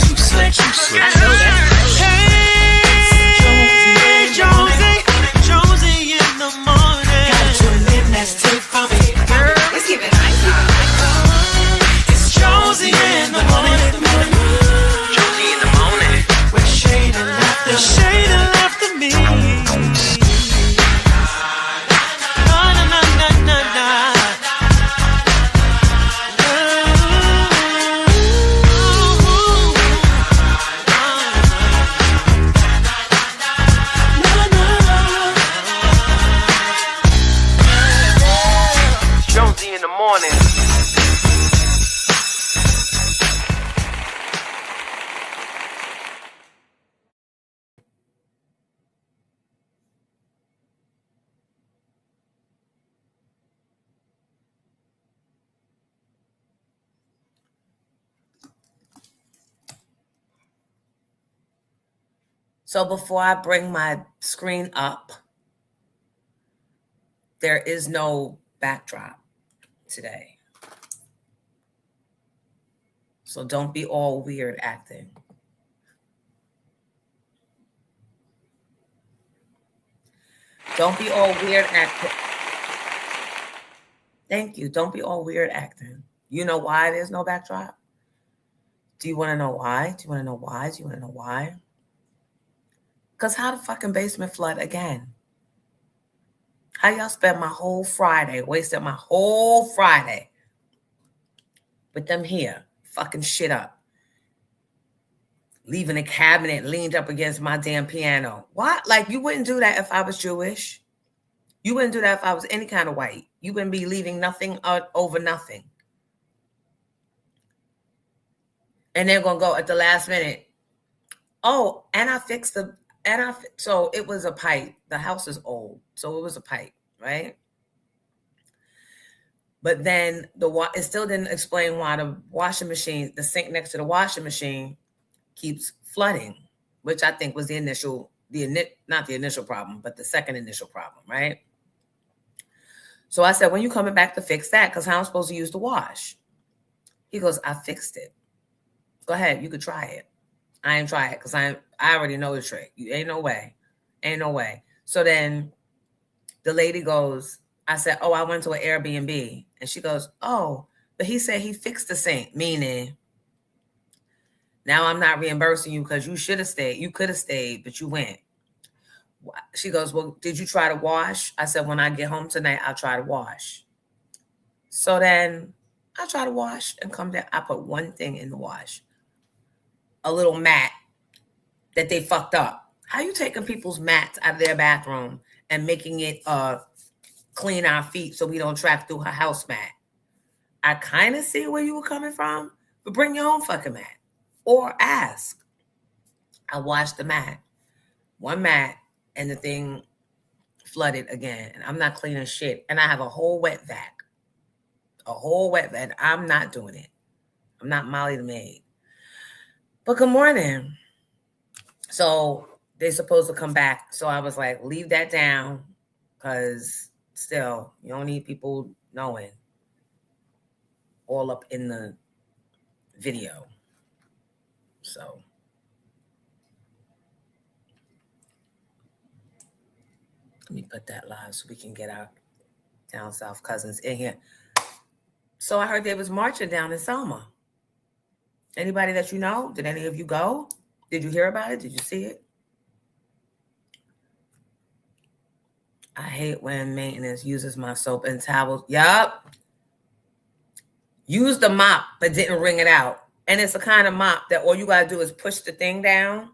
too slick, too slick. I know that. Hey, Jonesy in the morning. Got your lip, that's too funny. Let's keep it nice. It's Jonesy in the morning. Jonesy in the morning. With shade and laughter. Shade and laughter me. Na na na na na na. Jonesy in the morning. So before I bring my screen up, there is no backdrop today. So don't be all weird acting. Don't be all weird acting. Thank you. Don't be all weird acting. You know why there's no backdrop? Do you want to know why? Do you want to know why? Do you want to know why? Because how the fucking basement flood again? How y'all spend my whole Friday, wasted my whole Friday with them here, fucking shit up. Leaving a cabinet leaned up against my damn piano. What? Like, you wouldn't do that if I was Jewish. You wouldn't do that if I was any kind of white. You wouldn't be leaving nothing over nothing. And they're going to go at the last minute. Oh, and I fixed so it was a pipe. The house is old, so it was a pipe, right? But then it still didn't explain why the washing machine, the sink next to the washing machine, keeps flooding, which I think was not the initial problem, but the second initial problem, right? So I said, when you coming back to fix that? Because how am I supposed to use the wash? He goes, I fixed it. Go ahead, you could try it. I ain't try it because I already know the trick. Ain't no way. So then the lady goes, I said, oh, I went to an Airbnb. And she goes, oh, but he said he fixed the sink, meaning now I'm not reimbursing you because you should have stayed. You could have stayed, but you went. She goes, well, did you try to wash? I said, when I get home tonight, I'll try to wash. So then I try to wash and come down. I put one thing in the wash. A little mat that they fucked up. How you taking people's mats out of their bathroom and making it clean our feet so we don't track through her house mat? I kind of see where you were coming from, but bring your own fucking mat or ask. I washed the mat, one mat, and the thing flooded again. And I'm not cleaning shit. And I have a whole wet vac. I'm not doing it. I'm not Molly the maid. But good morning. So they're supposed to come back. So I was like, leave that down because still, you don't need people knowing all up in the video. So let me put that live so we can get our down south cousins in here. So I heard they was marching down in Selma. Anybody that you know? Did any of you go? Did you hear about it? Did you see it? I hate when maintenance uses my soap and towels. Yup. Use the mop, but didn't wring it out. And it's a kind of mop that all you got to do is push the thing down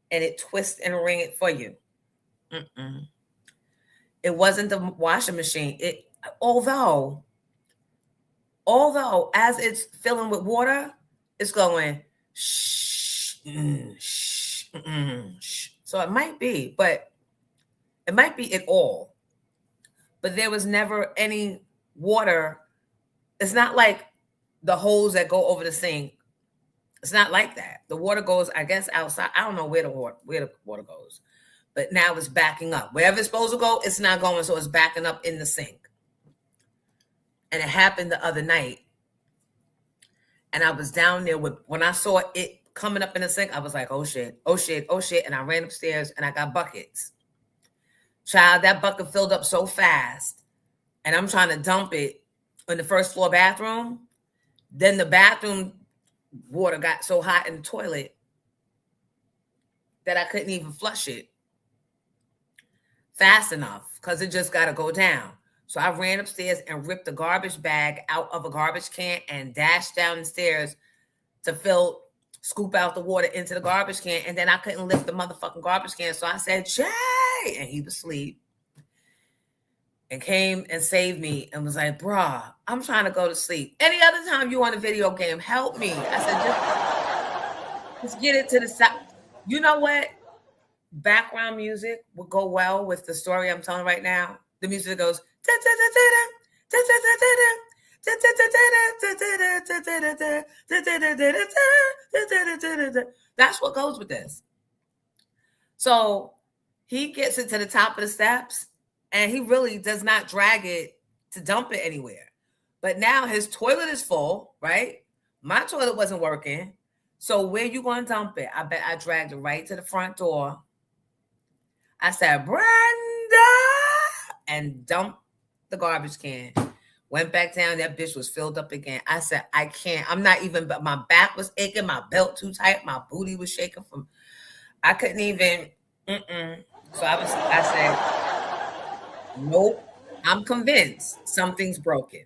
and it twists and wring it for you. It wasn't the washing machine. Although as it's filling with water, it's going shh, shh, shh. So it might be, but it might be it all. But there was never any water. It's not like the hose that go over the sink. It's not like that. The water goes, I guess, outside. I don't know where the water goes. But now it's backing up. Wherever it's supposed to go, it's not going, so it's backing up in the sink. And it happened the other night. And I was down there when I saw it coming up in the sink. I was like, oh shit, oh shit, oh shit. And I ran upstairs and I got buckets. Child, that bucket filled up so fast. And I'm trying to dump it in the first floor bathroom. Then the bathroom water got so hot in the toilet that I couldn't even flush it fast enough because it just got to go down. So I ran upstairs and ripped the garbage bag out of a garbage can and dashed down the stairs to scoop out the water into the garbage can. And then I couldn't lift the motherfucking garbage can. So I said, Jay, and he was asleep and came and saved me and was like, bruh, I'm trying to go to sleep. Any other time you want a video game, help me. I said, just get it to the side. You know what? Background music would go well with the story I'm telling right now. The music that goes, that's what goes with this. So he gets it to the top of the steps and he really does not drag it to dump it anywhere. But now his toilet is full, right? My toilet wasn't working. So where you going to dump it? I bet I dragged it right to the front door. I said, Brenda, and dumped the garbage can. Went back down. That bitch was filled up again. I said, I can't. I'm not even, but my back was aching. My belt too tight. My booty was shaking from, I couldn't even, So I said, nope, I'm convinced something's broken.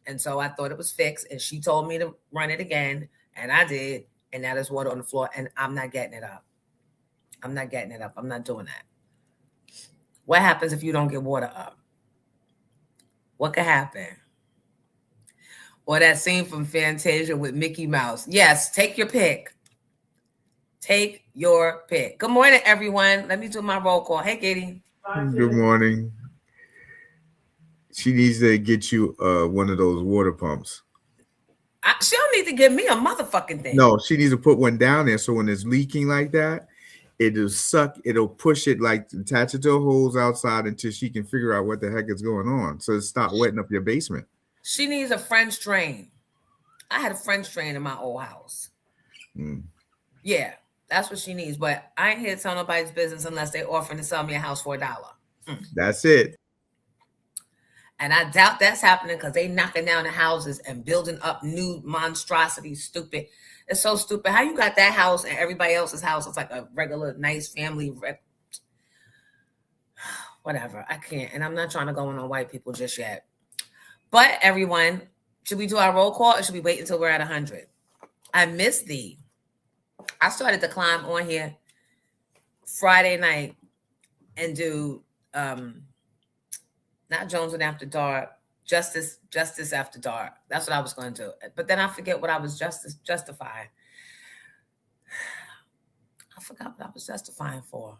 And so I thought it was fixed. And she told me to run it again. And I did. And now there's water on the floor. And I'm not getting it up. I'm not getting it up. I'm not doing that. What happens if you don't get water up? What could happen? Or that scene from Fantasia with Mickey Mouse. Yes, take your pick. Take your pick. Good morning, everyone. Let me do my roll call. Hey, Katie. Good morning. She needs to get you one of those water pumps. She don't need to give me a motherfucking thing. No, she needs to put one down there so when it's leaking like that, it'll push it, like attach it to a hose outside until she can figure out what the heck is going on. So stop wetting up your basement. She needs a French drain. I had a French drain in my old house. Yeah, that's what she needs. But I ain't here to tell nobody's business unless they offering to sell me a house for $1. That's it. And I doubt that's happening because they knocking down the houses and building up new monstrosities. Stupid. It's so stupid. How you got that house and everybody else's house is like a regular, nice family. Whatever. I can't. And I'm not trying to go in on white people just yet. But everyone, should we do our roll call or should we wait until we're at 100? I missed thee. I started to climb on here Friday night and do not Jonesy After Dark, Justice After Dark. That's what I was going to do. But then I forget what I was justifying. I forgot what I was justifying for.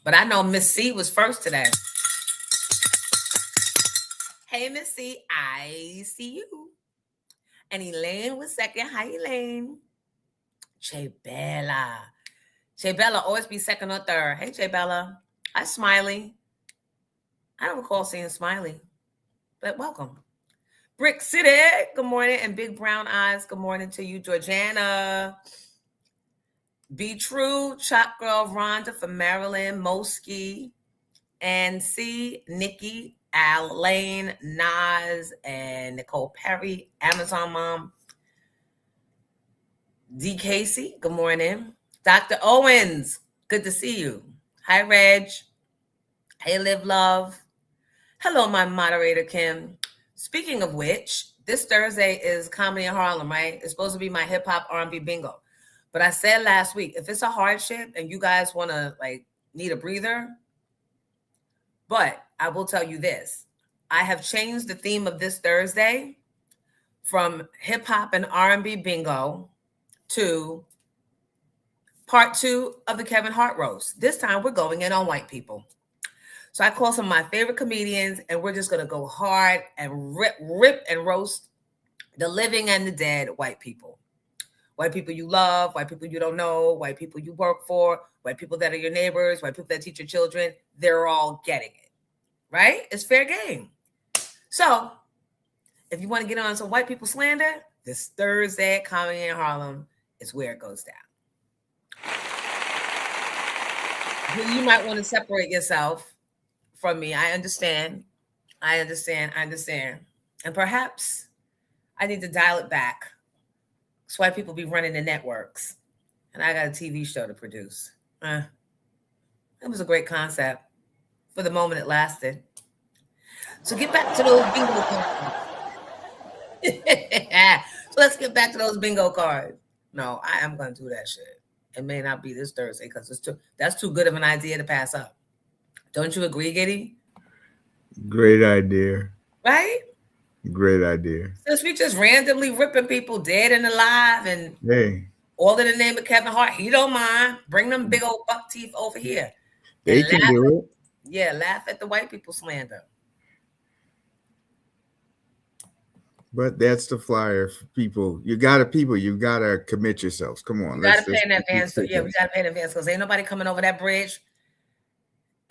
But I know Miss C was first today. Hey, Miss C, I see you. And Elaine was second. Hi, Elaine. Che Bella. Che Bella always be second or third. Hey, Che Bella. Hi, Smiley. I don't recall seeing Smiley, but welcome. Brick City, good morning. And Big Brown Eyes, good morning to you. Georgiana. Be True, Chop Girl, Rhonda from Maryland, Moski, and C, Nikki, Al Lane, Nas, and Nicole Perry, Amazon Mom. D. Casey, good morning. Dr. Owens, good to see you. Hi, Reg. Hey, Live Love. Hello, my moderator, Kim. Speaking of which, this Thursday is Comedy in Harlem, right? It's supposed to be my hip-hop R&B bingo. But I said last week, if it's a hardship and you guys want to, need a breather, but I will tell you this. I have changed the theme of this Thursday from hip-hop and R&B bingo to part 2 of the Kevin Hart roast. This time, we're going in on white people. So I call some of my favorite comedians, and we're just going to go hard and rip and roast the living and the dead white people. White people you love, white people you don't know, white people you work for, white people that are your neighbors, white people that teach your children. They're all getting it, right? It's fair game. So if you want to get on some white people slander, this Thursday at Comedy in Harlem is where it goes down. You might want to separate yourself from me. I understand. And perhaps I need to dial it back. That's why people be running the networks. And I got a TV show to produce. It was a great concept. For the moment it lasted. So get back to those bingo cards. So let's get back to those bingo cards. No, I am going to do that shit. It may not be this Thursday because that's too good of an idea to pass up. Don't you agree, Giddy? Great idea. Right? Great idea. Since we just randomly ripping people dead and alive and all in the name of Kevin Hart, he don't mind. Bring them big old buck teeth over here. They can do it. Yeah, laugh at the white people slander. But that's the flyer for people. You gotta commit yourselves. Come on. You gotta pay in advance. So yeah, we gotta pay in advance because ain't nobody coming over that bridge.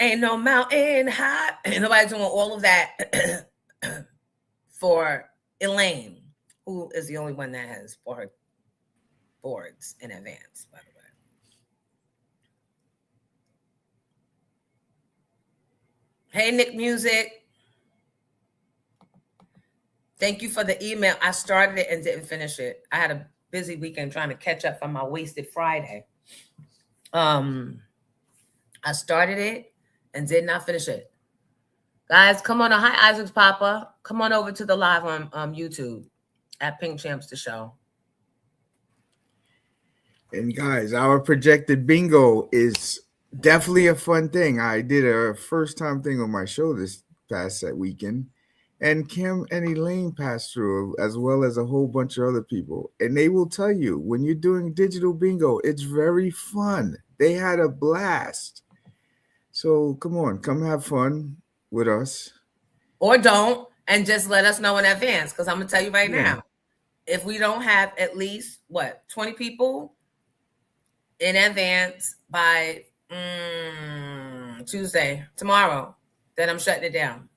Ain't no mountain high. Ain't nobody doing all of that for Elaine, who is the only one that has bought her boards in advance, by the way. Hey, Nick Music. Thank you for the email. I started it and didn't finish it. I had a busy weekend trying to catch up from my wasted Friday. I started it and did not finish it. Guys, come on. Hi, Isaac's Papa. Come on over to the live on YouTube at Pink Champs the show. And guys, our projected bingo is definitely a fun thing. I did a first time thing on my show this past weekend. And Kim and Elaine passed through, as well as a whole bunch of other people. And they will tell you, when you're doing digital bingo, it's very fun. They had a blast. So come on, come have fun with us. Or don't, and just let us know in advance. Because I'm going to tell you right now, if we don't have at least, 20 people in advance by Tuesday, tomorrow, then I'm shutting it down.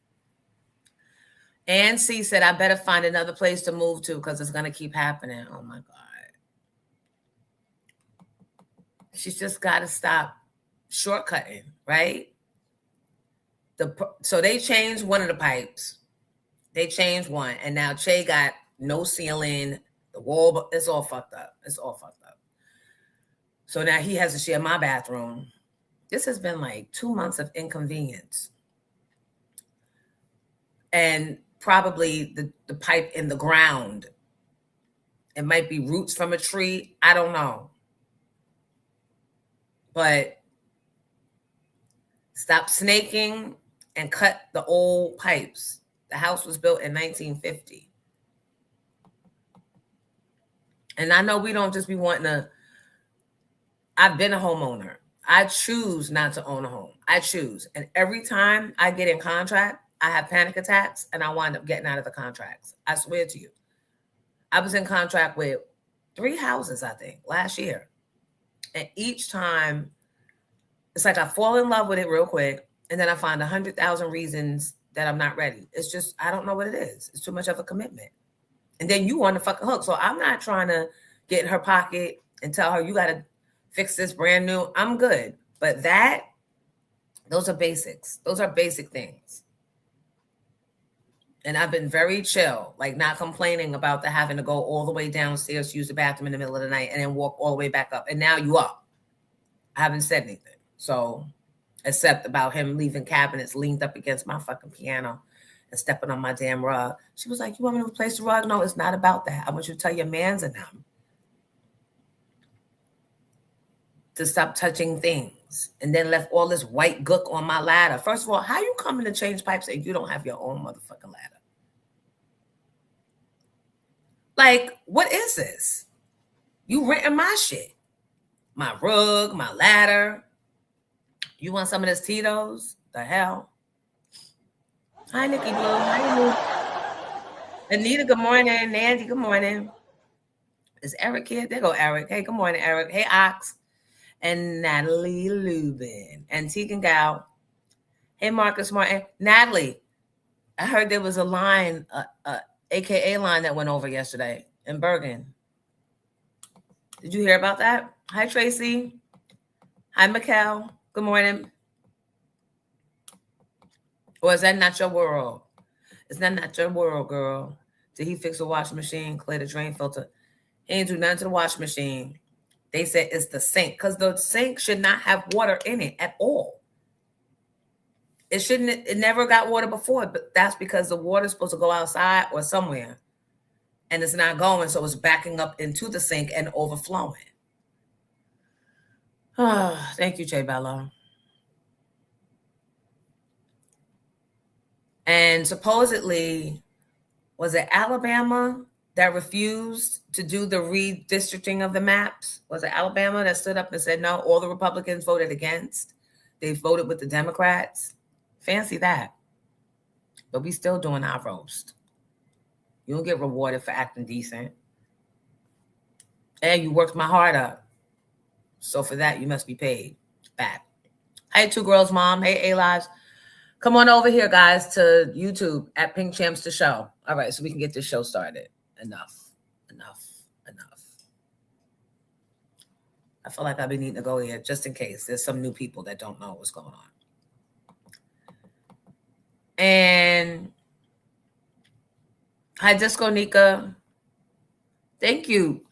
And C said, I better find another place to move to because it's going to keep happening. Oh, my God. She's just got to stop shortcutting, right? So they changed one of the pipes. They changed one. And now Che got no ceiling. The wall, it's all fucked up. So now he has to share my bathroom. This has been like 2 months of inconvenience. And probably the pipe in the ground. It might be roots from a tree. I don't know. But stop snaking and cut the old pipes. The house was built in 1950. And I know we don't just be wanting to. I've been a homeowner. I choose not to own a home. I choose. And every time I get in contract, I have panic attacks and I wind up getting out of the contracts. I swear to you. I was in contract with 3 houses, I think, last year. And each time, it's like I fall in love with it real quick. And then I find 100,000 reasons that I'm not ready. It's just, I don't know what it is. It's too much of a commitment. And then you want to fucking hook. So I'm not trying to get in her pocket and tell her, you got to fix this brand new. I'm good. But those are basics. Those are basic things. And I've been very chill, like not complaining about the having to go all the way downstairs to use the bathroom in the middle of the night and then walk all the way back up. And now you up. I haven't said anything. So, except about him leaving cabinets leaned up against my fucking piano and stepping on my damn rug. She was like, you want me to replace the rug? No, it's not about that. I want you to tell your mans and them to stop touching things. And then left all this white gook on my ladder. First of all, how you coming to change pipes and you don't have your own motherfucking ladder? Like, what is this? You renting my shit. My rug, my ladder. You want some of this Tito's? The hell? Hi, Nikki Blue. Hi, Anita, good morning. Nancy, good morning. Is Eric here? There go Eric. Hey, good morning, Eric. Hey, Ox. And Natalie Lubin. And Tegan Gal. Hey, Marcus Martin. Natalie, I heard there was a line, AKA line that went over yesterday in Bergen. Did you hear about that? Hi, Tracy. Hi, Mikkel. Good morning. Or is that not your world? Is that not your world, girl? Did he fix the washing machine, clear the drain filter? He ain't do nothing to the washing machine. They said it's the sink because the sink should not have water in it at all. It shouldn't. It never got water before, but that's because the water's supposed to go outside or somewhere, and it's not going, so it's backing up into the sink and overflowing. Oh, thank you, Jay Bello. And supposedly, was it Alabama that refused to do the redistricting of the maps? Was it Alabama that stood up and said no? All the Republicans voted against. They voted with the Democrats. Fancy that. But we still doing our roast. You don't get rewarded for acting decent. And you worked my heart up. So for that, you must be paid back. Hey, Two Girls Mom. Hey, A-Lives. Come on over here, guys, to YouTube at Pink Champs the Show. All right, so we can get this show started. Enough. I feel like I've been needing to go here just in case there's some new people that don't know what's going on. And hi, Disco Nika. Thank you,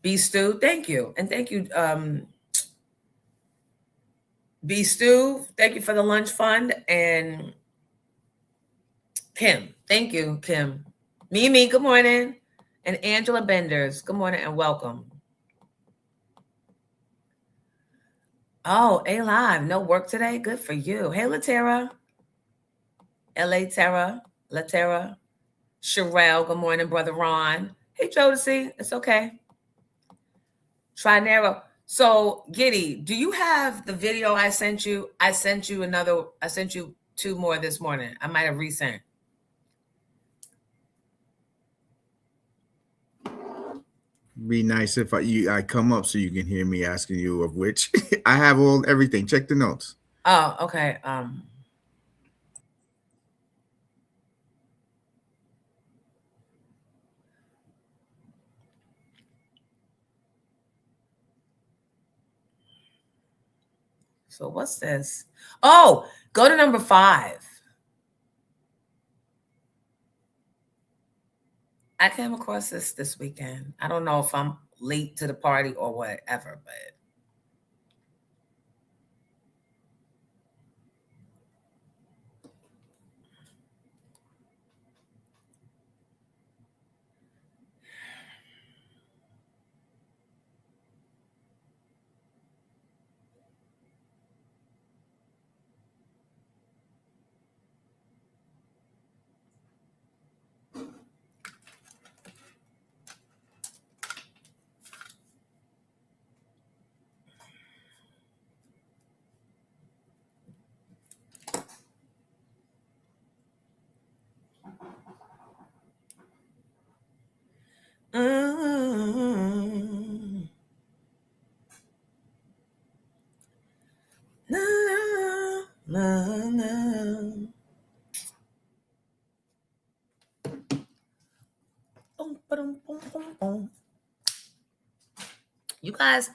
B Stu. Thank you. And thank you, B Stu. Thank you for the lunch fund. And Kim. Thank you, Kim. Mimi, good morning. And Angela Benders, good morning and welcome. Oh, A-Live, no work today? Good for you. Hey, Latera. L.A. Terra. Latera. Sherelle, good morning, Brother Ron. Hey, Jonesy, it's okay. Trinero. So, Giddy, do you have the video I sent you? I sent you two more this morning. I might have resent. Be nice if I come up so you can hear me asking you of which. I have everything. Check the notes. Oh, okay. So what's this? Oh, go to number 5. I came across this weekend. I don't know if I'm late to the party or whatever, but you guys,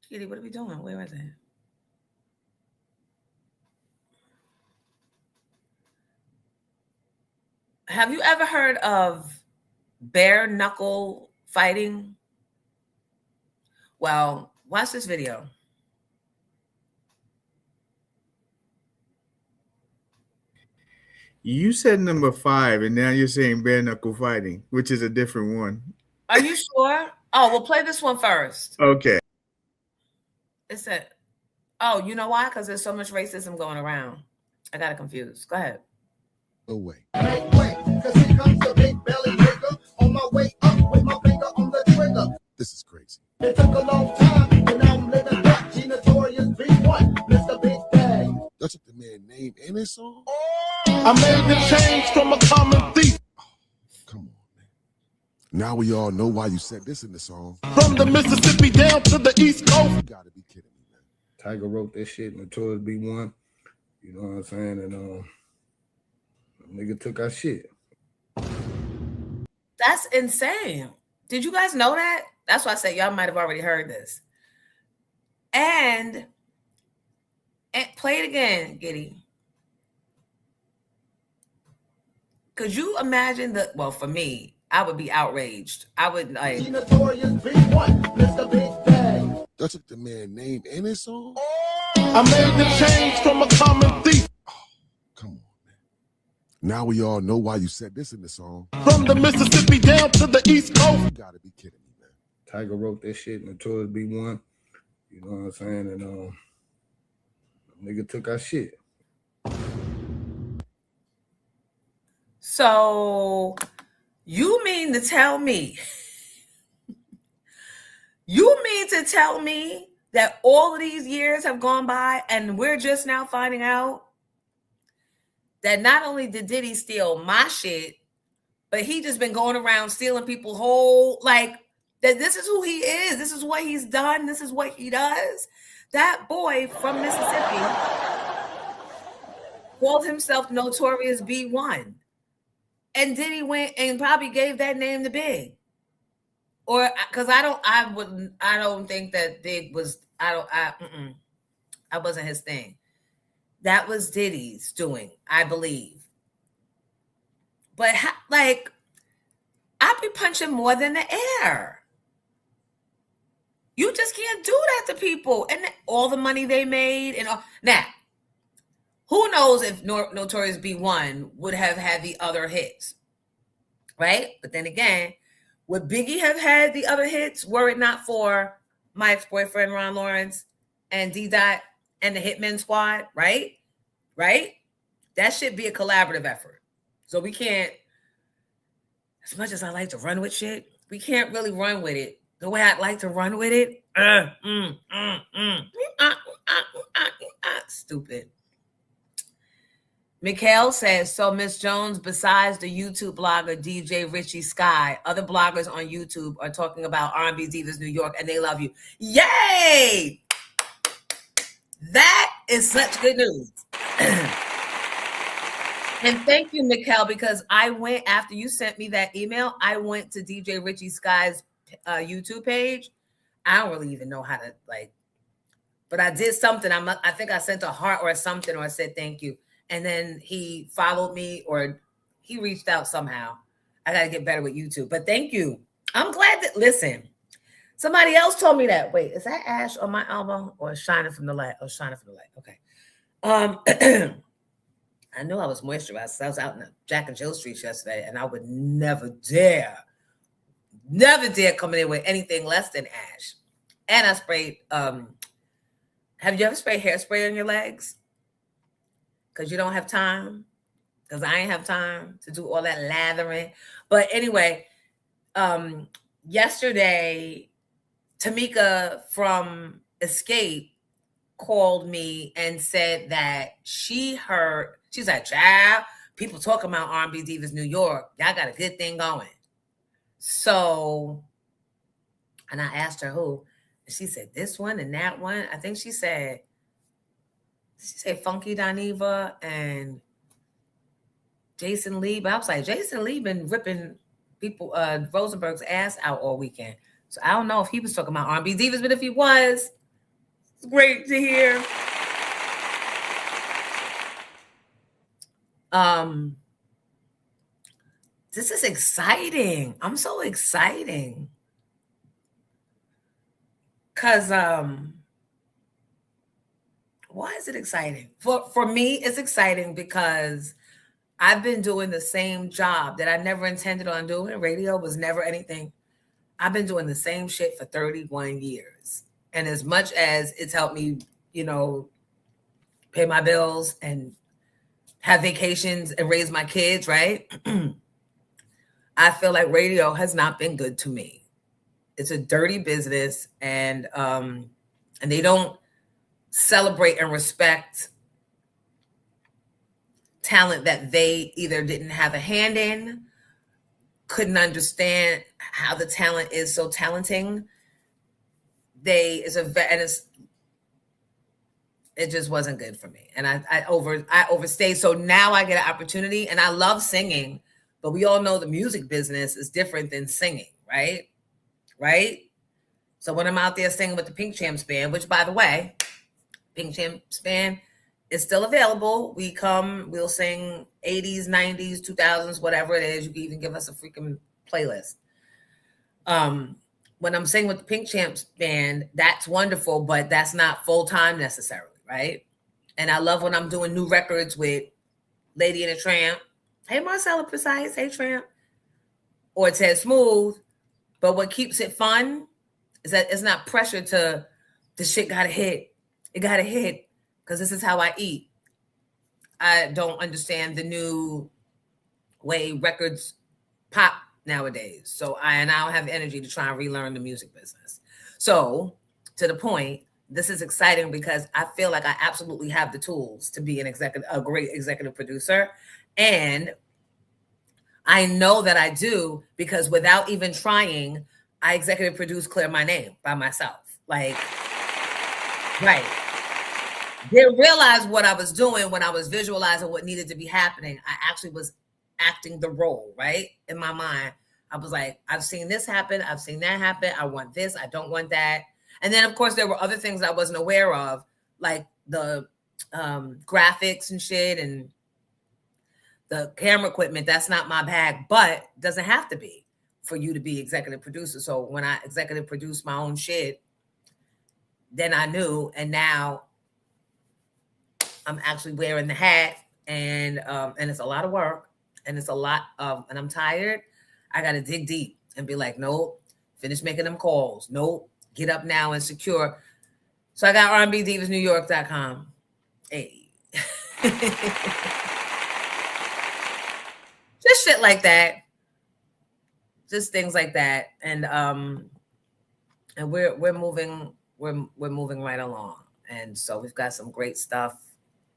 Kitty, what are we doing? Where is it? Have you ever heard of bare-knuckle fighting? Well, watch this video. You said number 5, and now you're saying bare-knuckle fighting, which is a different one. Are you sure? Oh, we'll play this one first. Okay. It said, oh, you know why? Because there's so much racism going around. I got it confused. Go ahead. Away. Because here comes the big belly nigga on my way up with my finger on the trigger. This is crazy. It took a long time, and now I'm living back. Notorious B1, Mr. Big Bag. That took the man's name in his song? I made the change from a common thief. Oh, come on, man. Now we all know why you said this in the song. From the Mississippi down to the East Coast. You gotta be kidding me, man. Tiger wrote that shit, Notorious B1. You know what I'm saying? And nigga took our shit. That's insane. Did you guys know that? That's why I said y'all might have already heard this. And play it again, Giddy. Could you imagine well, for me, I would be outraged. I would like. Notorious B1, Mr. Big Bang. Y'all took the man's name in his song? I made the change from a common thief. Come on, man. Now we all know why you said this in the song. From the Mississippi down to the East Coast. You gotta be kidding me, man. Tiger wrote that shit, Notorious B1. You know what I'm saying? And nigga took our shit. So you mean to tell me that all of these years have gone by and we're just now finding out that not only did Diddy steal my shit, but he just been going around stealing people's whole, like, that this is who he is. This is what he's done. This is what he does. That boy from Mississippi called himself Notorious B1. And Diddy went and probably gave that name to Big. Or because I don't think that Big was, I wasn't his thing. That was Diddy's doing, I believe. But like, I'd be punching more than the air. You just can't do that to people. And all the money they made. And all. Now, who knows if Notorious B1 would have had the other hits, right? But then again, would Biggie have had the other hits were it not for my ex-boyfriend, Ron Lawrence, and D-Dot and the Hitman Squad, right? Right? That should be a collaborative effort. So we can't, as much as I like to run with shit, we can't really run with it the way I'd like to run with it. Stupid. Mikhail says, so Miss Jones, besides the YouTube blogger DJ Richie Sky, other bloggers on YouTube are talking about R&B Divas New York and they love you. Yay! That is such good news. And thank you, Mikhail, because I went, after you sent me that email, I went to DJ Richie Sky's YouTube page. I don't really even know how to, like, but I did something. I think I sent a heart or something, or I said thank you. And then he followed me or he reached out somehow. I got to get better with YouTube. But thank you. I'm glad that, listen, somebody else told me that. Wait, is that ash on my elbow or shining from the light? Oh, shining from the light. Okay. I knew I was moisturized. I was out in the Jack and Jill Streets yesterday, and I would never dare come in with anything less than ash. And I sprayed, have you ever sprayed hairspray on your legs? Because you don't have time, because I ain't have time to do all that lathering. But anyway, yesterday, Tamika from Escape called me and said that she's like, child, people talking about R&B Divas New York. Y'all got a good thing going. So, and I asked her who. And she said this one and that one. I think she said Funky Dineva and Jason Lee. But I was like, Jason Lee been ripping people, Rosenberg's ass out all weekend. So I don't know if he was talking about R&B Divas, but if he was, it's great to hear. This is exciting. I'm so exciting. Cause why is it exciting? For me, it's exciting because I've been doing the same job that I never intended on doing. Radio was never anything. I've been doing the same shit for 31 years. And as much as it's helped me, pay my bills and have vacations and raise my kids, right? I feel like radio has not been good to me. It's a dirty business, and they don't celebrate and respect talent that they either didn't have a hand in, couldn't understand how the talent is so talenting. It just wasn't good for me, and I overstayed. So now I get an opportunity, and I love singing, but we all know the music business is different than singing, right? right? So when I'm out there singing with the Pink Champs band, which by the way, Pink Champs band is still available. We'll sing 80s, 90s, 2000s, whatever it is. You can even give us a freaking playlist. When I'm singing with the Pink Champs band, that's wonderful, but that's not full-time necessarily, right? And I love when I'm doing new records with Lady and a Tramp. Hey, Marcella Precise. Hey, Tramp. Or Ted Smooth. But what keeps it fun is that it's not pressure to the shit gotta hit. It gotta hit because this is how I eat. I don't understand the new way records pop nowadays. So I don't have energy to try and relearn the music business. So to the point, this is exciting because I feel like I absolutely have the tools to be a great executive producer. And I know that I do because without even trying, I executive produce Clear My Name by myself. Like, right. Didn't realize what I was doing when I was visualizing what needed to be happening. I actually was acting the role, right? In my mind, I was like, I've seen this happen. I've seen that happen. I want this. I don't want that. And then, of course, there were other things I wasn't aware of, like the graphics and shit and the camera equipment. That's not my bag, but doesn't have to be for you to be executive producer. So when I executive produce my own shit, then I knew, and now I'm actually wearing the hat, and it's a lot of work, and it's a lot of, and I'm tired. I got to dig deep and be like, nope, finish making them calls. Nope, get up now and secure. So I got rnbdivasnewyork.com. Hey. Just shit like that. Just things like that. And we're moving right along. And so we've got some great stuff.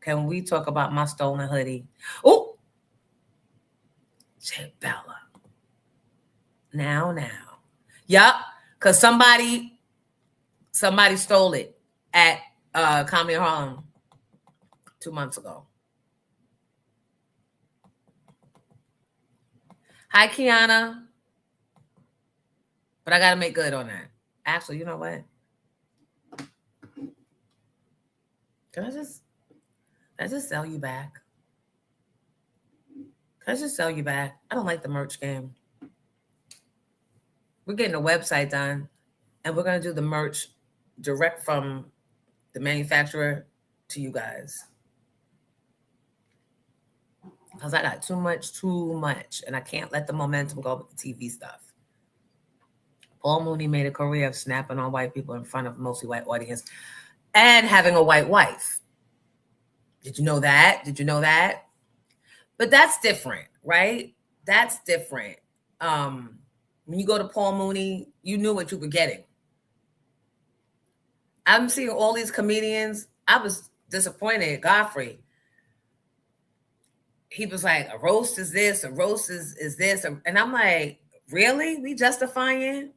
Can we talk about my stolen hoodie? Oh, J Bella. Now. Yup, because somebody stole it at Comedy Harlem 2 months ago. Hi, Kiana. But I got to make good on that. Actually, you know what? Can I just sell you back? Can I just sell you back? I don't like the merch game. We're getting a website done, and we're going to do the merch direct from the manufacturer to you guys. Because I got too much, and I can't let the momentum go with the TV stuff. Paul Mooney made a career of snapping on white people in front of a mostly white audience and having a white wife. Did you know that? But that's different, right? That's different. When you go to Paul Mooney, you knew what you were getting. I'm seeing all these comedians. I was disappointed. Godfrey. He was like, a roast is this, a roast is this. And I'm like, really? We justifying?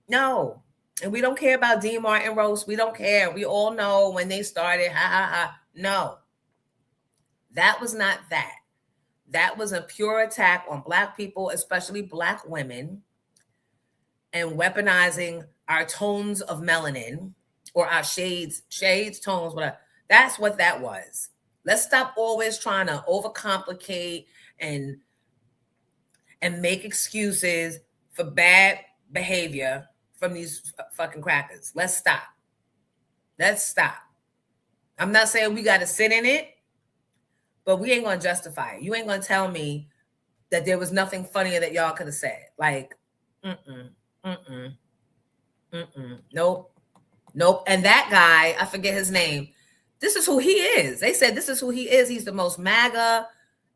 No. And we don't care about Dean Martin roast. We don't care. We all know when they started. Ha, ha, ha. No. That was not that. That was a pure attack on Black people, especially Black women, and weaponizing our tones of melanin or our shades, tones, whatever. That's what that was. Let's stop always trying to overcomplicate and make excuses for bad behavior from these fucking crackers. Let's stop. I'm not saying we got to sit in it, but we ain't going to justify it. You ain't going to tell me that there was nothing funnier that y'all could have said. Like, nope. And that guy, I forget his name. This is who he is. They said this is who he is. He's the most MAGA,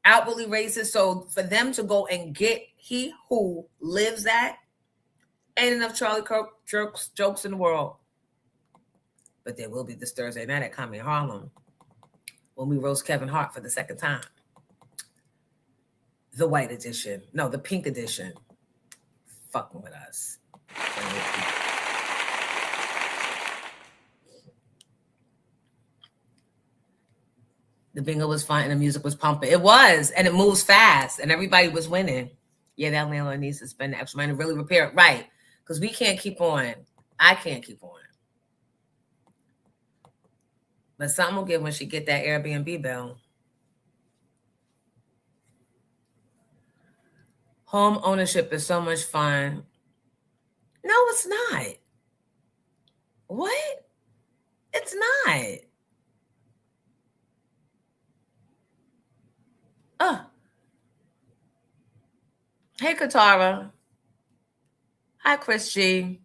outwardly racist. So for them to go and get he who lives that, ain't enough Charlie Kirk jokes in the world. But there will be this Thursday night at Comedy Harlem when we roast Kevin Hart for the second time. The white edition. No, the pink edition. Fucking with us. The bingo was fun and the music was pumping. It was, and it moves fast, and everybody was winning. Yeah, that landlord needs to spend the extra money to really repair it. Right. because we can't keep on. I can't keep on. But something will give when she get that Airbnb bill. Home ownership is so much fun. No, it's not. What? It's not. Hey, Katara. Hi, Chris G.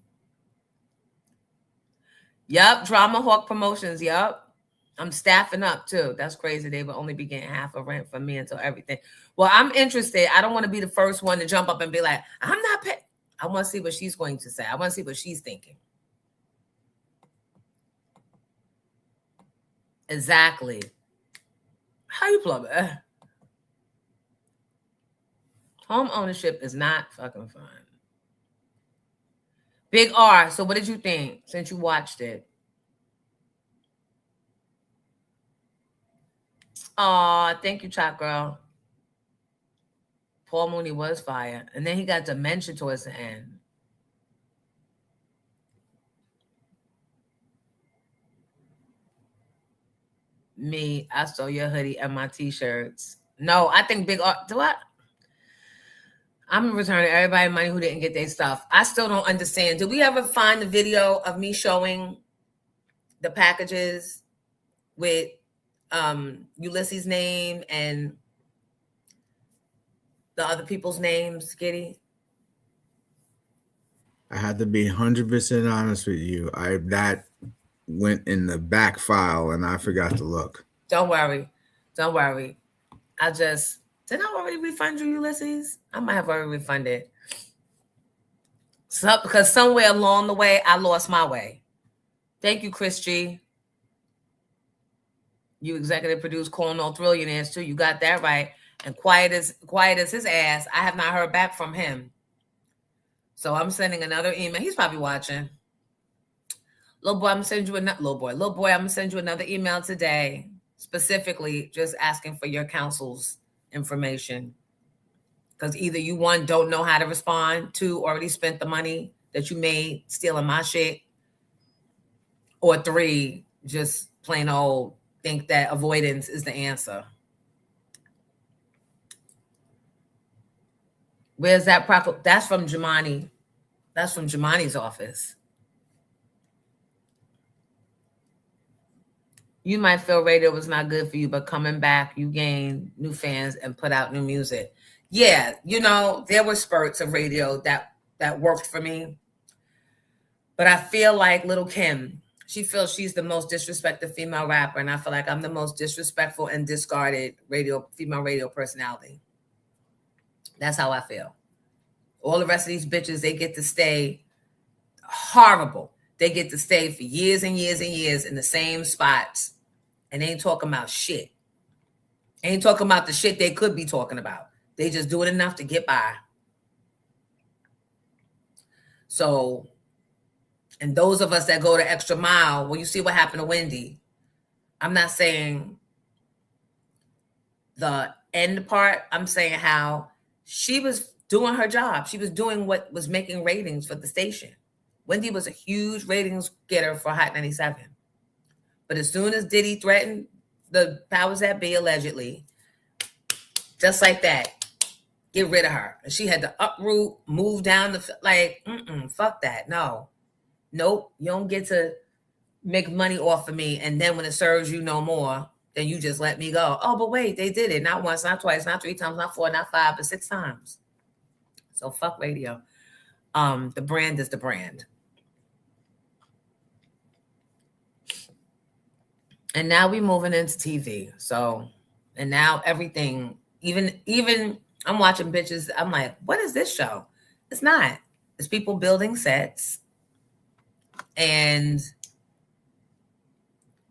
Yup, Drama Hawk Promotions. Yup. I'm staffing up too. That's crazy. They will only be getting half a rent from me until everything. Well, I'm interested. I don't want to be the first one to jump up and be like, I'm not paying. I want to see what she's going to say. I want to see what she's thinking. Exactly. How you plug it? Home ownership is not fucking fun. Big R. So what did you think since you watched it? Oh, thank you, Chat Girl. Paul Mooney was fire. And then he got dementia towards the end. Me, I stole your hoodie and my t-shirts. No, I think Big R. Do I? I'm returning everybody money who didn't get their stuff. I still don't understand. Did we ever find the video of me showing the packages with Ulysses' name and the other people's names, Giddy? I had to be 100% honest with you. That went in the back file and I forgot to look. Don't worry. Don't worry. Did I already refund you, Ulysses? I might have already refunded. So, because somewhere along the way, I lost my way. Thank you, Chris G. You executive produced Cornell Trillionaires too. You got that right. And quiet as his ass, I have not heard back from him. So I'm sending another email. He's probably watching. Little boy, I'm gonna send you another I'm gonna send you another email today, specifically just asking for your counsel's information. Because either you, one, don't know how to respond, two, already spent the money that you made stealing my shit, or three, just plain old think that avoidance is the answer. Where's that? That's from Jamani. That's from Jamani's office. You might feel radio was not good for you, but coming back, you gained new fans and put out new music. Yeah, there were spurts of radio that worked for me. But I feel like Little Kim, she feels she's the most disrespected female rapper, and I feel like I'm the most disrespectful and discarded female radio personality. That's how I feel. All the rest of these bitches, they get to stay horrible. They get to stay for years and years and years in the same spots, and they ain't talking about shit. Ain't talking about the shit they could be talking about. They just do it enough to get by. So, and those of us that go the extra mile, well, you see what happened to Wendy. I'm not saying the end part. I'm saying how she was doing her job. She was doing what was making ratings for the station. Wendy was a huge ratings getter for Hot 97. But as soon as Diddy threatened the powers that be, allegedly, just like that, get rid of her. And she had to uproot, move down fuck that. No. Nope. You don't get to make money off of me. And then when it serves you no more, then you just let me go. Oh, but wait, they did it. Not once, not twice, not three times, not four, not five, but 6 times. So fuck radio. The brand is the brand. And now we're moving into TV. So, and now everything, even I'm watching bitches. I'm like, what is this show? It's not. It's people building sets and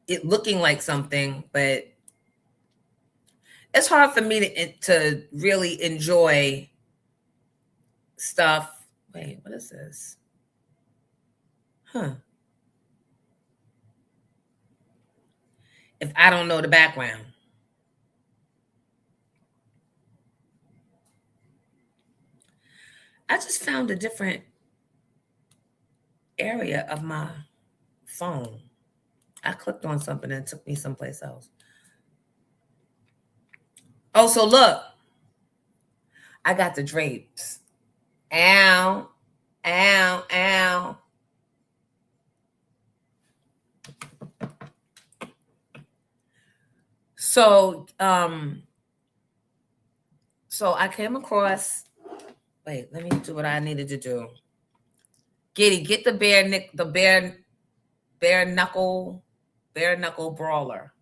it looking like something, but it's hard for me to really enjoy stuff. Wait, what is this? If I don't know the background. I just found a different area of my phone. I clicked on something and it took me someplace else. Oh, so look. I got the drapes. Ow. Ow. Ow. So I came across, wait, let me do what I needed to do. Get the bare-knuckle brawler.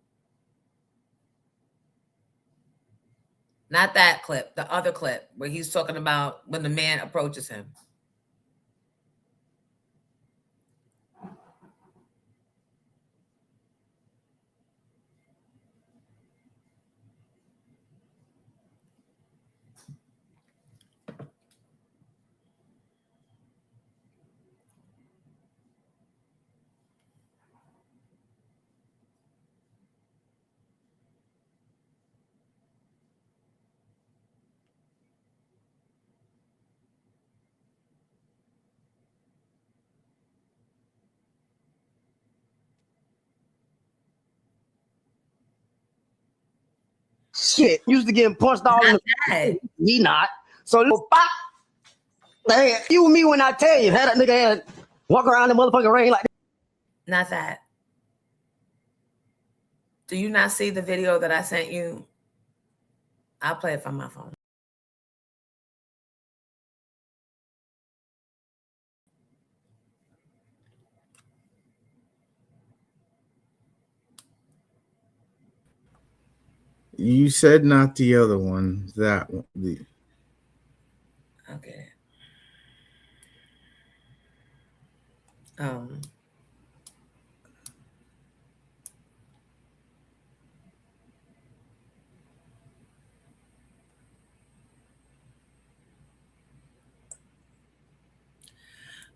Not that clip, the other clip where he's talking about when the man approaches him. Shit, used to get punched all in the he not. So little pop. Hey, you and me when I tell you, had that nigga had walk around the motherfucking ring like Not that. Do you not see the video that I sent you? I'll play it from my phone. You said not the other one. That one. Okay.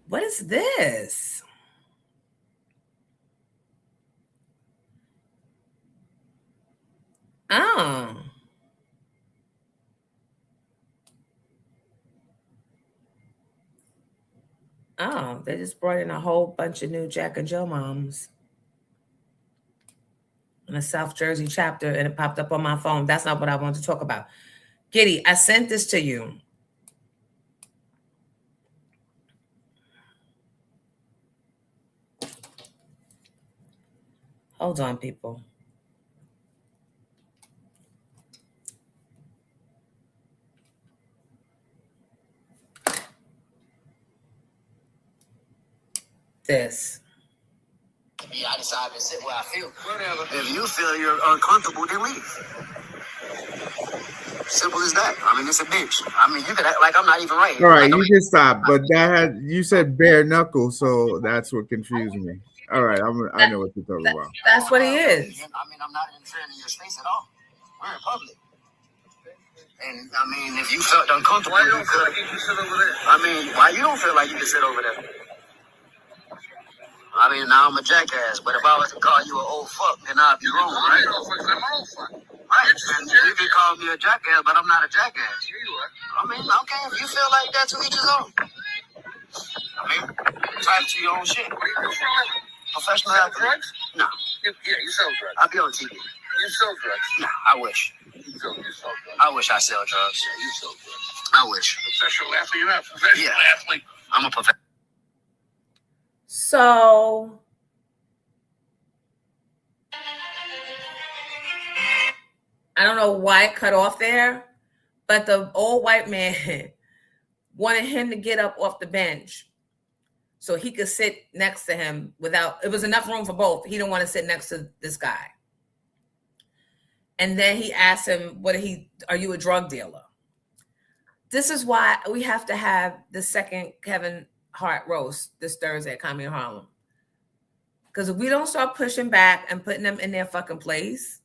What is this? Oh, they just brought in a whole bunch of new Jack and Jill moms in a South Jersey chapter, and it popped up on my phone. That's not what I want to talk about. Giddy, I sent this to you. Hold on, people. This. Yeah, I decided to sit where I feel. Whatever. If you feel you're uncomfortable, then leave. Simple as that. I mean, it's a bitch. I mean, you could act like I'm not even right. All right, like you can stop. But that had you said bare-knuckle, so that's what confused me. All right, I know what you're talking about. That's what he is. I mean, I'm not interfering in your space at all. We're in public. And I mean, if you felt uncomfortable, why you don't feel like you can sit over there? I mean, why you don't feel like you can sit over there? I mean, now I'm a jackass, but if I was to call you an old fuck, then I'd be wrong, right? I'm an old fuck. Right, and you can call me a jackass, but I'm not a jackass. I mean, okay, if you feel like that, to each his own. I mean, try to your own shit. Professional athlete? No. Yeah, you sell drugs. I'll be on TV. You sell drugs? No, I wish. You sell drugs. I wish I sell drugs. Yeah, you sell drugs. I wish. Professional athlete? You're not a professional athlete. I'm a professional. So I don't know why it cut off there, but the old white man wanted him to get up off the bench so he could sit next to him without, it was enough room for both. He didn't want to sit next to this guy. And then he asked him, are you a drug dealer? This is why we have to have the second Kevin Hart roast this Thursday at Comedy in Harlem. Because if we don't start pushing back and putting them in their fucking place,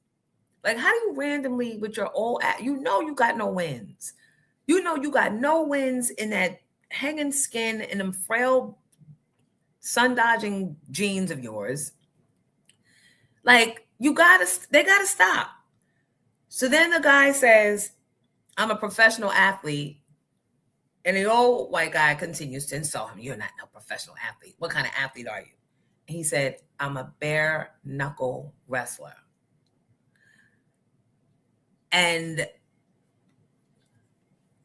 like how do you randomly with your old you got no wins. You know you got no wins in that hanging skin and them frail sun-dodging jeans of yours. Like they gotta stop. So then the guy says, I'm a professional athlete. And the old white guy continues to insult him. You're not no professional athlete. What kind of athlete are you? He said, I'm a bare-knuckle wrestler. And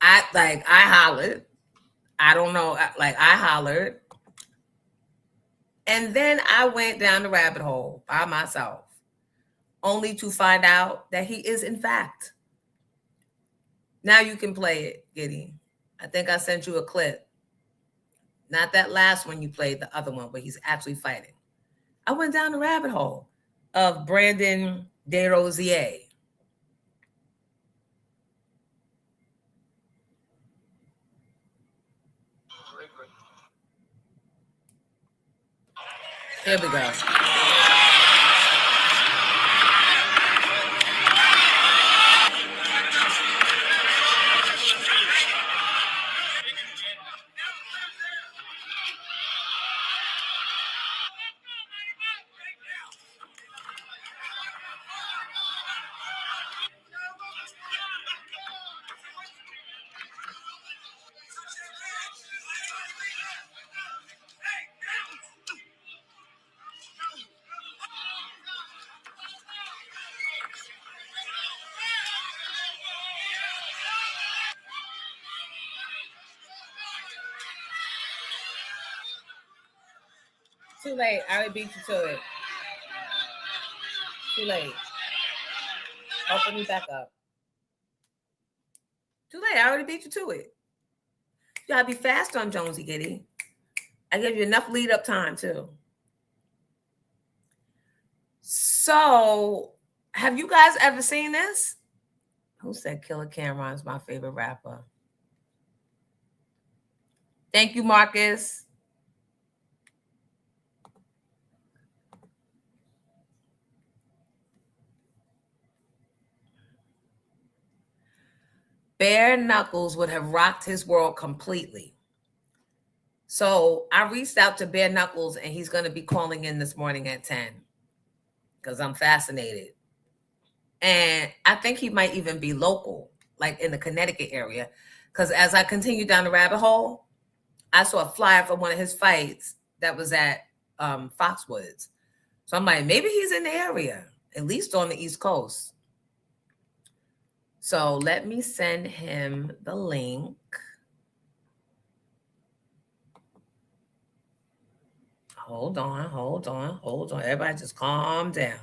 I hollered. I don't know. I hollered. And then I went down the rabbit hole by myself, only to find out that he is, in fact. Now you can play it, Giddy. I think I sent you a clip. Not that last one you played, the other one, where he's actually fighting. I went down the rabbit hole of Brandon De Rosier. Here we go. Too late. I already beat you to it. Too late. Open me back up. Too late. I already beat you to it. You gotta be fast on Jonesy, Giddy. I gave you enough lead up time too. So, have you guys ever seen this? Who said Killer Cameron's my favorite rapper? Thank you, Marcus. Bare-knuckles would have rocked his world completely. So I reached out to Bare-knuckles, and he's going to be calling in this morning at 10 because I'm fascinated. And I think he might even be local, like in the Connecticut area, because as I continue down the rabbit hole, I saw a flyer for one of his fights that was at Foxwoods. So I'm like, maybe he's in the area, at least on the East Coast. So let me send him the link. Hold on. Everybody just calm down.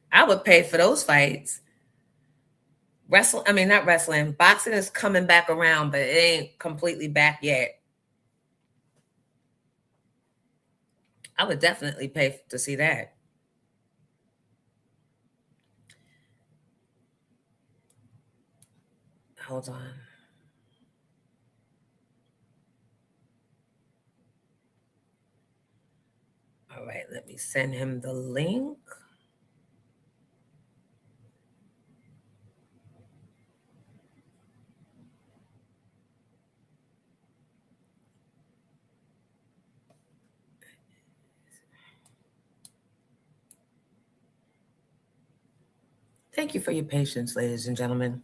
I would pay for those fights. Not wrestling. Boxing is coming back around, but it ain't completely back yet. I would definitely pay to see that. Hold on. All right, let me send him the link. Thank you for your patience, ladies and gentlemen.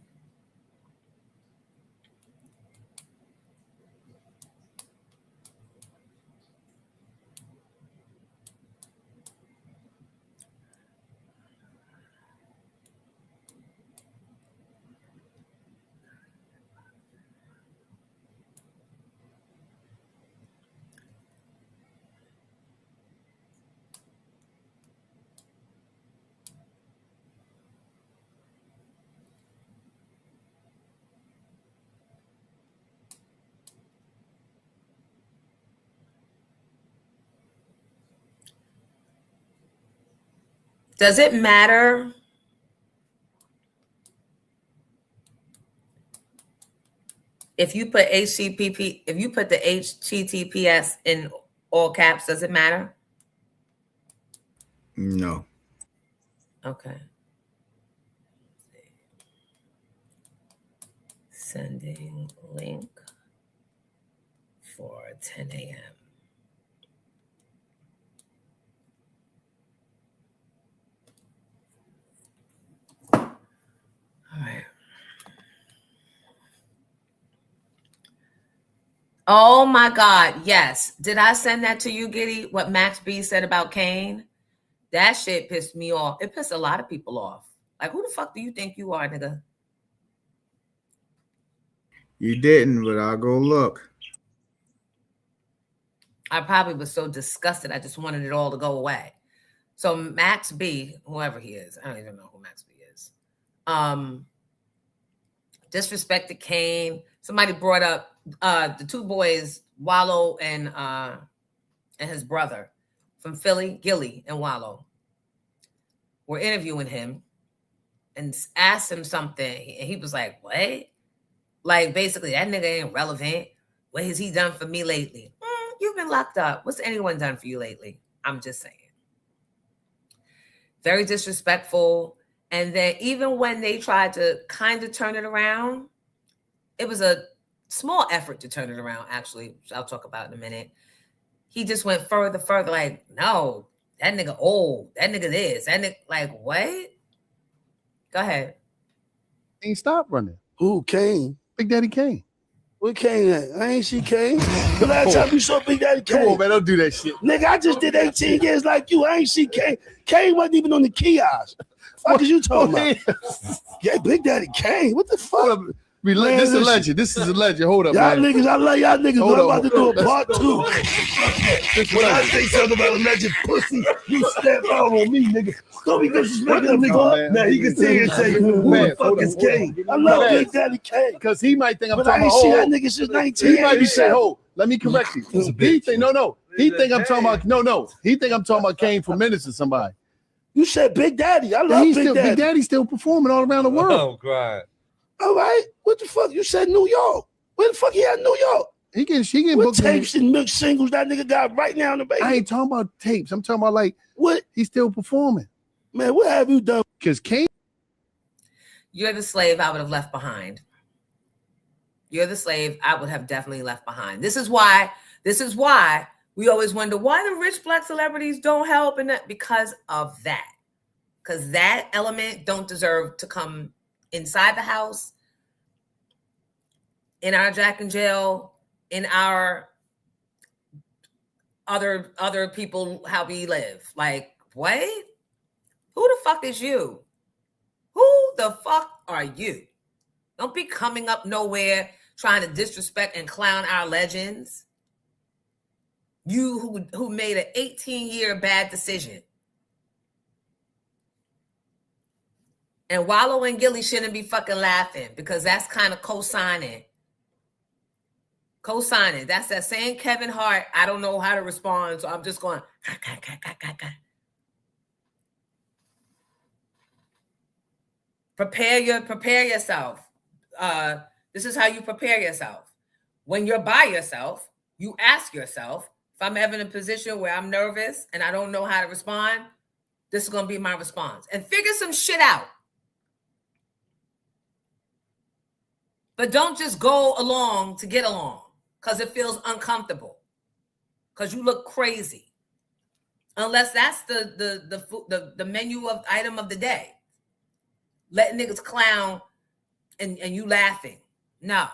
Does it matter if you put HTTP, if you put the HTTPS in all caps? Does it matter? No. Okay. Sending link for 10 a.m. All right. Oh my God. Yes. Did I send that to you, Giddy? What Max B said about Kane? That shit pissed me off. It pissed a lot of people off. Like, who the fuck do you think you are, nigga? You didn't, but I'll go look. I probably was so disgusted. I just wanted it all to go away. So Max B, whoever he is, I don't even know who Max B is. Disrespected Kane. Somebody brought up the two boys, Wallow and his brother from Philly, Gilly and Wallow, were interviewing him and asked him something. And he was like, what? Like, basically, that nigga ain't relevant. What has he done for me lately? You've been locked up. What's anyone done for you lately? I'm just saying. Very disrespectful. And then even when they tried to kind of turn it around, it was a small effort to turn it around, actually, which I'll talk about in a minute. He just went further, like, no, that nigga old. That nigga this. That nigga, like, what? Go ahead. Ain't stop running. Who, Kane? Big Daddy Kane. Where Kane at? I ain't see Kane. The last time you saw Big Daddy Kane. Come on, man, don't do that shit. Nigga, I just did 18 years like you. I ain't see Kane. Kane wasn't even on the kiosk. What is you talking about? Yeah, Big Daddy Kane. What the fuck? This is a legend. This is a legend. Hold up, y'all man. Niggas, I love y'all niggas, but I'm about to do a part 2. When I say something about a legend pussy, you step out on me, nigga. Don't be disrespecting the nigga. Now he can say and say, who the fuck is Kane? I love Big Daddy Kane. Because he might think I'm but talking about. I ain't seen that nigga since 19. He might be saying, "Oh, let me correct you." He think no. He think I'm talking about no. He think I'm talking about Kane for minutes or somebody. You said Big Daddy. I love Big Daddy. Big Daddy's still performing all around the world. Oh, God. All right. What the fuck? You said New York. Where the fuck he at in New York? He getting what tapes and mixed singles that nigga got right now in the baby? I ain't talking about tapes. I'm talking about like what he's still performing. Man, what have you done? Because Kane. You're the slave I would have left behind. You're the slave I would have definitely left behind. This is why we always wonder why the rich black celebrities don't help, and that because of that. Because that element don't deserve to come inside the house, in our Jack and Jill, in our other people, how we live. Like, what? Who the fuck is you? Who the fuck are you? Don't be coming up nowhere trying to disrespect and clown our legends. You who made an 18-year bad decision. And Wallow and Gilly shouldn't be fucking laughing because that's kind of co-signing. Co-signing. That's that same Kevin Hart. I don't know how to respond, so I'm just going. Prepare yourself. This is how you prepare yourself. When you're by yourself, you ask yourself, if I'm ever in a position where I'm nervous and I don't know how to respond, this is going to be my response. And figure some shit out. But don't just go along to get along because it feels uncomfortable. Because you look crazy. Unless that's the menu of item of the day. Letting niggas clown and you laughing. No.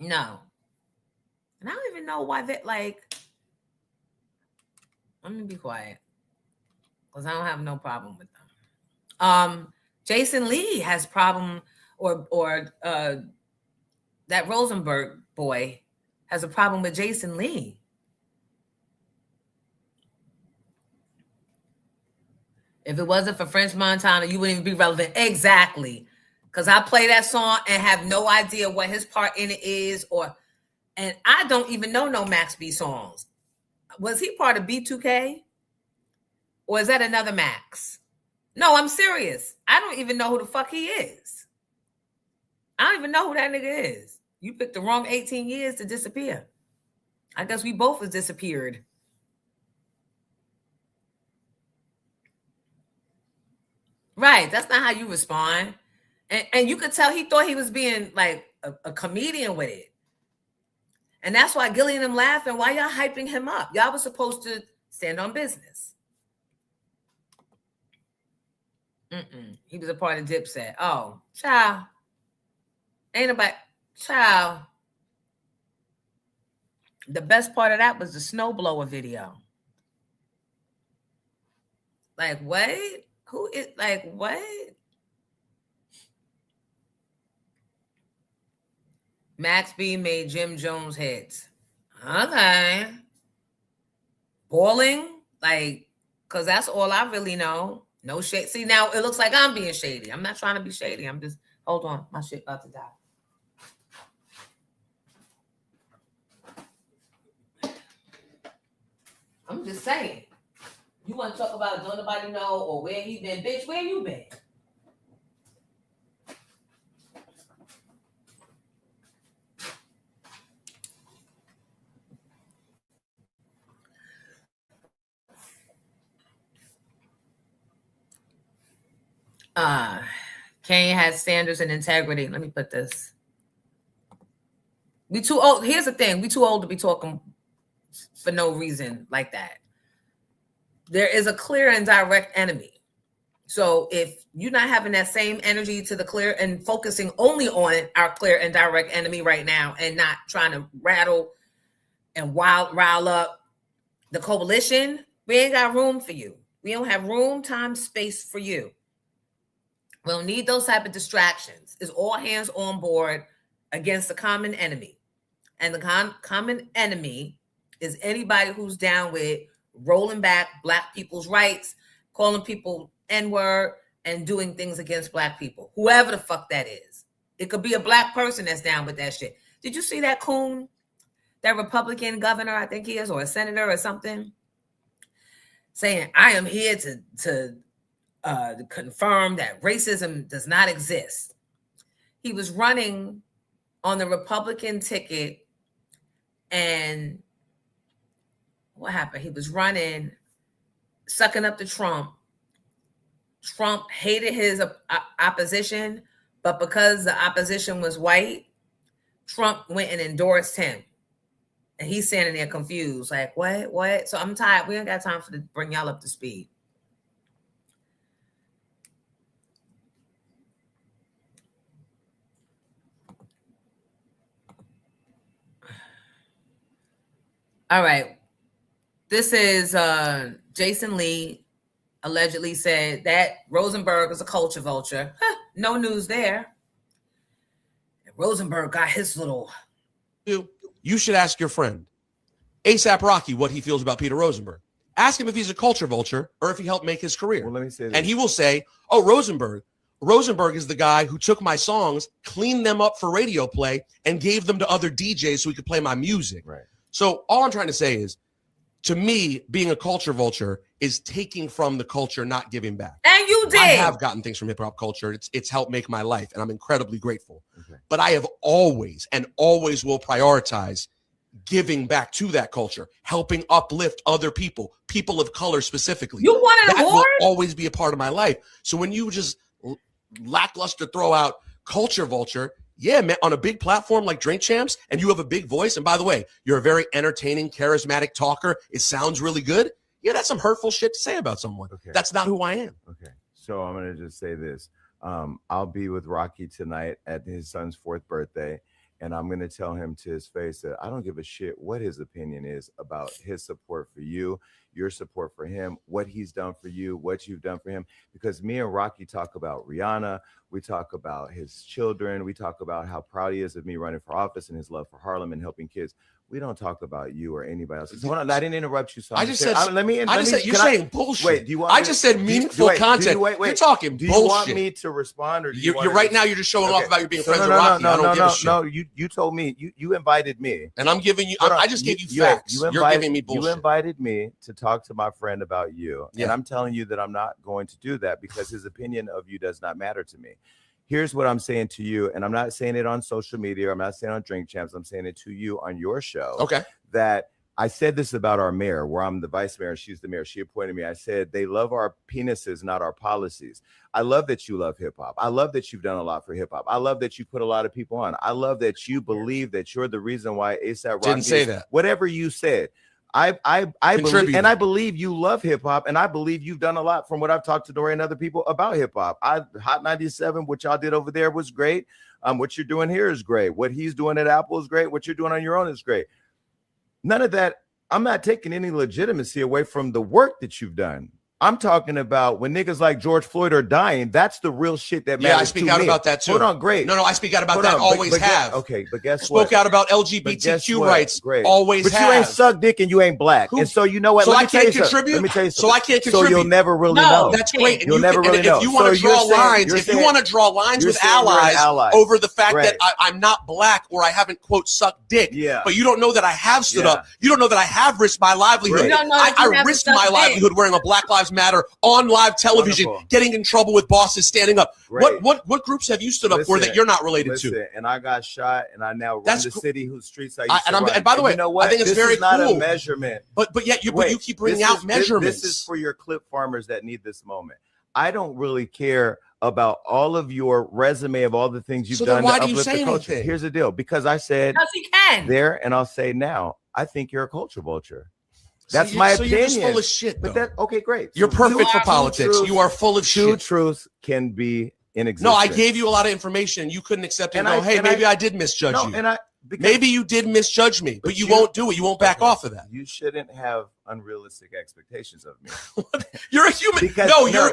And I don't even know why that, like, let me be quiet. Because I don't have no problem with them. Jason Lee has problem, or that Rosenberg boy has a problem with Jason Lee. If it wasn't for French Montana, you wouldn't even be relevant. Exactly. Because I play that song and have no idea what his part in it is, and I don't even know no Max B songs. Was he part of B2K? Or is that another Max? No, I'm serious. I don't even know who the fuck he is. I don't even know who that nigga is. You picked the wrong 18 years to disappear. I guess we both was disappeared. Right. That's not how you respond. And you could tell he thought he was being like a comedian with it. And that's why Gilly and them laughing. Why y'all hyping him up? Y'all was supposed to stand on business. He was a part of Dipset. Oh, child. Ain't nobody, child. The best part of that was the snowblower video. Like, what? Who is, like, what? Max B made Jim Jones hits. Okay. Boiling? Like, because that's all I really know. No shade. See, now it looks like I'm being shady. I'm not trying to be shady. I'm just, hold on. My shit about to die. I'm just saying. You want to talk about don't nobody know or where he been? Bitch, where you been? Kane has standards and integrity. Let me put this. We too old. Here's the thing. We too old to be talking for no reason like that. There is a clear and direct enemy. So if you're not having that same energy to the clear and focusing only on our clear and direct enemy right now and not trying to rattle and rile up the coalition, we ain't got room for you. We don't have room, time, space for you. We don't need those type of distractions. It's all hands on board against the common enemy. And the common enemy is anybody who's down with rolling back Black people's rights, calling people N-word, and doing things against Black people. Whoever the fuck that is. It could be a Black person that's down with that shit. Did you see that coon? That Republican governor, I think he is, or a senator or something, saying, I am here to confirm that racism does not exist. He was running on the Republican ticket, and what happened? He was running, sucking up to Trump. Trump hated his opposition, but because the opposition was white, Trump went and endorsed him. And he's standing there confused, like, what? So I'm tired. We ain't got time to bring y'all up to speed. All right. This is Jason Lee allegedly said that Rosenberg is a culture vulture. No news there. Rosenberg got his little... You should ask your friend, ASAP Rocky, what he feels about Peter Rosenberg. Ask him if he's a culture vulture or if he helped make his career. Well, let me say this. And he will say, oh, Rosenberg is the guy who took my songs, cleaned them up for radio play, and gave them to other DJs so he could play my music. Right. So all I'm trying to say is, to me, being a culture vulture is taking from the culture, not giving back. And you did. I have gotten things from hip hop culture. It's helped make my life, and I'm incredibly grateful. Okay. But I have always and always will prioritize giving back to that culture, helping uplift other people, people of color specifically. You want an that award? will always be a part of my life. So when you just lackluster throw out culture vulture, yeah, man, on a big platform like Drink Champs, and you have a big voice, and by the way, you're a very entertaining, charismatic talker, it sounds really good. Yeah, that's some hurtful shit to say about someone. Okay. That's not who I am. Okay. So I'm going to just say this. I'll be with Rocky tonight at his son's 4th birthday, and I'm going to tell him to his face that I don't give a shit what his opinion is about his support for you, your support for him, what he's done for you, what you've done for him. Because me and Rocky talk about Rihanna, we talk about his children, we talk about how proud he is of me running for office and his love for Harlem and helping kids. We don't talk about you or anybody else. So I didn't interrupt you. So I just said, you're saying bullshit. Wait, do you want? I just said meaningful content. You're talking bullshit. Do you want me to respond, or do you you're right now? You're just showing off about you being friends with Rocky. I don't give a shit. No. You told me you invited me, and I'm giving you. I just gave you facts. You're giving me bullshit. You invited me to talk to my friend about you, and I'm telling you that I'm not going to do that because his opinion of you does not matter to me. Here's what I'm saying to you, and I'm not saying it on social media, or I'm not saying it on Drink Champs. I'm saying it to you on your show. Okay. That I said this about our mayor, where I'm the vice mayor and she's the mayor. She appointed me. I said, they love our penises, not our policies. I love that you love hip hop. I love that you've done a lot for hip hop. I love that you put a lot of people on. I love that you believe that you're the reason why ASAP Rocky Didn't say that. Whatever you said. I believe, and I believe you love hip hop, and I believe you've done a lot from what I've talked to Dory and other people about hip hop. Hot 97, what y'all did over there was great. What you're doing here is great. What he's doing at Apple is great. What you're doing on your own is great. None of that. I'm not taking any legitimacy away from the work that you've done. I'm talking about when niggas like George Floyd are dying. That's the real shit that matters. Yeah, I speak out about that too. Hold on, great. No, I speak out about that. Always have. Okay, but guess what? Spoke out about LGBTQ rights. Great. Always but have. You ain't suck dick and you ain't black. And so you know what? So Let I me tell can't you contribute. Let me tell you something. So I can't contribute. So you'll never really know. That's great. You'll never really know. If you want to draw lines, if you want to draw lines with allies over the fact that I'm not black or I haven't quote sucked dick, but you don't know that I have stood up. You don't know that I have risked my livelihood. I risked my livelihood wearing a Black Lives Matter on live television, getting in trouble with bosses, standing up. What groups have you stood up for that you're not related to? And I got shot, and I now run the city whose streets I used to run. And by the way, you know what? I think it's very not cool. A measurement. But yet you keep bringing out measurements. This is for your clip farmers that need this moment. I don't really care about all of your resume of all the things you've done. Why to do you say culture. anything? Here's the deal. Because I said there, and I'll say now, I think you're a culture vulture. That's my opinion. You're just full of shit. But okay, great. You're perfect for politics. You are full of shit. Two truths can be in existence. No, I gave you a lot of information. You couldn't accept it. Hey, maybe I did misjudge you. Maybe you did misjudge me, but you won't do it. You won't back off of that. You shouldn't have unrealistic expectations of me. You're a human.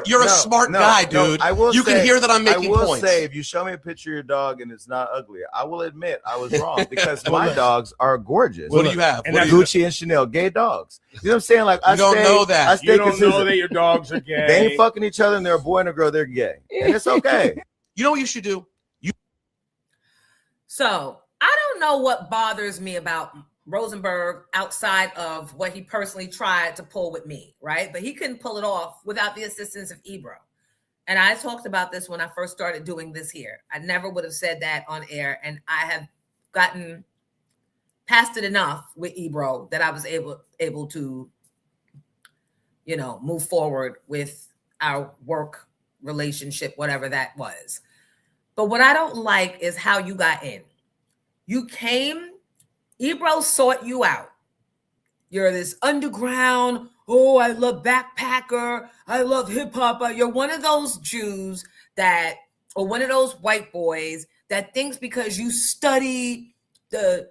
You're a smart guy, dude. I will can hear that I'm making points. I will say, if you show me a picture of your dog and it's not ugly, I will admit I was wrong because my dogs are gorgeous. What do you have? Gucci and Chanel, gay dogs. You know what I'm saying? Like you don't know that. You don't know that your dogs are gay. They ain't fucking each other and they're a boy and a girl. They're gay. And it's okay. You know what you should do? So I don't know what bothers me about Rosenberg outside of what he personally tried to pull with me, right? But he couldn't pull it off without the assistance of Ebro. And I talked about this when I first started doing this here. I never would have said that on air. And I have gotten past it enough with Ebro that I was able to, move forward with our work relationship, whatever that was. But what I don't like is how you got in. You came, Ebro sought you out. You're this underground, I love backpacker, I love hip hop. You're one of those Jews or one of those white boys that thinks because you study the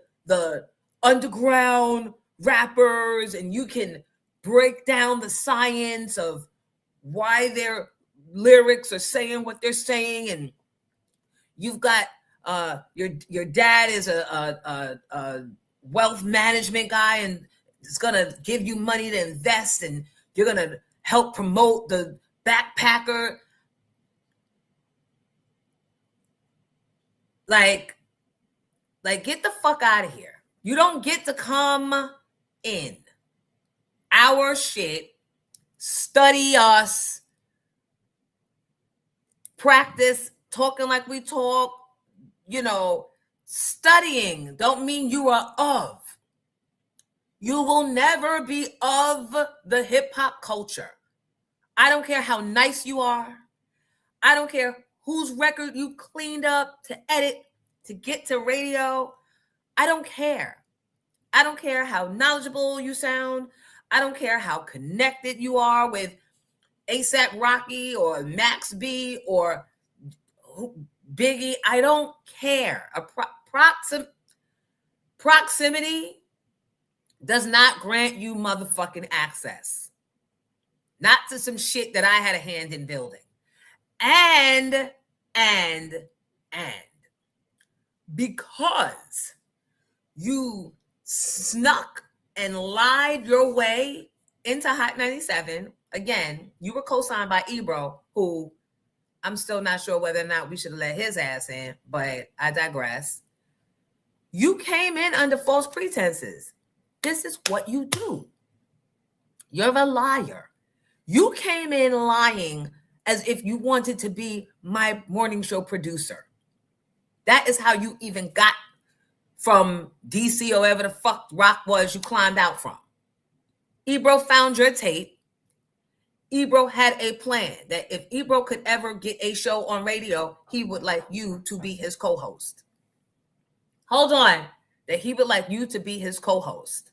underground rappers and you can break down the science of why their lyrics are saying what they're saying, and you've got your dad is a wealth management guy and is gonna give you money to invest, and you're gonna help promote the backpacker. Like get the fuck out of here. You don't get to come in our shit, study us, practice talking like we talk. Studying don't mean you are of. You will never be of the hip hop culture. I don't care how nice you are. I don't care whose record you cleaned up to edit to get to radio. I don't care. I don't care how knowledgeable you sound. I don't care how connected you are with ASAP Rocky or Max B or Biggie. I don't care. Proximity does not grant you motherfucking access. Not to some shit that I had a hand in building. And because you snuck and lied your way into Hot 97, again, you were co-signed by Ebro, who I'm still not sure whether or not we should have let his ass in, but I digress. You came in under false pretenses. This is what you do. You're a liar. You came in lying as if you wanted to be my morning show producer. That is how you even got from DC or wherever the fuck rock was you climbed out from. Ebro found your tape. Ebro had a plan that if Ebro could ever get a show on radio, he would like you to be his co-host. Hold on. That he would like you to be his co-host.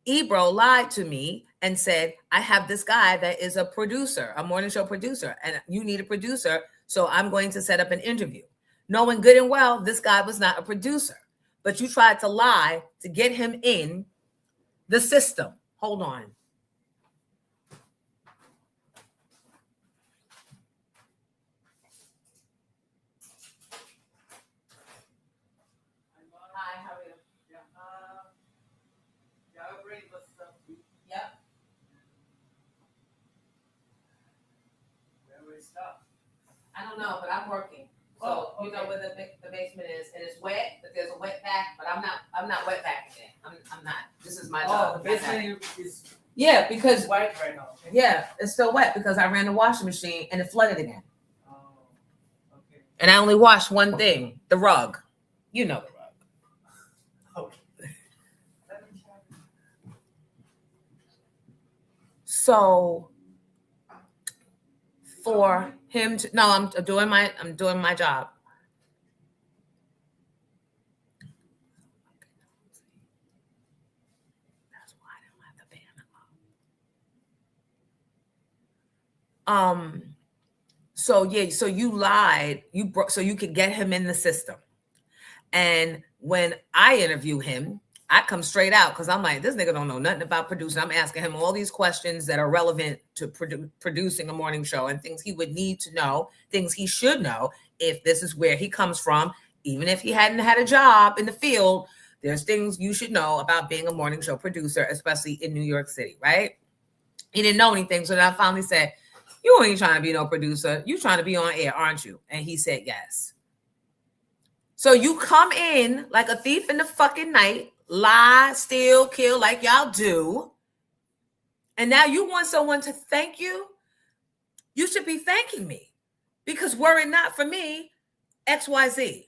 Ebro lied to me and said, I have this guy that is a producer, a morning show producer, and you need a producer, so I'm going to set up an interview. Knowing good and well, this guy was not a producer, but you tried to lie to get him in the system. Hold on. Hi, how are you? Yep. I don't know, but I'm working. So you know where the basement is, and it's wet, but there's a wet back, but I'm not wet back again. I'm not. This is my job. The basement is because wet right now. Okay. Yeah, it's still wet because I ran the washing machine and it flooded again. Oh, okay. And I only washed one thing, the rug. You know the rug. Okay. So for him to I'm doing my job. That's why I don't have the banner up. So you lied, so you could get him in the system. And when I interview him, I come straight out because I'm like, this nigga don't know nothing about producing. I'm asking him all these questions that are relevant to producing a morning show and things he would need to know, things he should know if this is where he comes from. Even if he hadn't had a job in the field, there's things you should know about being a morning show producer, especially in New York City, right? He didn't know anything. So then I finally said, you ain't trying to be no producer. You trying to be on air, aren't you? And he said, yes. So you come in like a thief in the fucking night, lie, steal, kill like y'all do. And now you want someone to thank you? You should be thanking me because were it not for me, XYZ.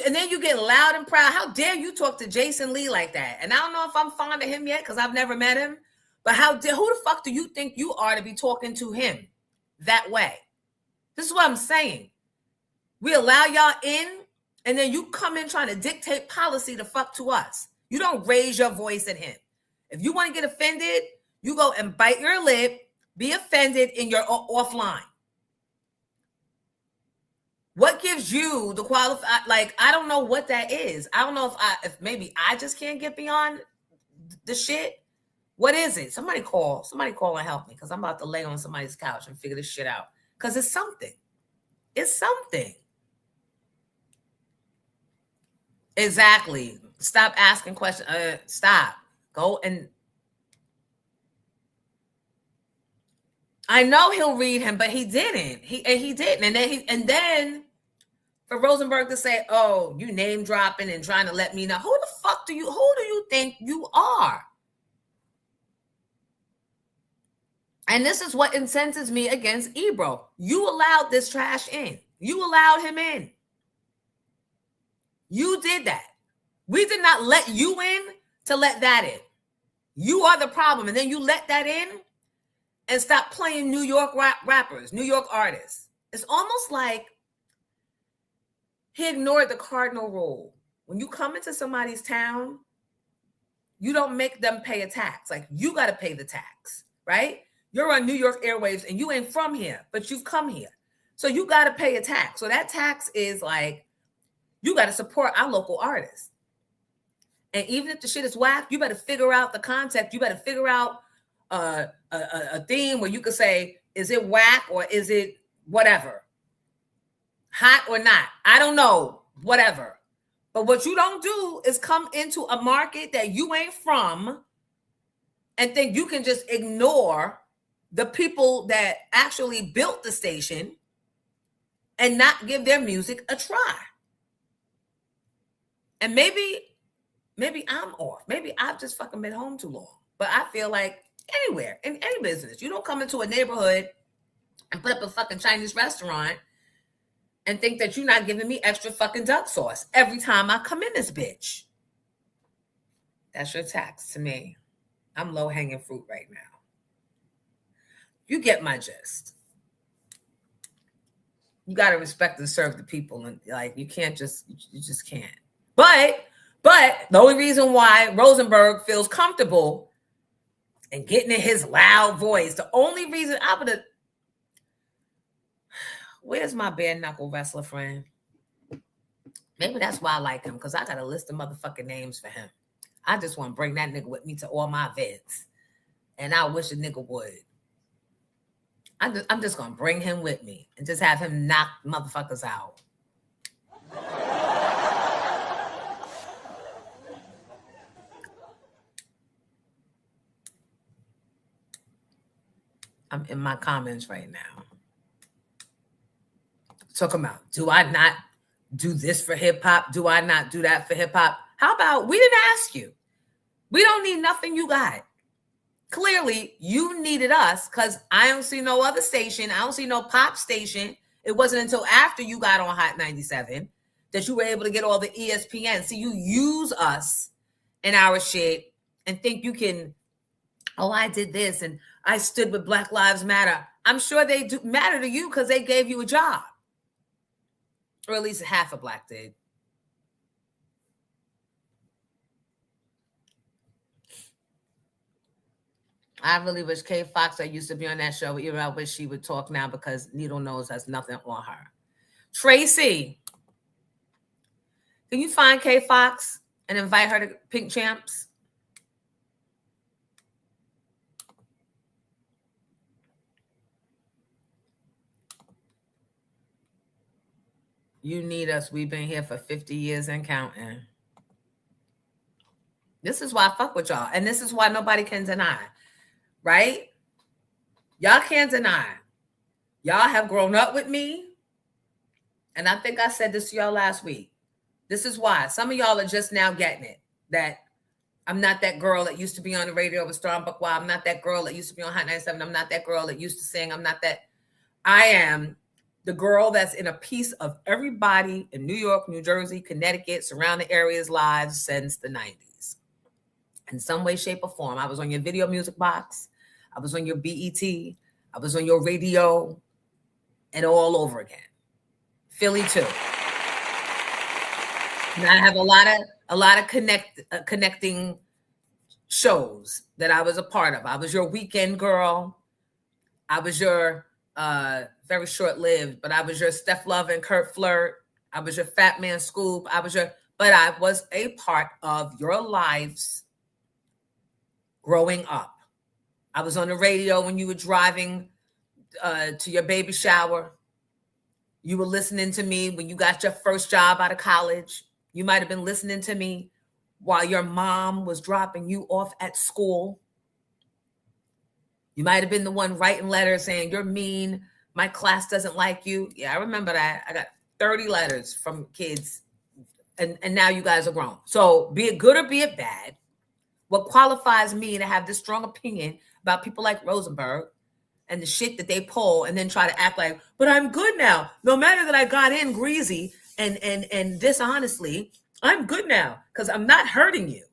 And then you get loud and proud. How dare you talk to Jason Lee like that? And I don't know if I'm fond of him yet because I've never met him. But who the fuck do you think you are to be talking to him that way? This is what I'm saying. We allow y'all in, and then you come in trying to dictate policy to fuck to us. You don't raise your voice at him. If you want to get offended, you go and bite your lip, be offended in your offline. What gives you the qualified? Like, I don't know what that is. I don't know if maybe I just can't get beyond the shit. What is it? Somebody call and help me because I'm about to lay on somebody's couch and figure this shit out. Because it's something. It's something. Exactly. Stop asking questions. Stop. Go and I know he'll read him, but he didn't. He didn't. And then for Rosenberg to say, "Oh, you name dropping and trying to let me know." Who do you think you are? And this is what incenses me against Ebro. You allowed this trash in. You allowed him in. You did that. We did not let you in to let that in. You are the problem. And then you let that in and stop playing New York rappers, New York artists. It's almost like he ignored the cardinal rule. When you come into somebody's town, you don't make them pay a tax. Like, you got to pay the tax, right? You're on New York airwaves and you ain't from here, but you've come here. So you got to pay a tax. So that tax is like, you got to support our local artists. And even if the shit is whack, you better figure out the concept. You better figure out a theme where you could say, is it whack or is it whatever? Hot or not? I don't know, whatever. But what you don't do is come into a market that you ain't from and think you can just ignore the people that actually built the station and not give their music a try. And maybe I'm off. Maybe I've just fucking been home too long. But I feel like anywhere, in any business, you don't come into a neighborhood and put up a fucking Chinese restaurant and think that you're not giving me extra fucking duck sauce every time I come in this bitch. That's your tax to me. I'm low-hanging fruit right now. You get my gist. You got to respect and serve the people. And like, you just can't. But the only reason why Rosenberg feels comfortable and getting in his loud voice, the only reason I would have, where's my bare-knuckle wrestler friend? Maybe that's why I like him, because I got a list of motherfucking names for him. I just want to bring that nigga with me to all my events. And I wish a nigga would. I'm just going to bring him with me and just have him knock motherfuckers out. I'm in my comments right now. Talk about, do I not do this for hip hop? Do I not do that for hip hop? How about, we didn't ask you. We don't need nothing you got. Clearly, you needed us, because I don't see no other station. I don't see no pop station. It wasn't until after you got on Hot 97 that you were able to get all the ESPN. See, you use us in our shit and think you can, oh, I did this and I stood with Black Lives Matter. I'm sure they do matter to you because they gave you a job. Or at least half a black did. I really wish Kay Fox, that used to be on that show, even I wish she would talk now, because Needle Nose has nothing on her. Tracy, can you find Kay Fox and invite her to Pink Champs? You need us. We've been here for 50 years and counting. This is why I fuck with y'all. And this is why nobody can deny. Right? Y'all can't deny. Y'all have grown up with me. And I think I said this to y'all last week. This is why. Some of y'all are just now getting it. That I'm not that girl that used to be on the radio with Storm Buckwild. I'm not that girl that used to be on Hot 97. I'm not that girl that used to sing. I'm not that. I am the girl that's in a piece of everybody in New York, New Jersey, Connecticut, surrounding areas' lives since the 90s. In some way, shape, or form. I was on your video music box. I was on your BET. I was on your radio, and all over again. Philly too. And I have a lot of connecting shows that I was a part of. I was your weekend girl. I was your very short-lived, but I was your Steph Love and Kurt Flirt. I was your Fat Man Scoop. But I was a part of your lives growing up. I was on the radio when you were driving to your baby shower. You were listening to me when you got your first job out of college. You might have been listening to me while your mom was dropping you off at school. You might have been the one writing letters saying, you're mean, my class doesn't like you. Yeah, I remember that. I got 30 letters from kids, and now you guys are grown. So be it good or be it bad, what qualifies me to have this strong opinion about people like Rosenberg and the shit that they pull and then try to act like, but I'm good now. No matter that I got in greasy and dishonestly, I'm good now because I'm not hurting you.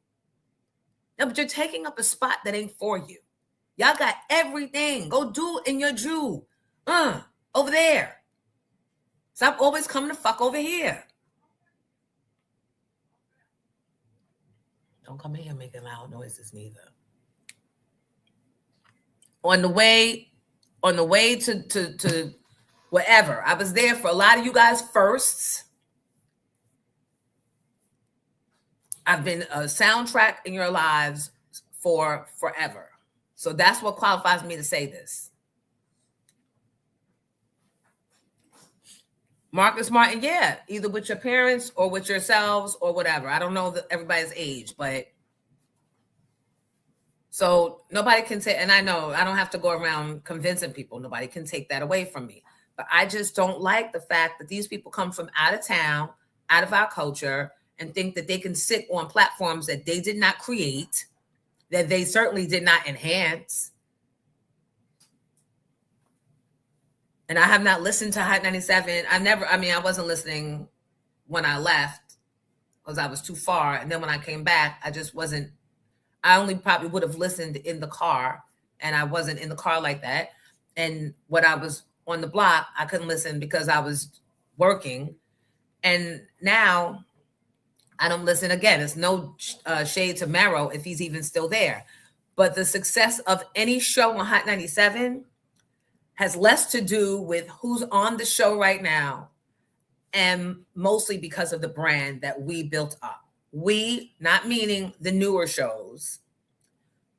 No, but you're taking up a spot that ain't for you. Y'all got everything. Go do in your Jew. Over there. Stop always coming to fuck over here. Don't come in here making loud noises neither. On the way to whatever. I was there for a lot of you guys firsts. I've been a soundtrack in your lives for forever. So that's what qualifies me to say this. Marcus Martin, yeah, either with your parents or with yourselves or whatever. I don't know everybody's age, but so nobody can say, and I know I don't have to go around convincing people. Nobody can take that away from me. But I just don't like the fact that these people come from out of town, out of our culture, and think that they can sit on platforms that they did not create, that they certainly did not enhance, And I have not listened to Hot 97. I wasn't listening when I left because I was too far. And then when I came back, I only probably would have listened in the car, and I wasn't in the car like that. And when I was on the block, I couldn't listen because I was working. And now I don't listen again. It's no shade to Mero if he's even still there. But the success of any show on Hot 97 has less to do with who's on the show right now, and mostly because of the brand that we built up. We, not meaning the newer shows,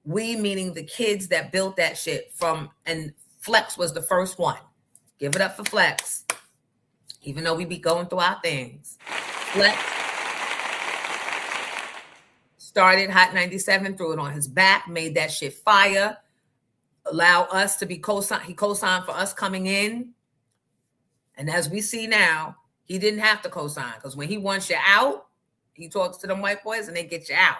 we meaning the kids that built that shit and Flex was the first one. Give it up for Flex. Even though we be going through our things. Flex started Hot 97, threw it on his back, made that shit fire, allow us to be co-signed. He co-signed for us coming in. And as we see now, he didn't have to co-sign because when he wants you out, he talks to them white boys and they get you out.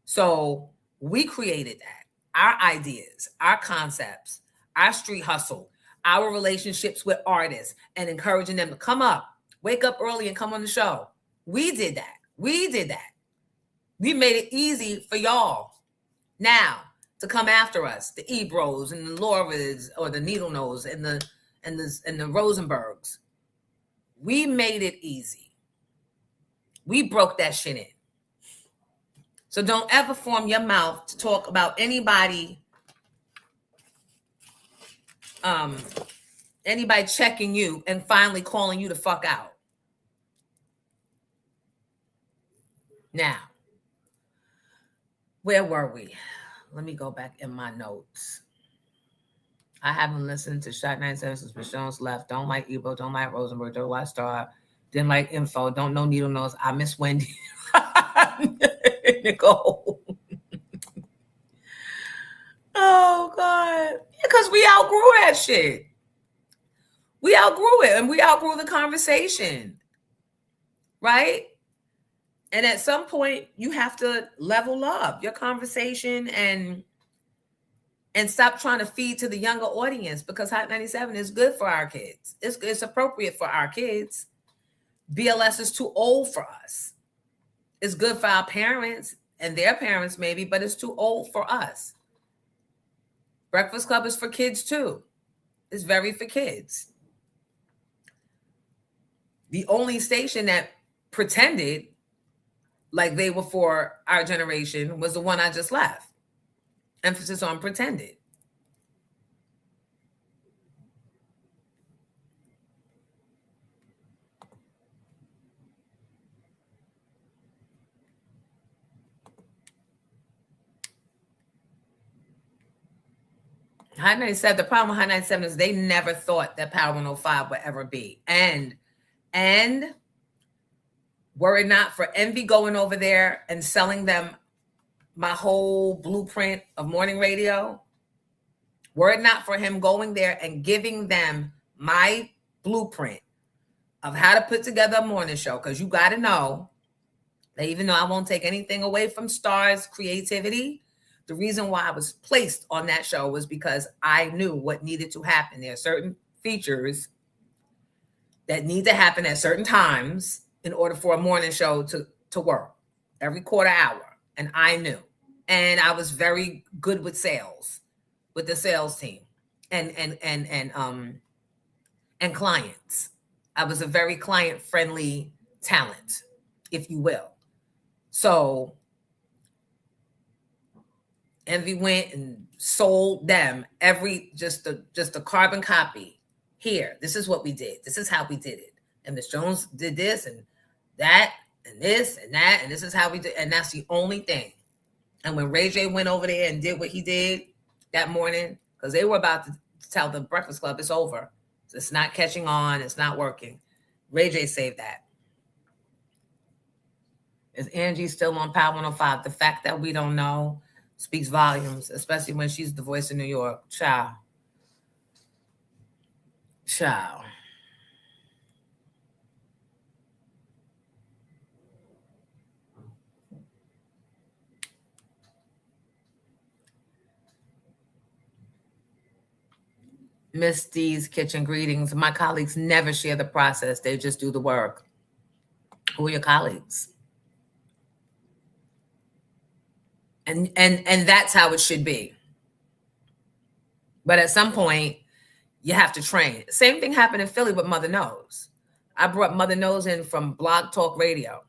So we created that. Our ideas, our concepts, our street hustle, our relationships with artists, and encouraging them to come up, wake up early and come on the show. We did that. We did that. We made it easy for y'all now to come after us, the Ebros and the Lauras or the Needle Nose and the Rosenbergs. We made it easy. We broke that shit in. So don't ever form your mouth to talk about anybody checking you and finally calling you the fuck out. Now, where were we? Let me go back in my notes. I haven't listened to Shot 97 since Michonne's left. Don't like Ebro, don't like Rosenberg, don't like Star, didn't like Info, don't know Needle Nose. I miss Wendy. Nicole. Oh, God. Because we outgrew that shit. We outgrew it, and we outgrew the conversation. Right? And at some point, you have to level up your conversation and stop trying to feed to the younger audience, because Hot 97 is good for our kids. It's appropriate for our kids. BLS is too old for us. It's good for our parents and their parents maybe, but it's too old for us. Breakfast Club is for kids too. It's very for kids. The only station that pretended like they were for our generation was the one I just left. Emphasis on pretended. High 97, the problem with High 97 is they never thought that Power 105 would ever be. And were it not for Envy going over there and selling them my whole blueprint of morning radio, were it not for him going there and giving them my blueprint of how to put together a morning show, because you got to know that even though I won't take anything away from Star's creativity, the reason why I was placed on that show was because I knew what needed to happen. There are certain features that need to happen at certain times in order for a morning show to work every quarter hour. And I knew. And I was very good with sales, with the sales team and clients. I was a very client-friendly talent, if you will. So Envy went and sold them just a carbon copy. Here, this is what we did. This is how we did it. And Miss Jones did this and that and this and that, and this is how we did. And that's the only thing. And when Ray J went over there and did what he did that morning, because they were about to tell the Breakfast Club it's over. It's not catching on. It's not working. Ray J saved that. Is Angie still on Power 105? The fact that we don't know speaks volumes, especially when she's the voice of New York. Ciao. Ciao. Miss D's Kitchen Greetings. My colleagues never share the process. They just do the work. Who are your colleagues? And that's how it should be. But at some point, you have to train. Same thing happened in Philly with Mother Knows. I brought Mother Knows in from Blog Talk Radio.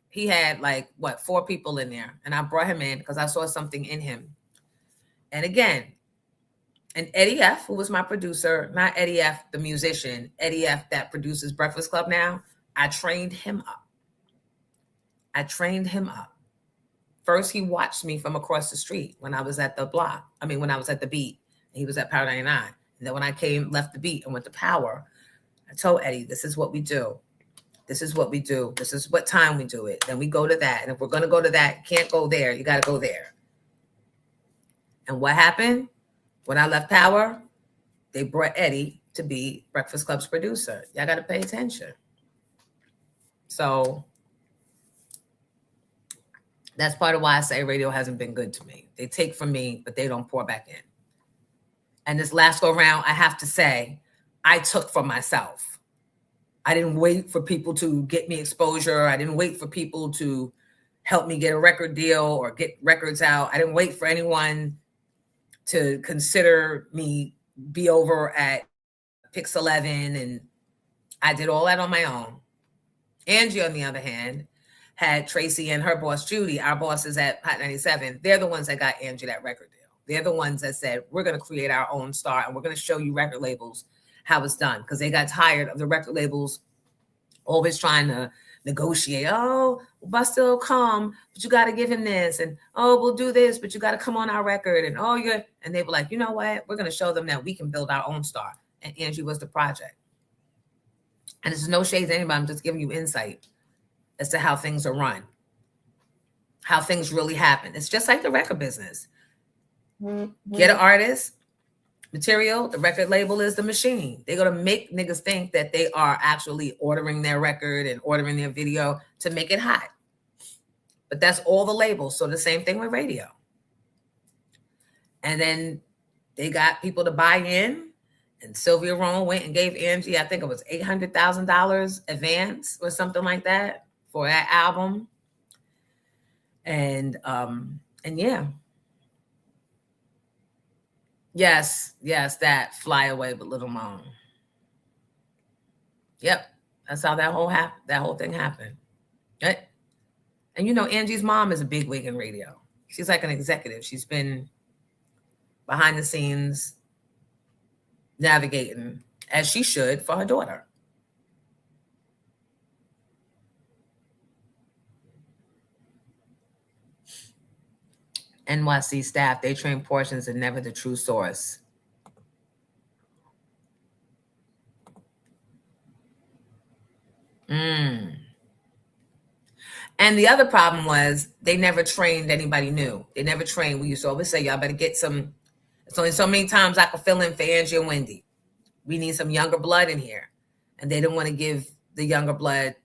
He had like, 4 people in there. And I brought him in because I saw something in him. And again, and Eddie F., who was my producer, not Eddie F., the musician, Eddie F. that produces Breakfast Club now, I trained him up. First, he watched me from across the street when I was at the block. When I was at the Beat. He was at Power 99. And then when I left the Beat and went to Power, I told Eddie, this is what we do. This is what we do. This is what time we do it. Then we go to that. And if we're going to go to that, you can't go there. You got to go there. And what happened? When I left Power, they brought Eddie to be Breakfast Club's producer. Y'all got to pay attention. So that's part of why I say radio hasn't been good to me. They take from me, but they don't pour back in. And this last go round, I have to say, I took from myself. I didn't wait for people to get me exposure. I didn't wait for people to help me get a record deal or get records out. I didn't wait for anyone to consider me be over at Pix 11. And I did all that on my own. Angie, on the other hand, had Tracy and her boss, Judy, our bosses at Hot 97. They're the ones that got Angie that record deal. They're the ones that said, we're going to create our own star and we're going to show you record labels how it's done. Because they got tired of the record labels always trying to negotiate. Oh, Busta will come, but you got to give him this. And, oh, we'll do this, but you got to come on our record. And, oh, you're... And they were like, you know what? We're going to show them that we can build our own star. And Angie was the project. And it's no shade to anybody. I'm just giving you insight as to how things are run, how things really happen. It's just like the record business. Get an artist, material, the record label is the machine. They're going to make niggas think that they are actually ordering their record and ordering their video to make it hot. But that's all the labels. So the same thing with radio. And then they got people to buy in. And Sylvia Rome went and gave Angie, I think it was $800,000 advance or something like that for that album. And yeah. Yes, that Fly Away with Little Moan. Yep, that's how that whole thing happened. Right? And you know, Angie's mom is a big wig in radio. She's like an executive. She's been behind the scenes navigating, as she should, for her daughter. NYC staff, they train portions and never the true source. And the other problem was they never trained anybody new. They never trained. We used to always say, y'all better get some. It's only so many times I could fill in for Angie and Wendy. We need some younger blood in here. And they didn't want to give the younger blood.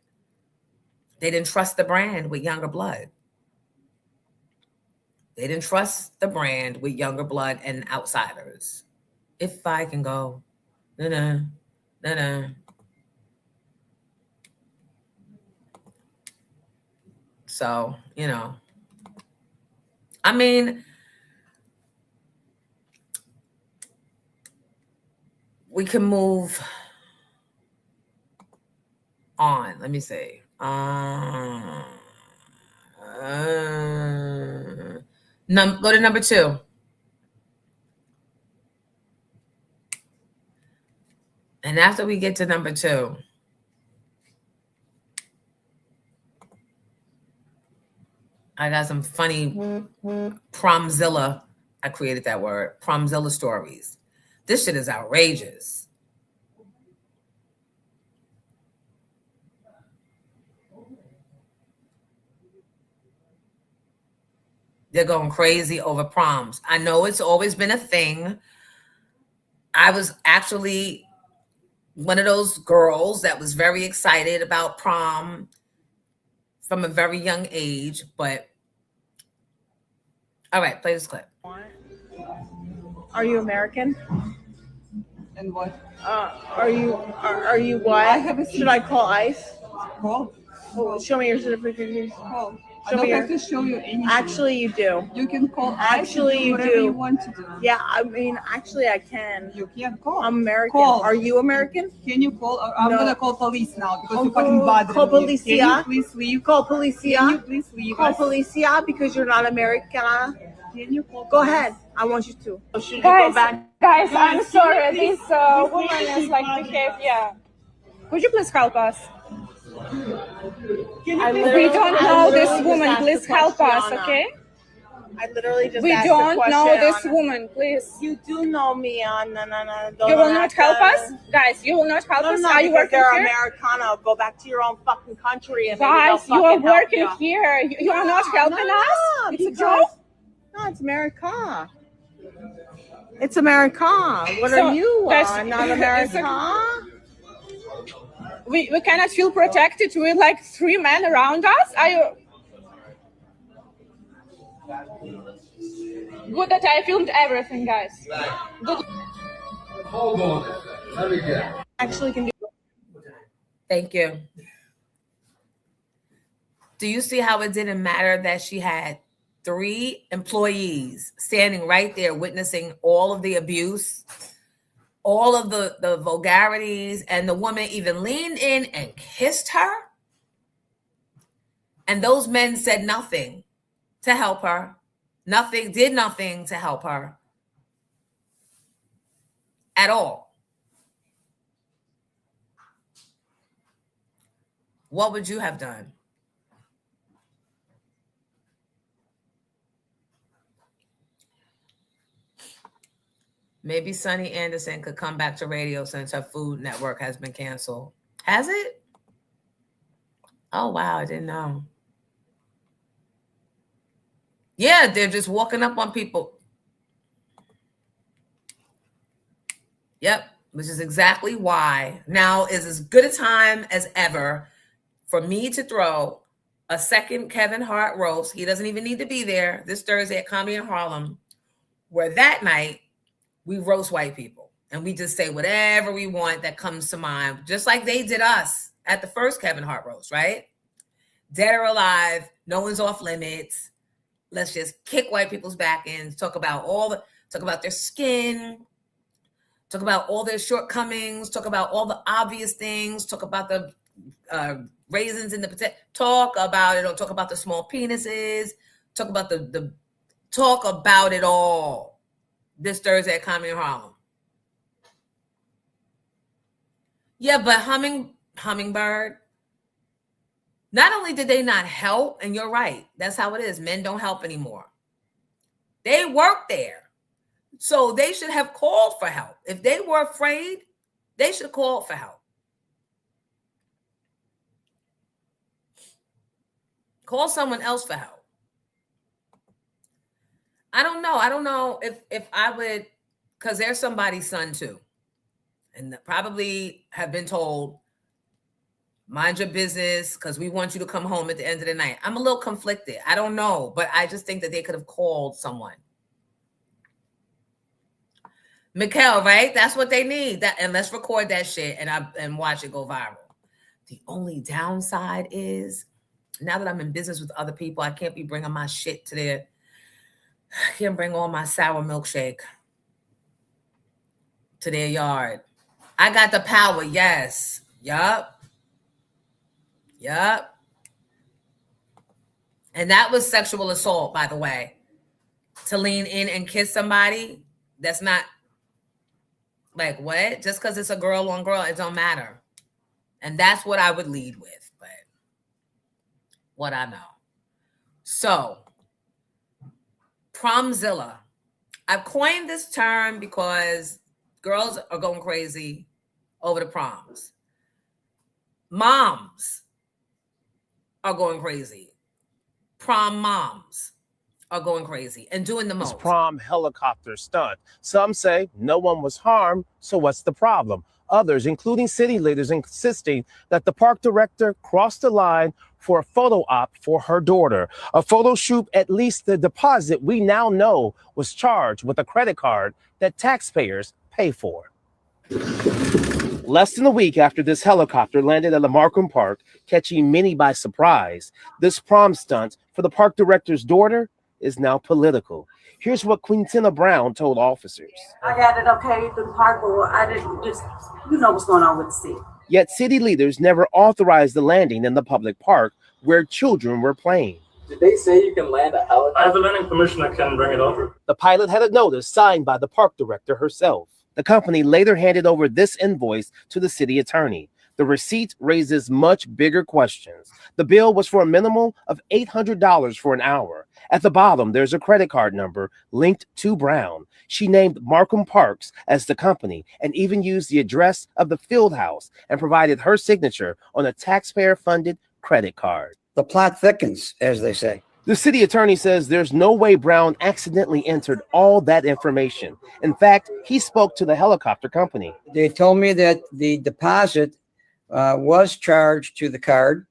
They didn't trust the brand with younger blood. They didn't trust the brand with younger blood and outsiders. If I can go. No. So, you know. I mean, we can move on. Let me see. Go to number 2. And after we get to number 2, I got some funny Promzilla. I created that word. Promzilla stories. This shit is outrageous. They're going crazy over proms. I know it's always been a thing. I was actually one of those girls that was very excited about prom from a very young age. But all right, play this clip. Are you American? And what? Are you what? Should I call ICE? Call. Oh, show me your certificate. Call. I Show don't me have your. to show you anything. Actually, you do. You can call. Actually, ICE, you whatever do. you want to do. Yeah, I mean, actually, I can. You can call. I'm American. Call. Are you American? Can you call? I'm No. gonna call police now because you're fucking bothering Call me. policia. Can you please leave? Call policia. Can you please leave Call us? policia because you're not American. Can you call? Go ahead. I want you to. Should you Guys, go back? guys, I'm Guys, sorry. can you This please woman is like behave. Yeah. Could you please help us? Can you I please We literally- don't I know literally this just woman. asked Please the help us, question, okay? I literally just We asked the don't know question, this Anna. woman. Please. You do know me, Anna. You will not help us, guys. You will not help us. No, Are you because working they're here? Americana. Go back to your own fucking country and maybe Guys, they'll you are fucking help working you. here. You are not helping No, us. It's a because- joke. No, it's America. It's America. What So, are you? guys, Not it's America. We cannot feel protected with like 3 men around us. Are you? Good that I filmed everything, guys. Good. Hold on. Let me get. Actually, can do. Thank you. Do you see how it didn't matter that she had 3 employees standing right there witnessing all of the abuse, all of the vulgarities, and the woman even leaned in and kissed her? And those men said nothing to help her. Did nothing to help her at all. What would you have done? Maybe Sunny Anderson could come back to radio since her Food Network has been canceled. Has it? Oh, wow. I didn't know. Yeah, they're just walking up on people. Yep, which is exactly why now is as good a time as ever for me to throw a second Kevin Hart roast. He doesn't even need to be there this Thursday at Comedy in Harlem, where that night we roast white people and we just say whatever we want that comes to mind, just like they did us at the first Kevin Hart roast, right? Dead or alive, no one's off limits. Let's just kick white people's back ends, talk about their skin, talk about all their shortcomings, talk about all the obvious things, talk about the raisins in the potato, talk about it, or talk about the small penises, talk about talk about it all this Thursday at Comedy in Harlem. Yeah, but Hummingbird, not only did they not help, and you're right, that's how it is. Men don't help anymore. They work there. So they should have called for help. If they were afraid, they should have called for help. Call someone else for help. I don't know. I don't know if I would, because there's somebody's son too. And probably have been told, mind your business, because we want you to come home at the end of the night. I'm a little conflicted. I don't know, but I just think that they could have called someone. Mikkel, right? That's what they need. And let's record that shit and watch it go viral. The only downside is, now that I'm in business with other people, I can't be bringing my shit to their, I can't bring all my sour milkshake to their yard. I got the power, yes. Yup. And that was sexual assault, by the way. To lean in and kiss somebody, that's not, like, what? Just because it's a girl on girl, it don't matter. And that's what I would lead with, but what I know. So, Promzilla. I've coined this term because girls are going crazy over the proms. Moms are going crazy. Prom moms are going crazy and doing the most. Prom helicopter stunt. Some say no one was harmed, so what's the problem? Others, including city leaders, insisting that the park director crossed the line for a photo op for her daughter. A photo shoot, at least the deposit we now know was charged with a credit card that taxpayers pay for. Less than a week after this helicopter landed at the Markham Park, catching many by surprise, this prom stunt for the park director's daughter is now political. Here's what Quintina Brown told officers. I got it okay through the park, but I didn't just, you know what's going on with the city. Yet city leaders never authorized the landing in the public park where children were playing. Did they say you can land a helicopter? I have a landing permission, I can bring it over. The pilot had a notice signed by the park director herself. The company later handed over this invoice to the city attorney. The receipt raises much bigger questions. The bill was for a minimum of $800 for an hour. At the bottom, there's a credit card number linked to Brown. She named Markham Parks as the company and even used the address of the field house and provided her signature on a taxpayer-funded credit card. The plot thickens, as they say. The city attorney says there's no way Brown accidentally entered all that information. In fact, he spoke to the helicopter company. They told me that the deposit was charged to the card,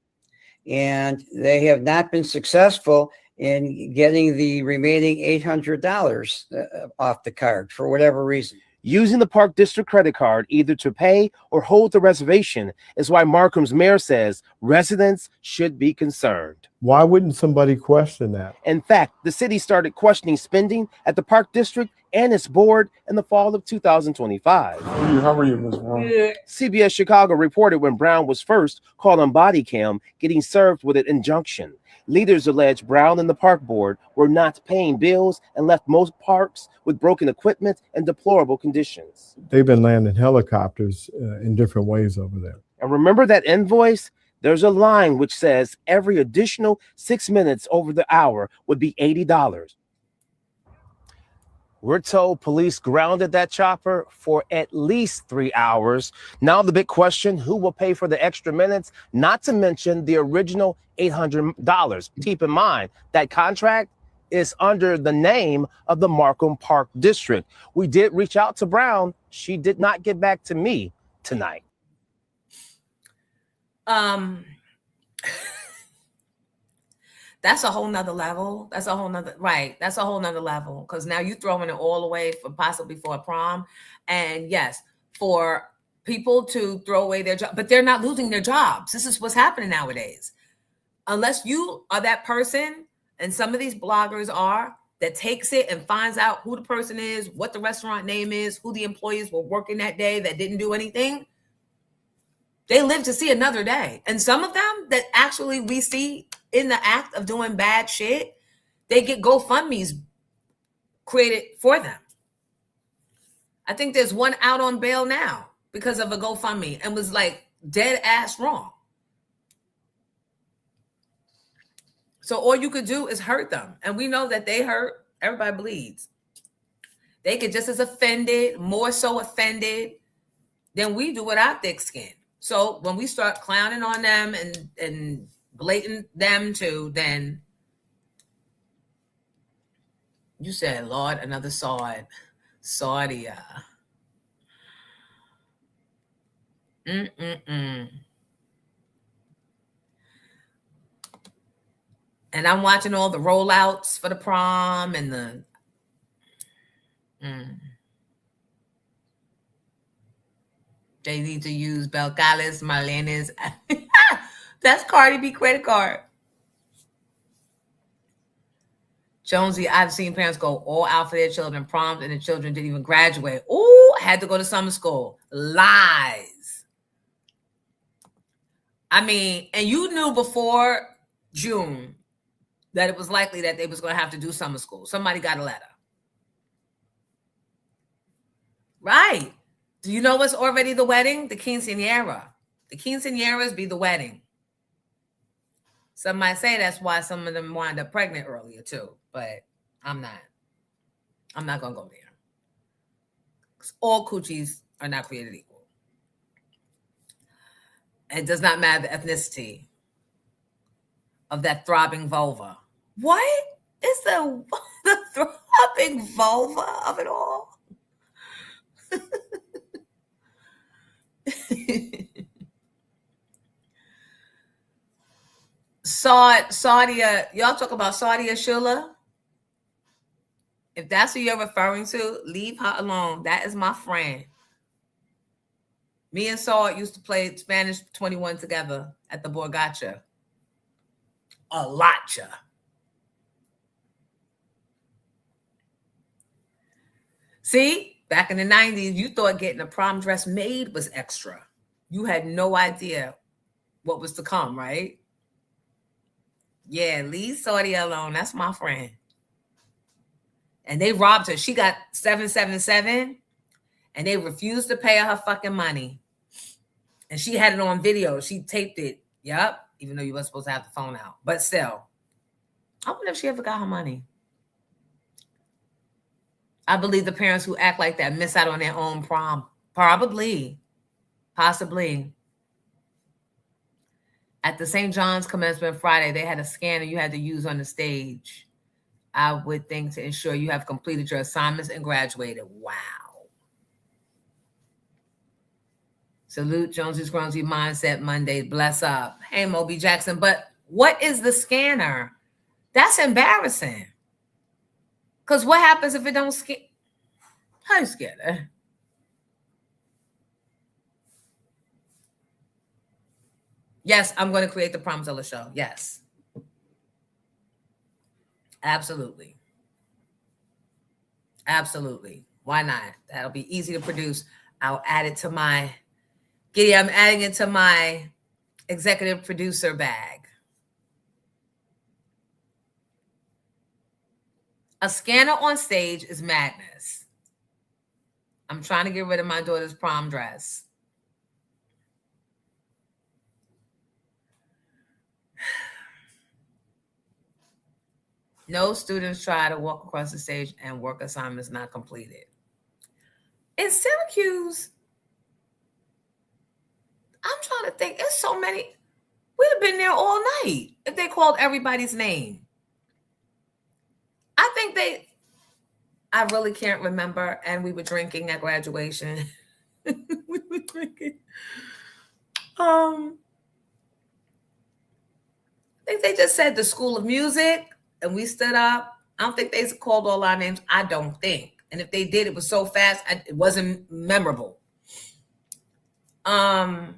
and they have not been successful in getting the remaining $800 off the card for whatever reason. Using the Park District credit card either to pay or hold the reservation is why Markham's mayor says residents should be concerned. Why wouldn't somebody question that? In fact, the city started questioning spending at the Park District and its board in the fall of 2025. How are you, Ms. Brown? CBS Chicago reported when Brown was first caught on body cam getting served with an injunction. Leaders allege Brown and the park board were not paying bills and left most parks with broken equipment and deplorable conditions. They've been landing helicopters in different ways over there. And remember that invoice? There's a line which says every additional 6 minutes over the hour would be $80. We're told police grounded that chopper for at least 3 hours. Now the big question, who will pay for the extra minutes? Not to mention the original $800. Keep in mind, that contract is under the name of the Markham Park District. We did reach out to Brown. She did not get back to me tonight. That's a whole nother level. That's a whole nother level. Because now you throwing it all away for possibly for a prom. And yes, for people to throw away their job, but they're not losing their jobs. This is what's happening nowadays. Unless you are that person, and some of these bloggers are, that takes it and finds out who the person is, what the restaurant name is, who the employees were working that day that didn't do anything. They live to see another day. And some of them that actually we see in the act of doing bad shit, they get GoFundMes created for them. I think there's one out on bail now because of a GoFundMe and was like dead ass wrong. So all you could do is hurt them. And we know that they hurt. Everybody bleeds. They get just as offended, more so offended than we do with our thick skin. So when we start clowning on them and blatant them too, then you said, Lord, another Saudi. And I'm watching all the rollouts for the prom and the they need to use Belcalis, Marlene's. That's Cardi B credit card. Jonesy, I've seen parents go all out for their children proms and the children didn't even graduate. Ooh, had to go to summer school. Lies. I mean, and you knew before June that it was likely that they was going to have to do summer school. Somebody got a letter. Right. Do you know what's already the wedding? The quinceañera. The quinceañeras be the wedding. Some might say that's why some of them wind up pregnant earlier too, but I'm not going to go there. All coochies are not created equal. It does not matter the ethnicity of that throbbing vulva. What is the throbbing vulva of it all? Saudia, y'all talk about Saudia Shula. If that's who you're referring to, leave her alone. That is my friend. Me and Saul used to play Spanish 21 together at the Borgacha. A lotcha. See, back in the 90s, you thought getting a prom dress made was extra. You had no idea what was to come, right? Yeah, leave Saudi alone. That's my friend. And they robbed her. She got 777, and they refused to pay her fucking money. And she had it on video. She taped it. Yep. Even though you weren't supposed to have the phone out. But still, I wonder if she ever got her money. I believe the parents who act like that miss out on their own prom. Probably. Possibly. At the St. John's commencement Friday, they had a scanner you had to use on the stage. I would think to ensure you have completed your assignments and graduated. Wow. Salute Jonesy's Grungy Mindset Monday. Bless up. Hey, Moby Jackson. But what is the scanner? That's embarrassing. Because what happens if it don't scan? How you scared it? Yes, I'm going to create the Promzilla show. Yes. Absolutely. Absolutely. Why not? That'll be easy to produce. I'll add it to my Giddy. I'm adding it to my executive producer bag. A scanner on stage is madness. I'm trying to get rid of my daughter's prom dress. No students try to walk across the stage and work assignments not completed. In Syracuse, I'm trying to think. There's so many. We'd have been there all night if they called everybody's name. I think I really can't remember. And we were drinking at graduation. We were drinking. I think they just said the School of Music. And we stood up. I don't think they called all our names. I don't think. And if they did, it was so fast, it wasn't memorable. Yeah,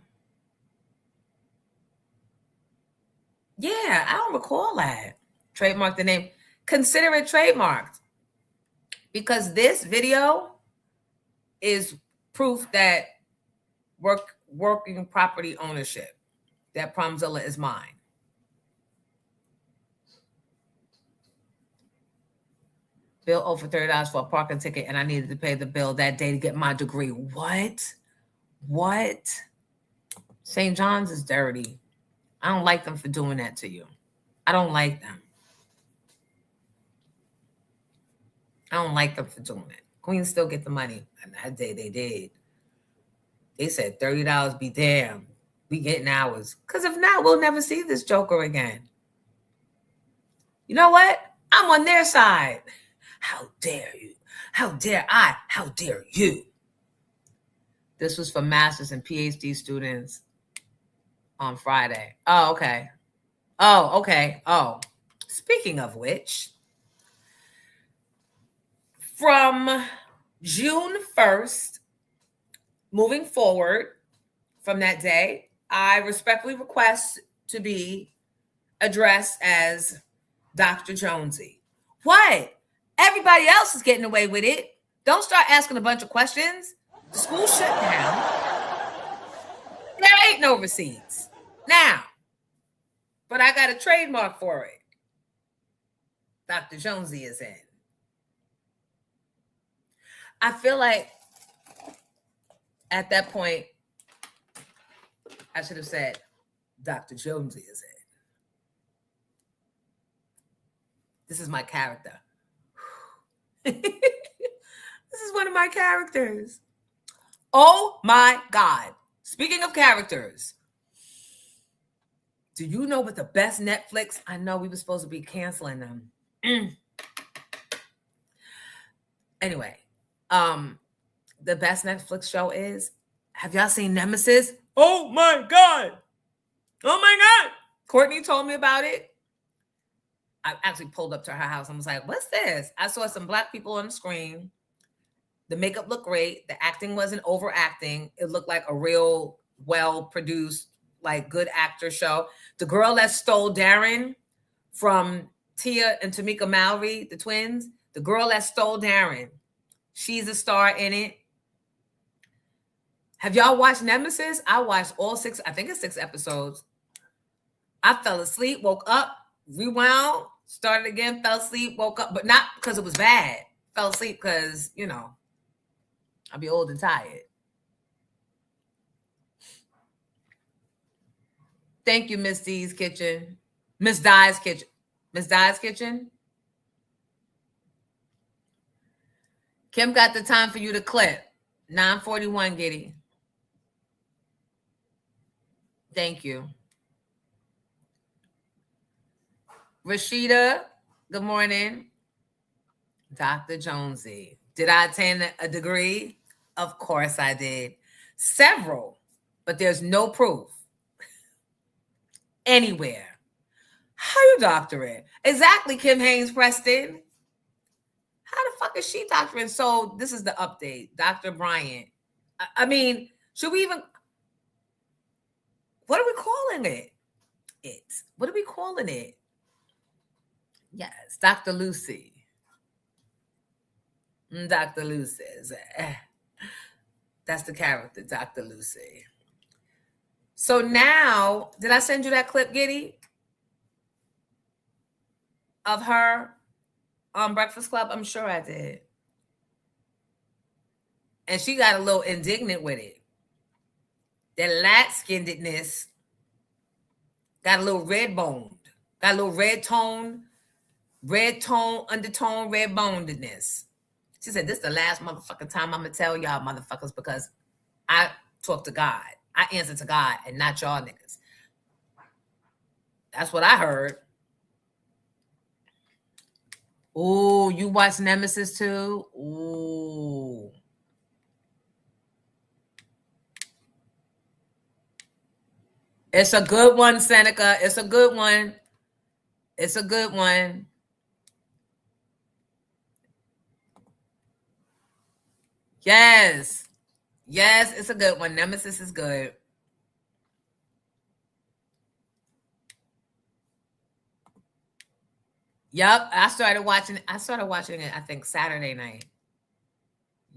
I don't recall that. Trademark the name. Consider it trademarked. Because this video is proof that working property ownership, that Promzilla is mine. Bill over $30 for a parking ticket, and I needed to pay the bill that day to get my degree. What? St. John's is dirty. I don't like them for doing that to you. I don't like them. I don't like them for doing it. Queens still get the money. And that day they did. They said $30 be damned. We getting ours. Because if not, we'll never see this joker again. You know what? I'm on their side. How dare you? How dare I? How dare you? This was for master's and PhD students on Friday. Oh, okay. Oh, speaking of which, from June 1st, moving forward from that day, I respectfully request to be addressed as Dr. Jonesy. What? Everybody else is getting away with it. Don't start asking a bunch of questions. The school shut down. There ain't no receipts now, but I got a trademark for it. Dr. Jonesy is in. I feel like at that point, I should have said, Dr. Jonesy is in. This is my character. This is one of my characters. Oh my God. Speaking of characters, do you know what the best Netflix? I know we were supposed to be canceling them. Anyway, the best Netflix show is, have y'all seen Nemesis? Oh my God. Oh my God. Courtney told me about it. I actually pulled up to her house and was like, what's this? I saw some Black people on the screen. The makeup looked great. The acting wasn't overacting. It looked like a real well-produced, like good actor show. The girl that stole Darren from Tia and Tamika Mallory, the twins, the girl that stole Darren, she's a star in it. Have y'all watched Nemesis? I watched all 6, I think it's 6 episodes. I fell asleep, woke up, rewound, started again, fell asleep, woke up, but not because it was bad. Fell asleep because, you know, I'll be old and tired. Thank you, Miss D's Kitchen. Miss Di's Kitchen. Miss Di's Kitchen. Kim got the time for you to clip. 9:41, Giddy. Thank you. Rashida, good morning. Dr. Jonesy. Did I attain a degree? Of course I did. Several, but there's no proof anywhere. How you doctorate? Exactly, Kim Haynes Preston. How the fuck is she doctoring? So this is the update. Dr. Bryant. I mean, should we even... What are we calling it? What are we calling it? Yes, Dr. Lucy. Dr. Lucy. That's the character, Dr. Lucy. So now, did I send you that clip, Giddy? Of her on Breakfast Club? I'm sure I did. And she got a little indignant with it. That light-skinnedness got a little red boned. Got a little red tone, undertone, red bonedness. She said, this is the last motherfucking time I'm going to tell y'all motherfuckers because I talk to God. I answer to God and not y'all niggas. That's what I heard. Ooh, you watch Nemesis too? Ooh. It's a good one, Seneca. It's a good one. It's a good one. Yes. Yes, it's a good one. Nemesis is good. Yup. I started watching it, I think, Saturday night.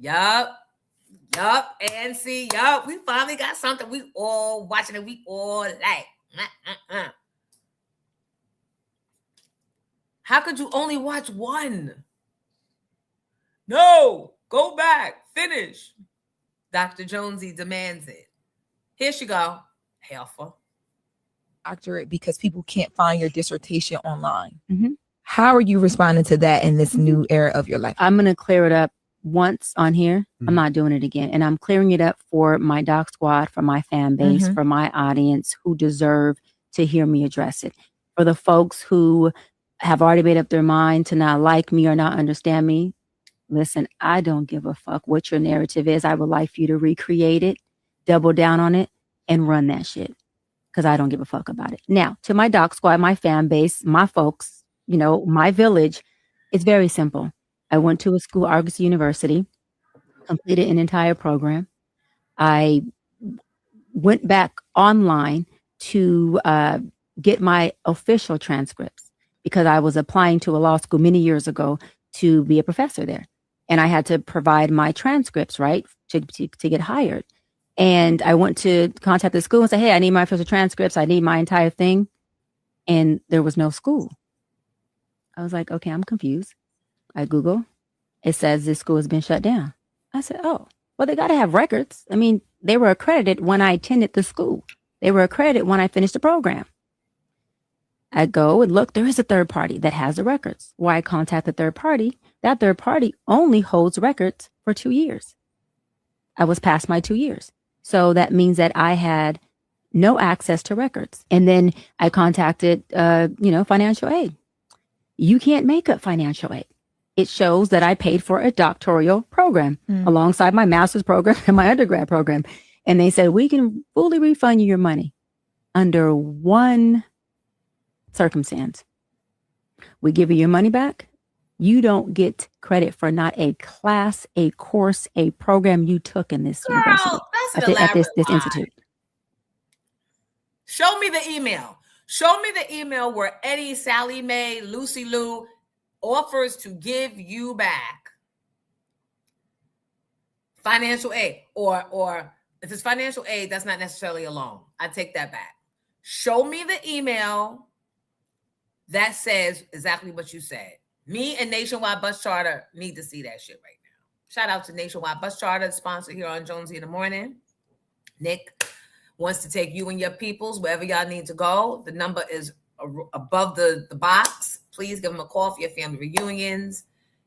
Yup. And see, we finally got something we all watching and we all like. How could you only watch one? No, go back, finish. Dr. Jonesy demands it. Here she go. Helpful. Doctorate because people can't find your dissertation online. How are you responding to that in this new era of your life? I'm going to clear it up once on here. I'm not doing it again. And I'm clearing it up for my doc squad, for my fan base, for my audience who deserve to hear me address it. For the folks who have already made up their mind to not like me or not understand me, listen, I don't give a fuck what your narrative is. I would like for you to recreate it, double down on it, and run that shit. Because I don't give a fuck about it. Now, to my doc squad, my fan base, my folks, you know, my village, it's very simple. I went to a school, Argos University, completed an entire program. I went back online to get my official transcripts because I was applying to a law school many years ago to be a professor there. And I had to provide my transcripts, right, to get hired. And I went to contact the school and say, hey, I need my official transcripts. I need my entire thing. And there was no school. I was like, okay, I'm confused. I Google. It says this school has been shut down. I said, oh, well, they got to have records. I mean, they were accredited when I attended the school. They were accredited when I finished the program. I go and look, there is a third party that has the records. Why contact the third party? That third party only holds records for 2 years. I was past my 2 years. So that means that I had no access to records. And then I contacted, financial aid. You can't make up financial aid. It shows that I paid for a doctoral program alongside my master's program and my undergrad program. And they said, we can fully refund you your money under one circumstance. We give you your money back You don't get credit for not a class, a course, a program you took in this university. That's an At this elaborate lie. institute. Show me the email. Show me the email where Eddie, Sally Mae, Lucy Lou offers to give you back financial aid. Or if it's financial aid, that's not necessarily a loan. I take that back. Show me the email that says exactly what you said. Me and Nationwide Bus Charter need to see that shit right now. Shout out to Nationwide Bus Charter, sponsor here on Jonesy in the Morning. Nick wants to take you and your peoples wherever y'all need to go. The number is above the box. Please give them a call for your family reunions,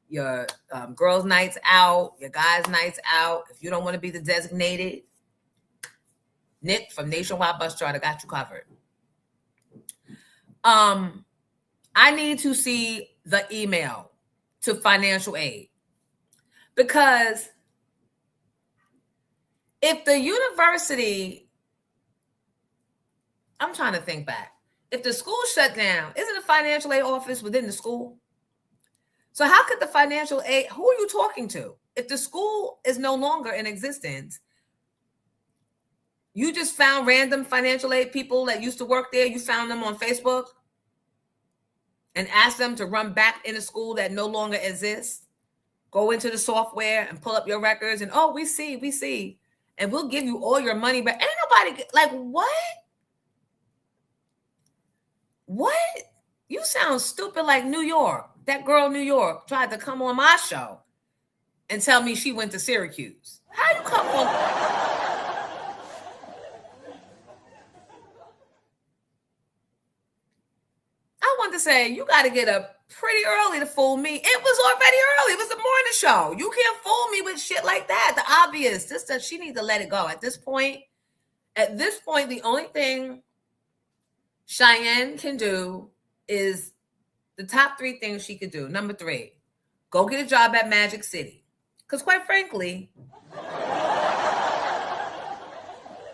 your girls' nights out, your guys' nights out. If you don't want to be the designated, Nick from Nationwide Bus Charter got you covered. I need to see the email to financial aid, because if the university, I'm trying to think back. If the school shut down, isn't the financial aid office within the school? So how could the financial aid, who are you talking to? If the school is no longer in existence, you just found random financial aid people that used to work there. You found them on Facebook and asked them to run back in a school that no longer exists. Go into the software and pull up your records and, oh, we see. And we'll give you all your money back. Ain't nobody, like, what? What? You sound stupid like New York. That girl New York tried to come on my show and tell me she went to Syracuse. How you come on? I want to say, you got to get up pretty early to fool me. It was already early. It was the morning show. You can't fool me with shit like that. The obvious. She needs to let it go. At this point, the only thing Cheyenne can do is the top 3 things she could do. Number 3, go get a job at Magic City. Because quite frankly,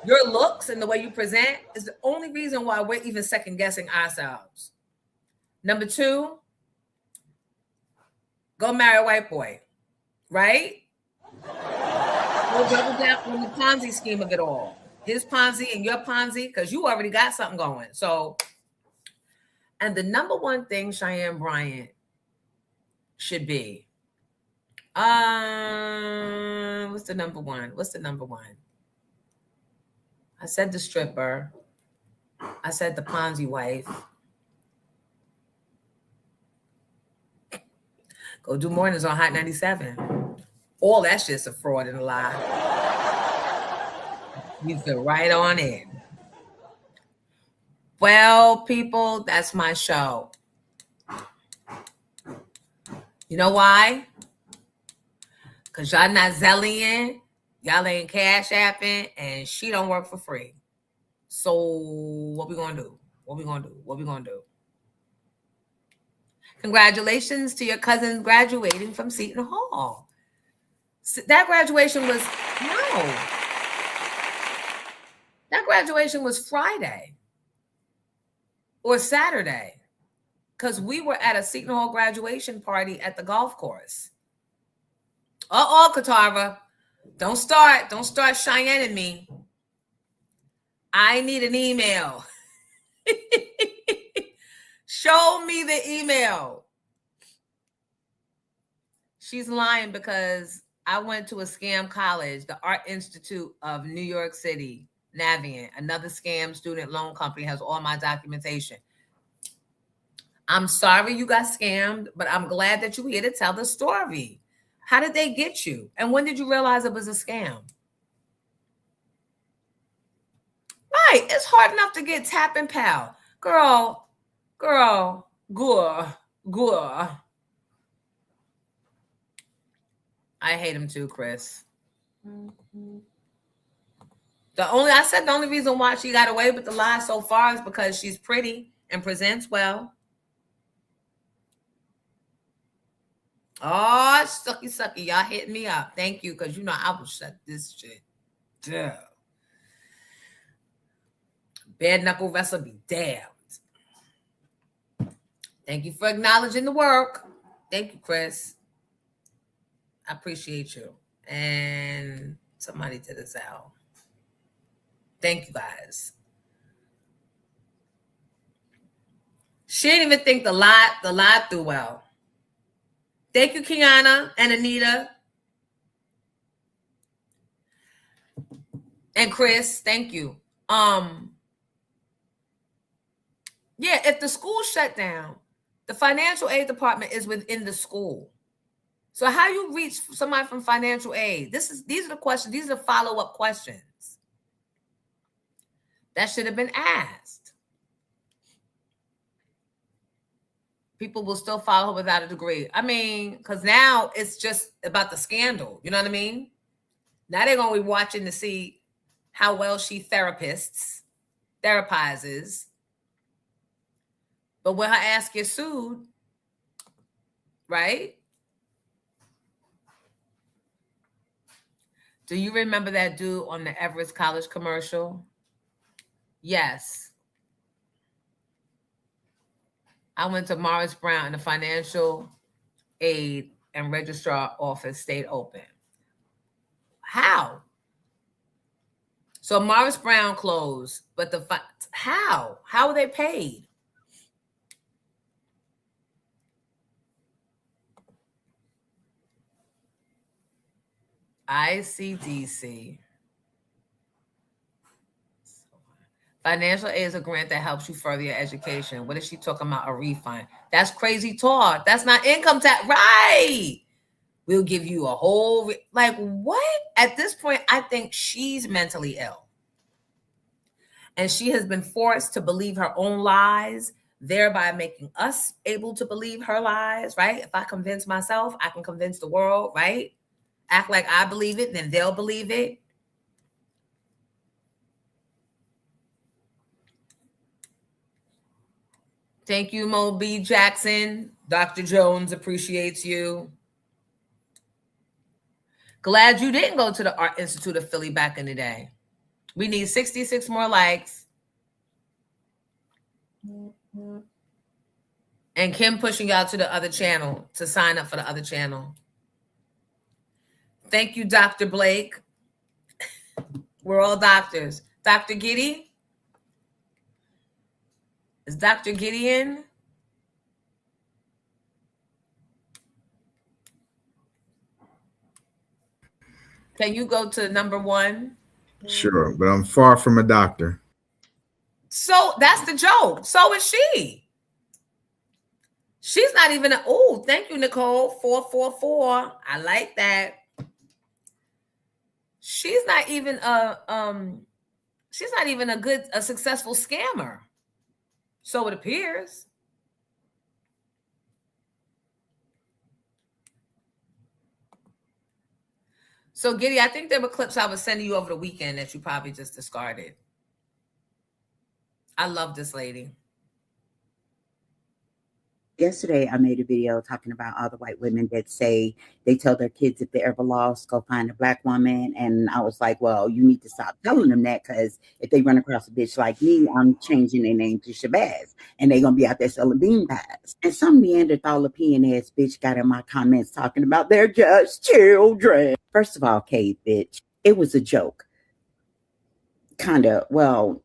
your looks and the way you present is the only reason why we're even second guessing ourselves. Number 2, go marry a white boy, right? We'll double down on the Ponzi scheme of it all. His Ponzi and your Ponzi, because you already got something going. So, and the number 1 thing Cheyenne Bryant should be, what's the number one? I said the stripper. I said the Ponzi wife. Go do mornings on Hot 97. All that shit's a fraud and a lie. You fit right on in. Well, people, that's my show. You know why? Because y'all not Zellian, y'all ain't Cash Apping, and she don't work for free. So what we gonna do? What we gonna do? Congratulations to your cousin graduating from Seton Hall. That graduation was Friday or Saturday, because we were at a Seton Hall graduation party at the golf course. Katara, don't start Cheyenne and me. I need an email. Show me the email. She's lying because I went to a scam college, the Art Institute of New York City, Navient, another scam student loan company, has all my documentation. I'm sorry you got scammed, but I'm glad that you're here to tell the story. How did they get you? And when did you realize it was a scam? Right. It's hard enough to get Tap and Pal. Girl. I hate him too, Chris. The only reason why she got away with the lie so far is because she's pretty and presents well. Oh, sucky. Y'all hit me up. Thank you, because I will shut this shit down. Bare-knuckle wrestler be damned. Thank you for acknowledging the work. Thank you, Chris. I appreciate you. And somebody did this out. Thank you, guys. She didn't even think the lie through well. Thank you, Kiana and Anita. And Chris, thank you. Yeah, if the school shut down, the financial aid department is within the school. So how you reach somebody from financial aid? These are the questions. These are the follow-up questions that should have been asked. People will still follow her without a degree. I mean, because now it's just about the scandal. You know what I mean? Now they're going to be watching to see how well she therapizes. But when her ass gets sued, right? Do you remember that dude on the Everest College commercial? Yes. I went to Morris Brown and the financial aid and registrar office stayed open. How? So Morris Brown closed, but how? How were they paid? ICDC. Financial aid is a grant that helps you further your education. What is she talking about? A refund. That's crazy talk. That's not income tax. Right. We'll give you a whole, like what? At this point, I think she's mentally ill. And she has been forced to believe her own lies, thereby making us able to believe her lies, right? If I convince myself, I can convince the world, right? Act like I believe it, then they'll believe it. Thank you, Mo B. Jackson. Dr. Jones appreciates you. Glad you didn't go to the Art Institute of Philly back in the day. We need 66 more likes. And Kim pushing y'all to the other channel to sign up for the other channel. Thank you, Dr. Blake. We're all doctors. Dr. Giddy? Is Dr. Gideon? Can you go to number 1? Sure, but I'm far from a doctor. So that's the joke. So is she. She's not even oh, thank you, Nicole. 444. I like that. She's not even a successful scammer. So it appears. So Giddy, I think there were clips I was sending you over the weekend that you probably just discarded. I love this lady. Yesterday, I made a video talking about all the white women that say they tell their kids if they're ever lost, go find a black woman. And I was like, well, you need to stop telling them that, because if they run across a bitch like me, I'm changing their name to Shabazz. And they're going to be out there selling bean pies. And some Neanderthal peeing ass bitch got in my comments talking about they're just children. First of all, Kate, bitch, it was a joke. Kind of, well,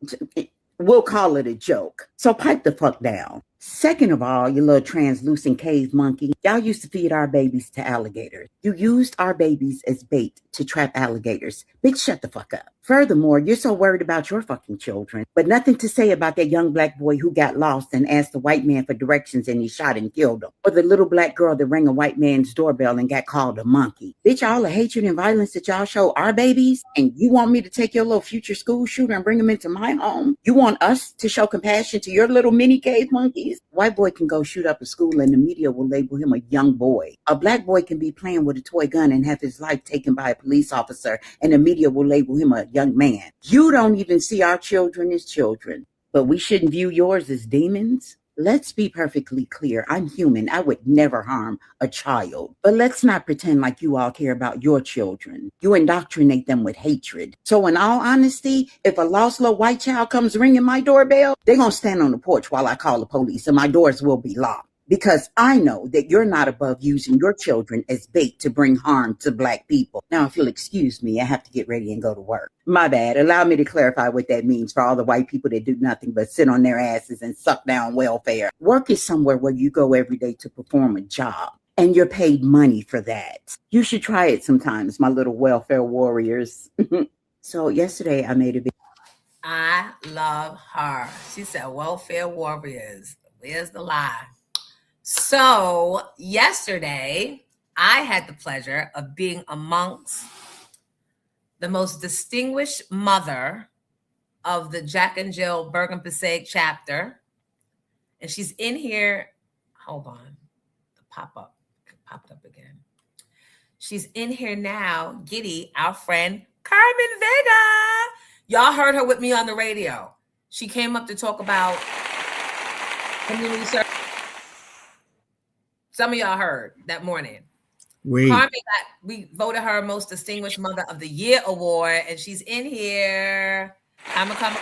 we'll call it a joke. So pipe the fuck down. Second of all, you little translucent cave monkey, y'all used to feed our babies to alligators. You used our babies as bait to trap alligators. Bitch, shut the fuck up. Furthermore, you're so worried about your fucking children, but nothing to say about that young black boy who got lost and asked the white man for directions and he shot and killed him. Or the little black girl that rang a white man's doorbell and got called a monkey. Bitch, all the hatred and violence that y'all show our babies, and you want me to take your little future school shooter and bring him into my home? You want us to show compassion to your little mini cave monkeys? White boy can go shoot up a school and the media will label him a young boy. A black boy can be playing with a toy gun and have his life taken by a police officer and the media will label him a young man. You don't even see our children as children, but we shouldn't view yours as demons. Let's be perfectly clear. I'm human. I would never harm a child. But let's not pretend like you all care about your children. You indoctrinate them with hatred. So in all honesty, if a lost little white child comes ringing my doorbell, they're going to stand on the porch while I call the police and my doors will be locked. because I know that you're not above using your children as bait to bring harm to Black people. Now, if you'll excuse me, I have to get ready and go to work. My bad. Allow me to clarify what that means for all the white people that do nothing but sit on their asses and suck down welfare. Work is somewhere where you go every day to perform a job, and you're paid money for that. You should try it sometimes, my little welfare warriors. So yesterday I made a video. I love her. She said, welfare warriors. Where's the lie? So yesterday, I had the pleasure of being amongst the most distinguished mother of the Jack and Jill Bergen Passaic chapter. And she's in here. Hold on. The pop-up popped up again. She's in here now. Giddy, our friend, Carmen Vega. Y'all heard her with me on the radio. She came up to talk about community service. Some of y'all heard that morning. Carmen we voted her most distinguished mother of the year award, and she's in here. I'm come.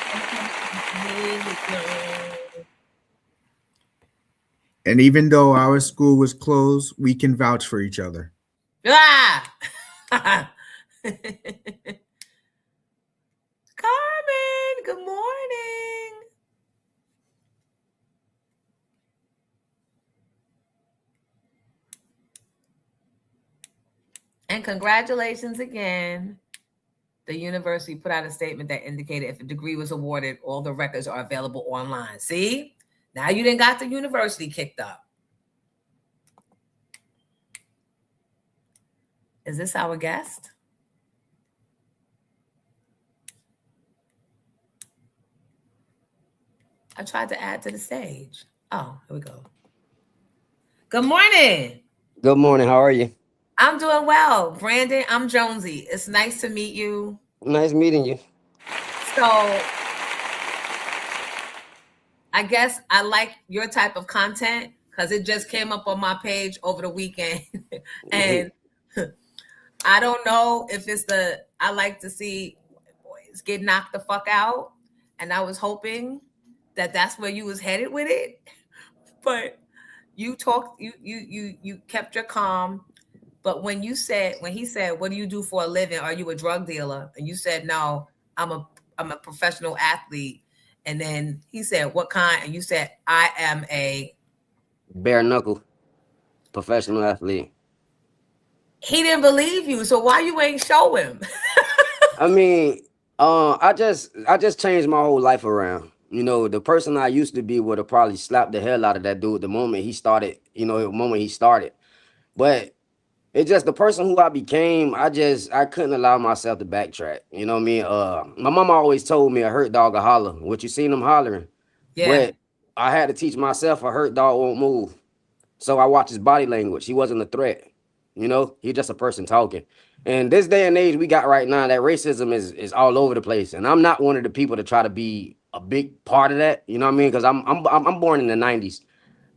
And even though our school was closed, we can vouch for each other. Ah! Carmen, good morning. And congratulations again. The university put out a statement that indicated if a degree was awarded, all the records are available online. See? Now you didn't got the university kicked up. Is this our guest? I tried to add to the stage. Oh, here we go. Good morning. Good morning. How are you? I'm doing well. Brandon, I'm Jonesy. It's nice to meet you. Nice meeting you. So I guess I like your type of content because it just came up on my page over the weekend. And I don't know if it's I like to see boys get knocked the fuck out. And I was hoping that that's where you was headed with it. But you talked, you kept your calm. But when he said, what do you do for a living? Are you a drug dealer? And you said, no, I'm a professional athlete. And then he said, what kind? And you said, I am a bare-knuckle professional athlete. He didn't believe you. So why you ain't show him? I mean, I just changed my whole life around. You know, the person I used to be would have probably slapped the hell out of that dude the moment he started, But it's just the person who I became, I couldn't allow myself to backtrack. You know what I mean? My mama always told me a hurt dog will holler. What you seen them hollering? Yeah. But I had to teach myself a hurt dog won't move. So I watched his body language. He wasn't a threat. He's just a person talking. And this day and age we got right now, that racism is all over the place. And I'm not one of the people to try to be a big part of that. You know what I mean? Because I'm born in the 90s.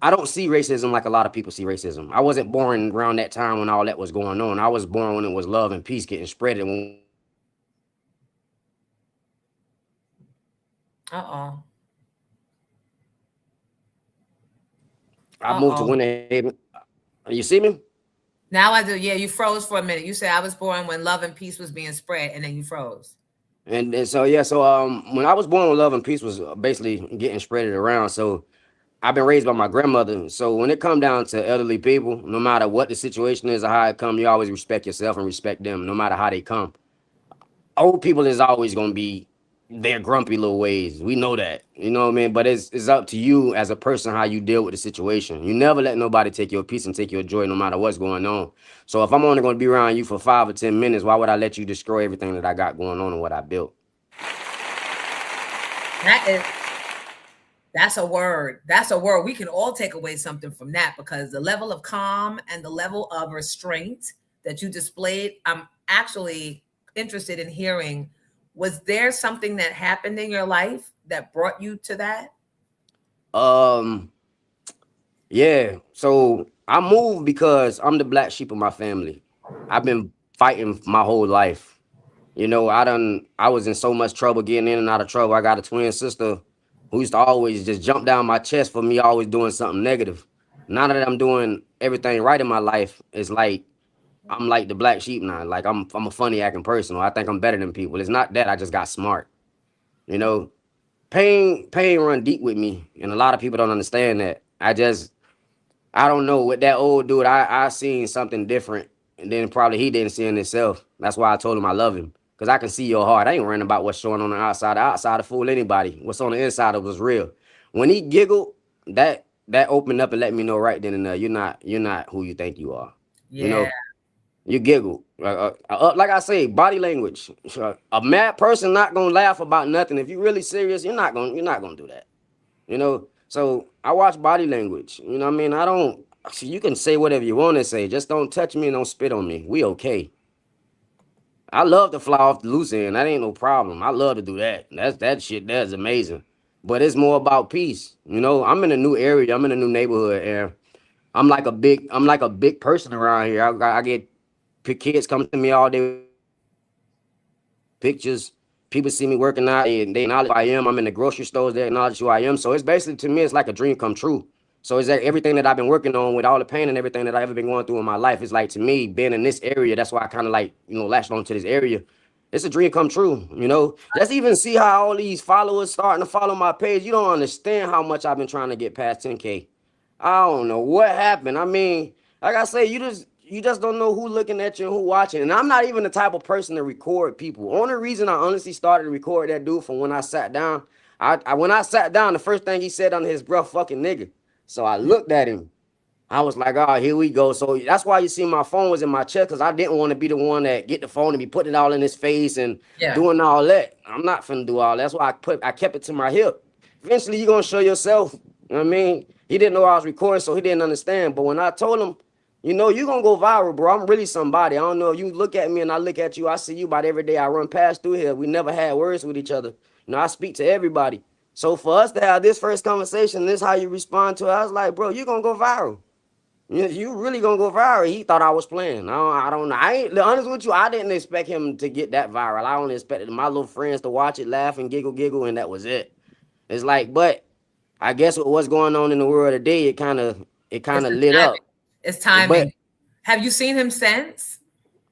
I don't see racism like a lot of people see racism. I wasn't born around that time when all that was going on. I was born when it was love and peace getting spread. Uh-oh. I moved to Winter Haven. You see me? Now I do. Yeah, you froze for a minute. You said I was born when love and peace was being spread, and then you froze. And so when I was born when love and peace was basically getting spreaded around, so I've been raised by my grandmother. So when it come down to elderly people, no matter what the situation is or how it come, you always respect yourself and respect them, no matter how they come. Old people is always going to be their grumpy little ways. We know that, you know what I mean? But it's up to you as a person how you deal with the situation. You never let nobody take your peace and take your joy no matter what's going on. So if I'm only going to be around you for 5 or 10 minutes, why would I let you destroy everything that I got going on and what I built? That's a word. That's a word. We can all take away something from that because the level of calm and the level of restraint that you displayed, I'm actually interested in hearing. Was there something that happened in your life that brought you to that? Yeah. So I moved because I'm the black sheep of my family. I've been fighting my whole life. I was in so much trouble getting in and out of trouble. I got a twin sister who used to always just jump down my chest for me always doing something negative. now that I'm doing everything right in my life, it's like I'm like the black sheep now. Like I'm a funny acting person. Or I think I'm better than people. It's not that I just got smart. You know, pain run deep with me, and a lot of people don't understand that. I don't know, with that old dude, I seen something different, and then probably he didn't see in himself. That's why I told him I love him, because I can see your heart. I ain't worrying about what's showing on the outside. The outside to fool anybody. What's on the inside of was real. When he giggled, that opened up and let me know right then and there, you're not who you think you are. Yeah. You know, you giggle. Like I say, body language. A mad person not gonna laugh about nothing. If you're really serious, you're not gonna do that. You know, so I watch body language. You know what I mean? I don't, you can say whatever you want to say. Just don't touch me and don't spit on me. We okay. I love to fly off the loose end. That ain't no problem. I love to do that. That shit, that's amazing. But it's more about peace. You know, I'm in a new area. I'm in a new neighborhood, and I'm like a big person around here. I get kids come to me all day, pictures. People see me working out, and they acknowledge who I am. I'm in the grocery stores, they acknowledge who I am. So it's basically, to me, it's like a dream come true. So it's like everything that I've been working on, with all the pain and everything that I've ever been going through in my life, it's like, to me, being in this area, that's why I kind of like, latched on to this area. It's a dream come true, Just even see how all these followers starting to follow my page. You don't understand how much I've been trying to get past 10K. I don't know what happened. I mean, like I say, you just don't know who looking at you and who watching. And I'm not even the type of person to record people. Only reason I honestly started to record that dude from when I sat down, when I sat down, the first thing he said under his breath, fucking nigga. So I looked at him. I was like, oh, here we go. So that's why you see my phone was in my chest, because I didn't want to be the one that get the phone and be putting it all in his face and doing all that. I'm not finna do all that. That's why I kept it to my hip. Eventually, you're going to show yourself. You know what I mean? He didn't know I was recording, so he didn't understand. But when I told him, you're going to go viral, bro. I'm really somebody. I don't know if you look at me and I look at you. I see you about every day. I run past through here. We never had words with each other. I speak to everybody. So for us to have this first conversation, this how you respond to it, I was like, bro, you're going to go viral. You really going to go viral. He thought I was playing. I don't know. I ain't, to be honest with you, I didn't expect him to get that viral. I only expected my little friends to watch it, laugh and giggle, and that was it. It's like, but I guess with what's going on in the world today, it kind of lit up. It's timing. Have you seen him since?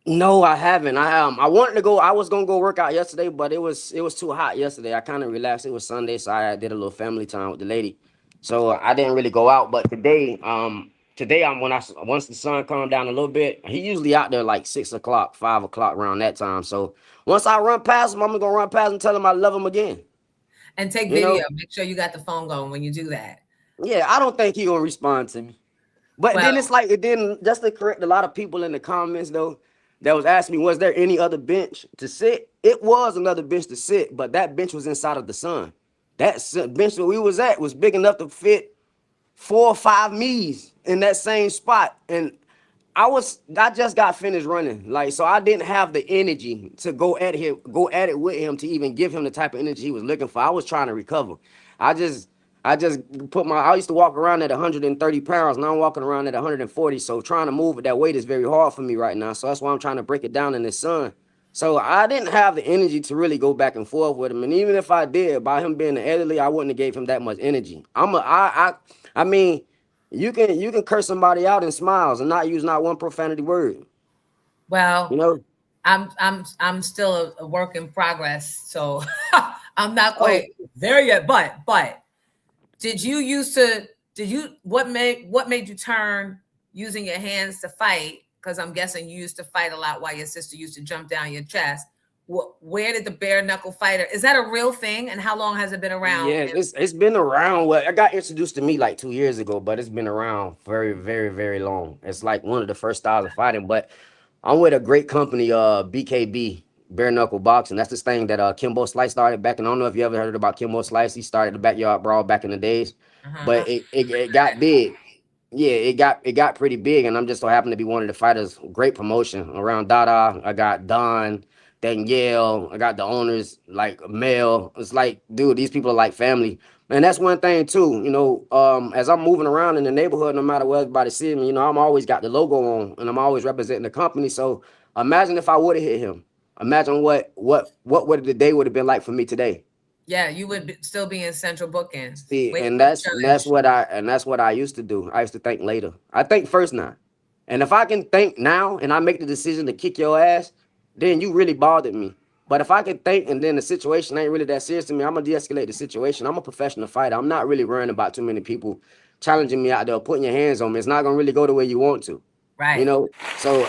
No, I haven't. I wanted to go. I was gonna go work out yesterday, but it was too hot yesterday. I kind of relaxed. It was Sunday, so I did a little family time with the lady. So I didn't really go out. But today once the sun calmed down a little bit, he usually out there like 6 o'clock, 5 o'clock around that time. So once I run past him, I'm gonna run past him and tell him I love him again. And take video. Make sure you got the phone going when you do that. Yeah, I don't think he gonna respond to me. But then it's like, just to correct a lot of people in the comments though, that was asking me, was there any other bench to sit? It was another bench to sit, but that bench was inside of the sun. That bench that we was at was big enough to fit 4 or 5 me's in that same spot. And I just got finished running. So I didn't have the energy to go at it with him, to even give him the type of energy he was looking for. I was trying to recover. I used to walk around at 130 pounds. Now I'm walking around at 140. So trying to move at that weight is very hard for me right now. So that's why I'm trying to break it down in the sun. So I didn't have the energy to really go back and forth with him. And even if I did, by him being an elderly, I wouldn't have gave him that much energy. I mean, you can curse somebody out in smiles and not use not one profanity word. Well, I'm still a work in progress. So I'm not quite there yet. But what made you turn using your hands to fight? Because I'm guessing you used to fight a lot while your sister used to jump down your chest. Where did the bare-knuckle fighter, is that a real thing? And how long has it been around? Yeah, it's been around. Well, I got introduced to me like 2 years ago, but it's been around very, very, very long. It's like one of the first styles of fighting. But I'm with a great company, BKB, Bare-Knuckle Boxing. That's this thing that Kimbo Slice started back. And I don't know if you ever heard about Kimbo Slice. He started the Backyard Brawl back in the days. But it got big. Yeah, it got pretty big, and I'm just so happen to be one of the fighters. Great promotion around Dada. I got Don, Danielle. I got the owners like Mel. It's like, dude, these people are like family. And that's one thing too. As I'm moving around in the neighborhood, no matter where everybody sees me, I'm always got the logo on, and I'm always representing the company. So imagine if I would have hit him. Imagine what the day would have been like for me today. Yeah, you would still be in central booking. See, and that's what I used to do. I used to think later. I think first now. And if I can think now and I make the decision to kick your ass, then you really bothered me. But if I can think and then the situation ain't really that serious to me, I'm gonna de-escalate the situation. I'm a professional fighter. I'm not really worrying about too many people challenging me out there, putting your hands on me. It's not gonna really go the way you want to. Right. You know? So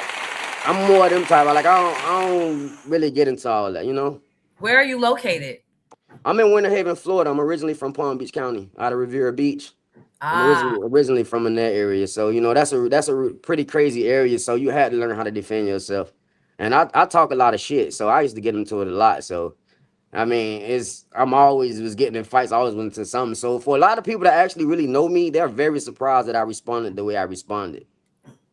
I'm more of them type. I don't really get into all that, you know. Where are you located? I'm in Winter Haven, Florida. I'm originally from Palm Beach County, out of Riviera Beach. I'm originally from in that area. So, you know, that's a pretty crazy area. So you had to learn how to defend yourself. And I talk a lot of shit. So I used to get into it a lot. So, I mean, I'm always was getting in fights. I always went into something. So for a lot of people that actually really know me, they're very surprised that I responded the way I responded.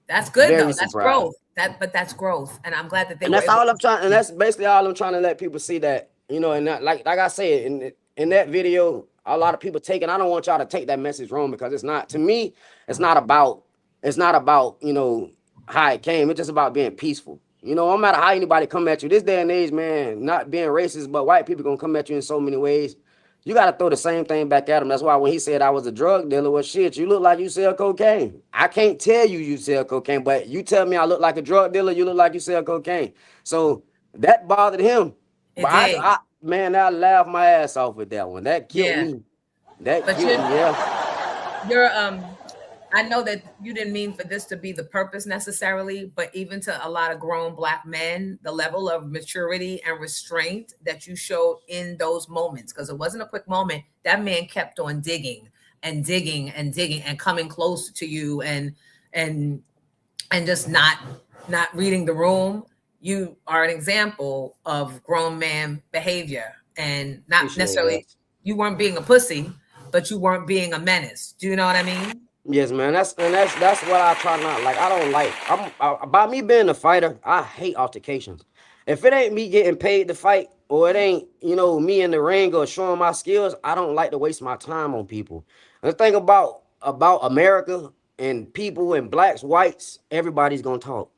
That's good Very though. That's surprised. growth. But that's growth. And I'm glad that they And that's all I'm trying. And that's basically all I'm trying to let people see that, you know, and that, like I said, in that video, a lot of people take it. I don't want y'all to take that message wrong because it's not, to me, it's not about, you know, how it came. It's just about being peaceful. You know, no matter how anybody come at you, this day and age, man, not being racist, but white people gonna come at you in so many ways. You got to throw the same thing back at him. That's why when he said I was a drug dealer, well, shit, you look like you sell cocaine. I can't tell you sell cocaine, but you tell me I look like a drug dealer, you look like you sell cocaine. So that bothered him. But I laughed my ass off with that one. That killed me. That killed me, yeah. You're I know that you didn't mean for this to be the purpose necessarily, but even to a lot of grown Black men, the level of maturity and restraint that you showed in those moments, because it wasn't a quick moment. That man kept on digging and digging and digging and coming close to you and just not reading the room. You are an example of grown man behavior, and not necessarily you weren't being a pussy, but you weren't being a menace. Do you know what I mean? Yes, man. That's what I try not like. I don't like. By me being a fighter, I hate altercations. If it ain't me getting paid to fight, or it ain't, you know, me in the ring or showing my skills, I don't like to waste my time on people. And the thing about America and people and blacks, whites, everybody's gonna talk.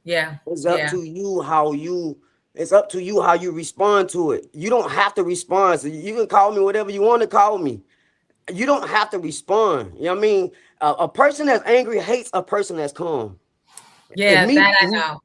Yeah. It's up to you how you. It's up to you how you respond to it. You don't have to respond. So you can call me whatever you want to call me. You don't have to respond. You know what I mean? A person that's angry hates a person that's calm. Yeah, that I know.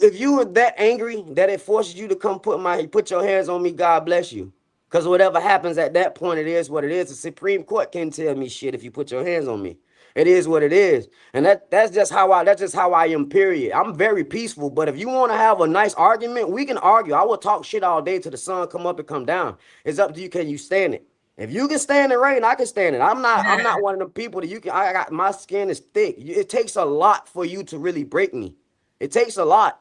If you are that angry that it forces you to come put your hands on me, God bless you. Because whatever happens at that point, it is what it is. The Supreme Court can't tell me shit if you put your hands on me. It is what it is. And that's just how I am, period. I'm very peaceful. But if you want to have a nice argument, we can argue. I will talk shit all day till the sun come up and come down. It's up to you. Can you stand it? If you can stand the rain, I can stand it. I'm not one of the people that you can. I got, my skin is thick. It takes a lot for you to really break me. It takes a lot.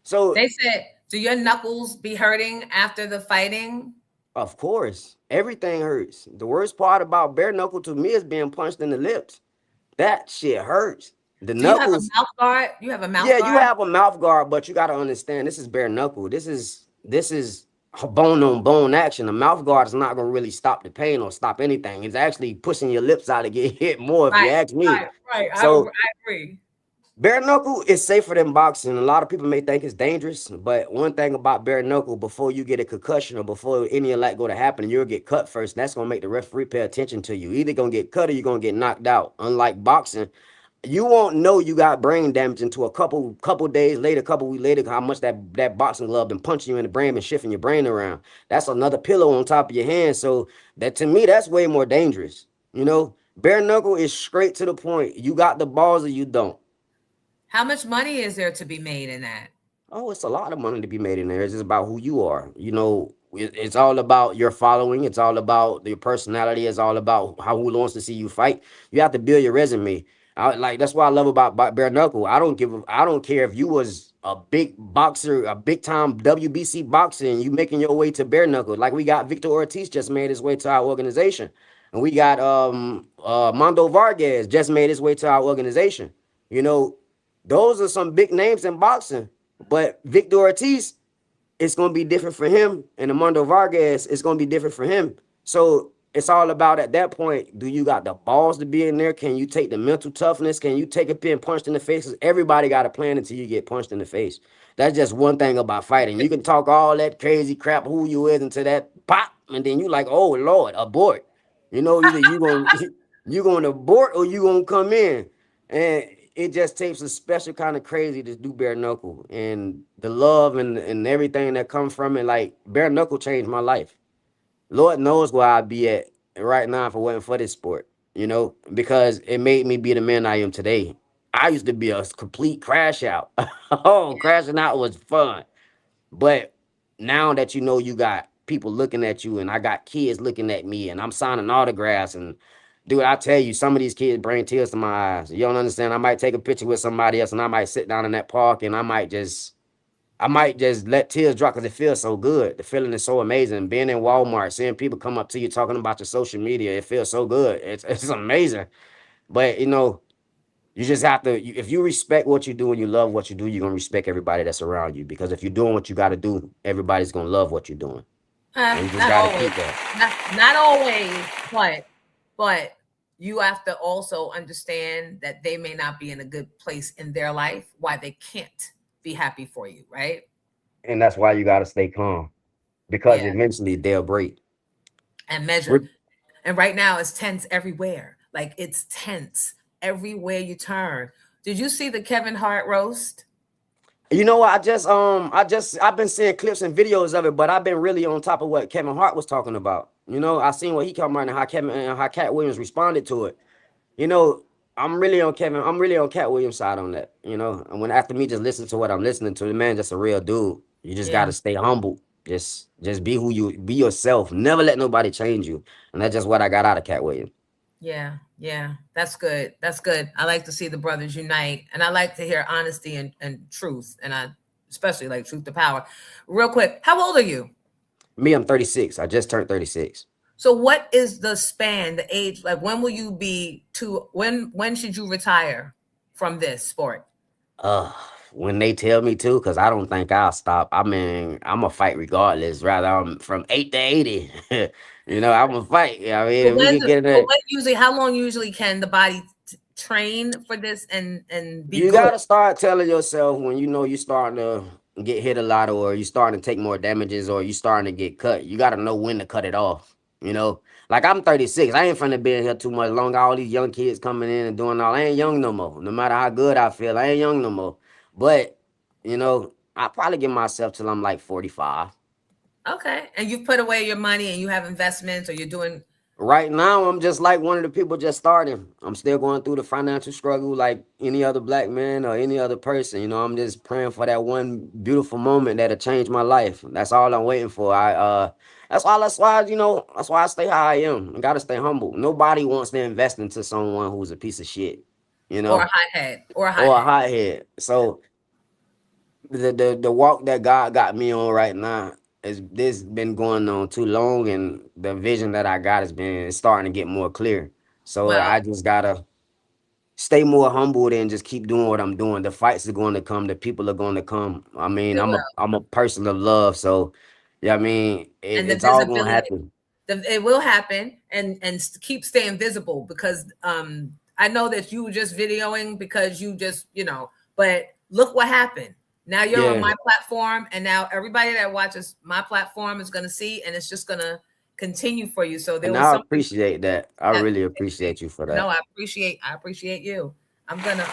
So they said, do your knuckles be hurting after the fighting? Of course, everything hurts. The worst part about bare-knuckle to me is being punched in the lips. That shit hurts. The knuckles. You have a mouth guard. You have a mouth guard. Yeah, you have a mouth guard, but you got to understand this is bare-knuckle. This is bone-on-bone action. The mouth guard is not going to really stop the pain or stop anything. It's actually pushing your lips out to get hit more, if you ask me. Right. So, I agree. Bare-knuckle is safer than boxing. A lot of people may think it's dangerous, but one thing about bare-knuckle, before you get a concussion or before any of that go to happen, you'll get cut first. That's going to make the referee pay attention to you. You're either going to get cut or you're going to get knocked out. Unlike boxing, you won't know you got brain damage until a couple days later, couple weeks later, how much that boxing glove been punching you in the brain and shifting your brain around. That's another pillow on top of your hand. So that, to me, that's way more dangerous. You know, bare-knuckle is straight to the point. You got the balls or you don't. How much money is there to be made in that? Oh, it's a lot of money to be made in there. It's just about who you are. You know, it's all about your following. It's all about your personality. It's all about who wants to see you fight. You have to build your resume. That's what I love about bare-knuckle. I don't care if you was a big boxer, a big time WBC boxer, and you making your way to bare-knuckle. Like we got Victor Ortiz just made his way to our organization, and we got Mondo Vargas just made his way to our organization. You know, those are some big names in boxing, but Victor Ortiz, it's going to be different for him, and Mondo Vargas, it's going to be different for him. So it's all about, at that point, do you got the balls to be in there? Can you take the mental toughness? Can you take it being punched in the face? Everybody got a plan until you get punched in the face. That's just one thing about fighting. You can talk all that crazy crap, who you is, until that pop, and then you like, oh Lord, abort. You know, either you gonna abort or you gonna come in, and it just takes a special kind of crazy to do bare knuckle, and the love and everything that comes from it. Like bare knuckle changed my life. Lord knows where I'd be at right now if it wasn't for this sport, you know, because it made me be the man I am today. I used to be a complete crash out. Oh, crashing out was fun. But now that you know you got people looking at you and I got kids looking at me and I'm signing autographs and dude, I tell you, some of these kids bring tears to my eyes. You don't understand. I might take a picture with somebody else and I might sit down in that park and I might just let tears drop because it feels so good. The feeling is so amazing. Being in Walmart, seeing people come up to you talking about your social media, it feels so good. It's amazing. But you know, you just have to. If you respect what you do and you love what you do, you're gonna respect everybody that's around you. Because if you're doing what you got to do, everybody's gonna love what you're doing. And you just Not got to always. keep that. Not always, but you have to also understand that they may not be in a good place in their life, why they can't be happy for you, right? And that's why you got to stay calm because Yeah. eventually they'll break. And measure. And right now it's tense everywhere. Like it's tense everywhere you turn. Did you see the Kevin Hart roast? You know what? I've been seeing clips and videos of it, but I've been really on top of what Kevin Hart was talking about. You know, I seen what he came out and how Cat Williams responded to it. You know, I'm really on Cat Williams' side on that. You know, and when after me just listen to what I'm listening to, the man just a real dude. You just gotta stay humble. Just be be yourself. Never let nobody change you. And that's just what I got out of Cat Williams. Yeah. That's good. That's good. I like to see the brothers unite. And I like to hear honesty and truth. And I especially like truth to power. Real quick, how old are you? Me, I'm 36. I just turned 36. So what is the span, the age? Like when will you be when should you retire from this sport? When they tell me to, because I don't think I'll stop. I mean, I'm a fight regardless. Rather, I'm from 8 to 80. You know, I'm a fight. I mean, if we can get in there. How long usually can the body train for this and be You good? gotta start telling yourself when you know you're starting to get hit a lot, or you're starting to take more damages, or you're starting to get cut. You gotta know when to cut it off. You know, like I'm 36. I ain't finna be in here too much longer. All these young kids coming in and doing all. I ain't young no more. No matter how good I feel, I ain't young no more. But you know, I probably give myself till I'm like 45. Okay, and you've put away your money and you have investments, or you're doing. Right now, I'm just like one of the people just starting. I'm still going through the financial struggle like any other black man or any other person. You know, I'm just praying for that one beautiful moment that'll change my life. That's all I'm waiting for. That's why, you know, that's why I stay how I am. I gotta stay humble. Nobody wants to invest into someone who's a piece of shit, you know. Or a hothead. Or a hothead. So the walk that God got me on right now, this been going on too long, and the vision that I got is starting to get more clear. So I just gotta stay more humbled and just keep doing what I'm doing. The fights are going to come, the people are going to come. I mean, I'm a person of love, so yeah, I mean, it's all gonna happen. It will happen, and keep staying visible, because I know that you were just videoing because you just, you know, but look what happened. Now you're on my platform, and now everybody that watches my platform is going to see, and it's just going to continue for you. So there was I appreciate that. I really appreciate you for that. No, I appreciate you. I'm going to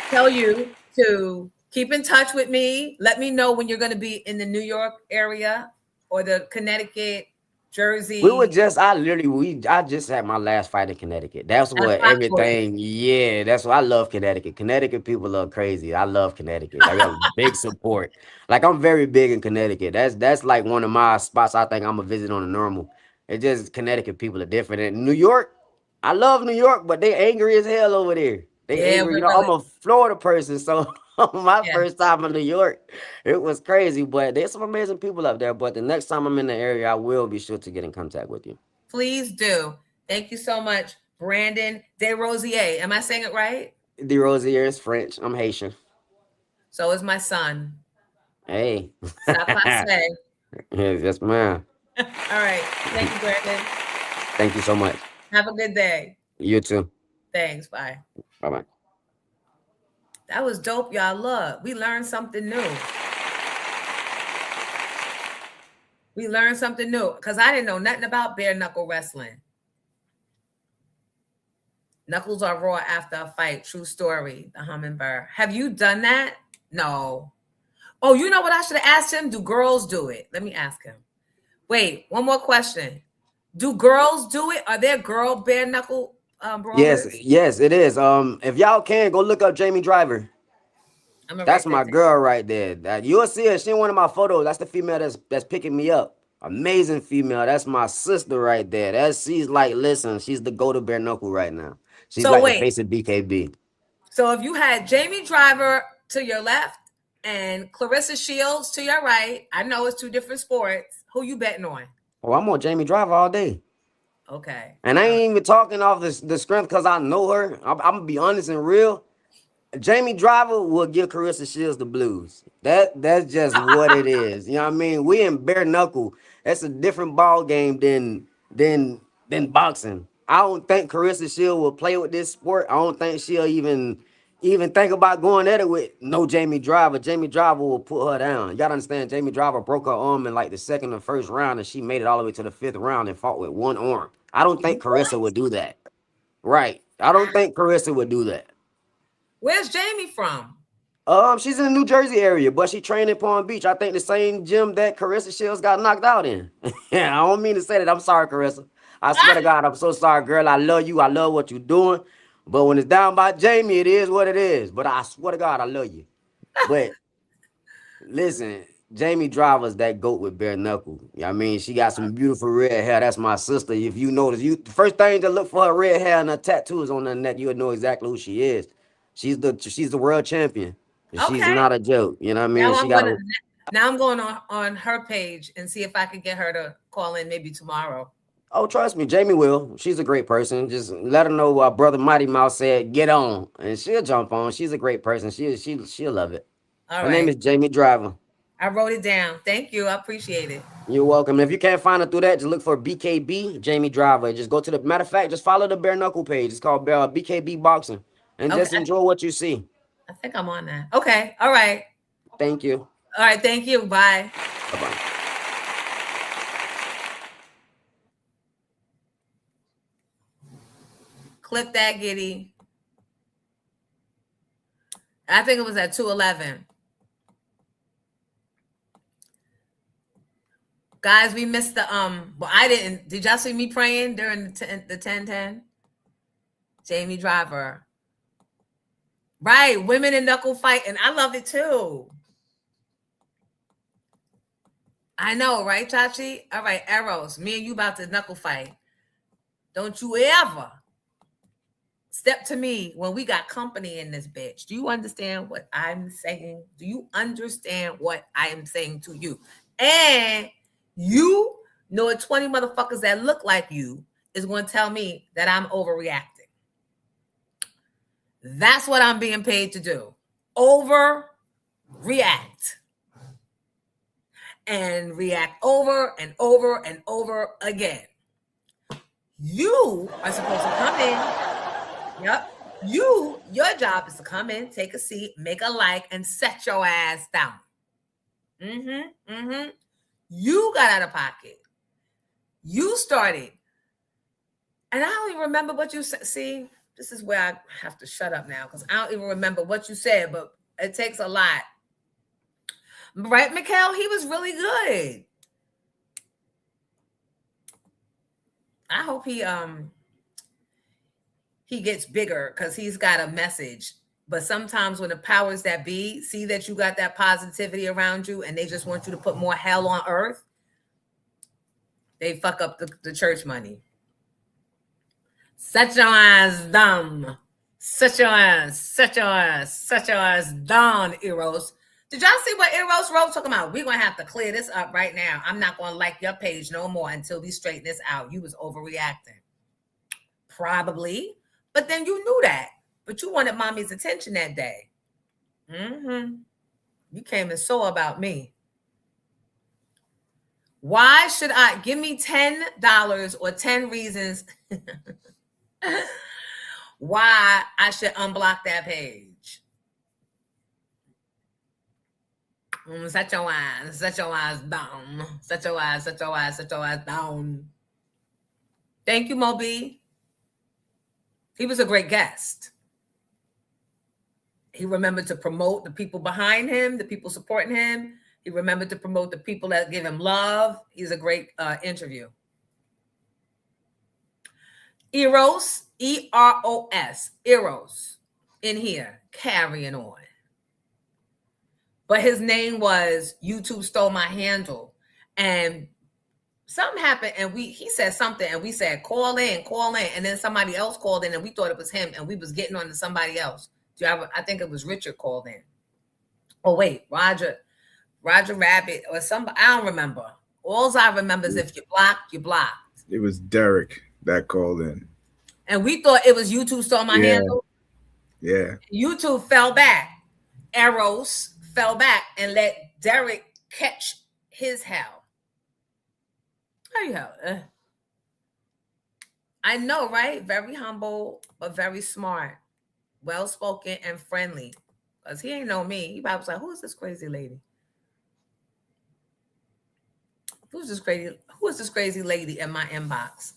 tell you to keep in touch with me. Let me know when you're going to be in the New York area or the Connecticut, Jersey. I just had my last fight in Connecticut. That's what everything. Yeah, that's why I love Connecticut. Connecticut people are crazy. I love Connecticut. I got big support. Like I'm very big in Connecticut. That's like one of my spots I think I'm gonna visit on a normal. It's just Connecticut people are different. And New York, I love New York, but they angry as hell over there. They angry. You know, I'm a Florida person, so my first time in New York, it was crazy, but there's some amazing people up there. But the next time I'm in the area, I will be sure to get in contact with you. Please do. Thank you so much, Brandon De Rosier. Am I saying it right? De Rosier is French. I'm Haitian. So is my son. Hey. Yes, ma'am. All right. Thank you, Brandon. Thank you so much. Have a good day. You too. Thanks. Bye. Bye-bye. That was dope, y'all. Look, we learned something new. We learned something new because I didn't know nothing about bare knuckle wrestling. Knuckles are raw after a fight. True story. The hummingbird. Have you done that? No. Oh, you know what I should have asked him? Do girls do it? Let me ask him. Wait, one more question. Do girls do it? Are there girl bare knuckle brawlers? Yes, it is. If y'all can go look up Jamie Driver. That's my girl right there. You'll see her. She in one of my photos. That's the female that's picking me up. Amazing female. That's my sister right there. She's like, listen, she's the go-to bare knuckle right now. She's So like wait. the face of BKB. So if you had Jamie Driver to your left and Clarissa Shields to your right, I know it's two different sports. Who you betting on? Oh, I'm on Jamie Driver all day. Okay. And I ain't even talking off the strength because I know her. I'm gonna be honest and real. Jamie Driver will give Clarissa Shields the blues. That's just what it is. You know what I mean? We in bare knuckle. That's a different ball game than boxing. I don't think Clarissa Shields will play with this sport. I don't think she'll even think about going at it with no Jamie Driver. Jamie Driver will put her down. You gotta understand, Jamie Driver broke her arm in like the second or first round, and she made it all the way to the 5th round and fought with one arm. I don't think Clarissa would do that. Right. I don't think Clarissa would do that. Where's Jamie from? She's in the New Jersey area, but she trained in Palm Beach. I think the same gym that Clarissa Shields got knocked out in. Yeah, I don't mean to say that. I'm sorry, Clarissa. I swear to God, I'm so sorry, girl. I love you. I love what you're doing. But when it's down by Jamie, it is what it is. But I swear to God, I love you. But listen, Jamie Driver's that goat with bare knuckle. You know what I mean? She got some beautiful red hair. That's my sister. If you notice, the first thing to look for her red hair and her tattoos on her neck, you'll know exactly who she is. She's the world champion. She's not a joke. You know what I mean? Now I'm going on her page and see if I can get her to call in maybe tomorrow. Oh, trust me, Jamie will. She's a great person. Just let her know what Brother Mighty Mouse said, get on. And she'll jump on. She's a great person. She'll love it. Her name is Jamie Driver. I wrote it down. Thank you. I appreciate it. You're welcome. If you can't find her through that, just look for BKB Jamie Driver. Just go to the matter of fact, just follow the bare knuckle page. It's called BKB Boxing. And just enjoy what you see. I think I'm on that. Okay. All right. Thank you. All right. Thank you. Bye. Bye-bye. Clip that, Giddy. I think it was at 2:11. Guys, we missed the well, I didn't. Did y'all see me praying during the 10:10? Jamie Driver. Right, women in knuckle fight, and I loved it too. I know, right, Chachi? All right, Eros, me and you about to knuckle fight. Don't you ever step to me when we got company in this bitch. Do you understand what I'm saying? Do you understand what I am saying to you? And you know 20 motherfuckers that look like you is going to tell me that I'm overreacting. That's what I'm being paid to do. Overreact. And react over and over and over again. You are supposed to come in. Yep. Your job is to come in, take a seat, make a like, and set your ass down. You got out of pocket. You started. And I don't even remember what you said. See, this is where I have to shut up now because I don't even remember what you said, but it takes a lot. Right, Mikhail? He was really good. I hope he gets bigger because he's got a message. But sometimes when the powers that be see that you got that positivity around you and they just want you to put more hell on earth, they fuck up the church money. Set your ass down. Set your ass down, Eros. Did y'all see what Eros wrote? Talking about, we're going to have to clear this up right now. I'm not going to like your page no more until we straighten this out. You was overreacting. Probably. But then you knew that. But you wanted mommy's attention that day. You came and saw about me. Why should I give me $10 or 10 reasons why I should unblock that page? Set your eyes down. Set your eyes down. Thank you, Moby. He was a great guest. He remembered to promote the people behind him, the people supporting him. He remembered to promote the people that give him love. He's a great interview. Eros, E-R-O-S, Eros, in here, carrying on. But his name was YouTube Stole My Handle. And something happened and he said something and we said, call in. And then somebody else called in and we thought it was him and we was getting on to somebody else. I think it was Richard called in. Oh, wait, Roger Rabbit or somebody. I don't remember. All I remember is if you blocked, you blocked. It was Derek that called in. And we thought it was YouTube Stole My Handle. Yeah. YouTube fell back. Eros fell back and let Derek catch his hell. Anyhow, I know, right? Very humble, but very smart, well-spoken and friendly. Because he ain't know me. He probably was like, who is this crazy lady? Who is this crazy lady in my inbox?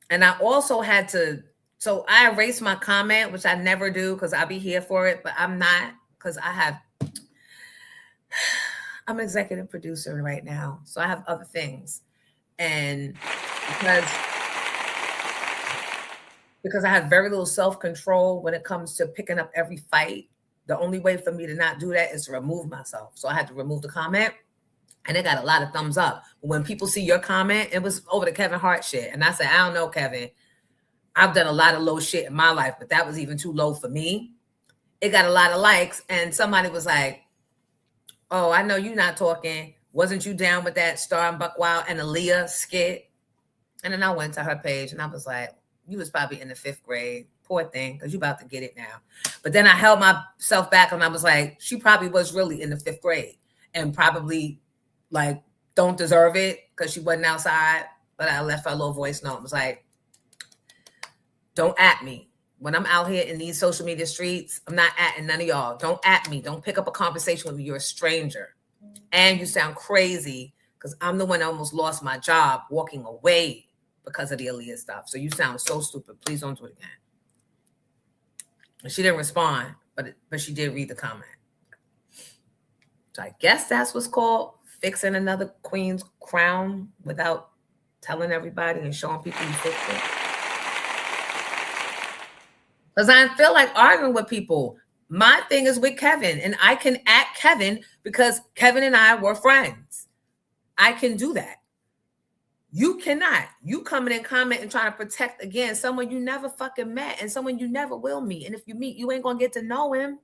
And I also had to, so I erased my comment, which I never do because I'll be here for it, but I'm not because I'm executive producer right now. So I have other things. And because I have very little self-control when it comes to picking up every fight, the only way for me to not do that is to remove myself. So I had to remove the comment. And it got a lot of thumbs up. When people see your comment, it was over the Kevin Hart shit. And I said, I don't know, Kevin. I've done a lot of low shit in my life, but that was even too low for me. It got a lot of likes. And somebody was like, oh, I know you're not talking. Wasn't you down with that Star and Buckwild and Aaliyah skit? And then I went to her page and I was like, you was probably in the 5th grade. Poor thing, because you about to get it now. But then I held myself back and I was like, she probably was really in the 5th grade and probably like don't deserve it because she wasn't outside. But I left her a little voice note. It was like, don't at me. When I'm out here in these social media streets, I'm not atting none of y'all. Don't at me. Don't pick up a conversation with me. You're a stranger. And you sound crazy because I'm the one that almost lost my job walking away because of the Aaliyah stuff. So you sound so stupid. Please don't do it again. And she didn't respond, but she did read the comment. So I guess that's what's called fixing another queen's crown without telling everybody and showing people you fixed it. Because I feel like arguing with people. My thing is with Kevin, and I can at Kevin because Kevin and I were friends. I can do that. You cannot. You coming in comment and trying to protect, again, someone you never fucking met and someone you never will meet. And if you meet, you ain't going to get to know him.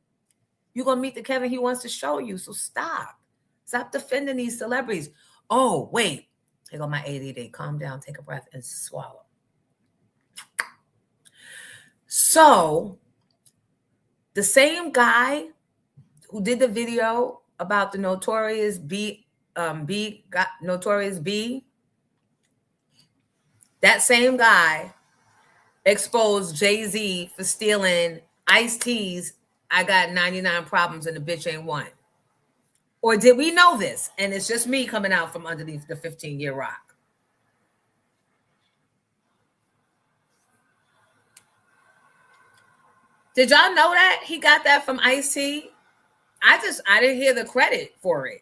You're going to meet the Kevin he wants to show you. So stop. Stop defending these celebrities. Oh, wait. Here go my ADD. Calm down. Take a breath and swallow. So the same guy who did the video about the Notorious B, that same guy exposed Jay-Z for stealing Ice-T's I Got 99 Problems and the Bitch Ain't One. Or did we know this? And it's just me coming out from underneath the 15-year rock. Did y'all know that? He got that from Ice-T? I didn't hear the credit for it.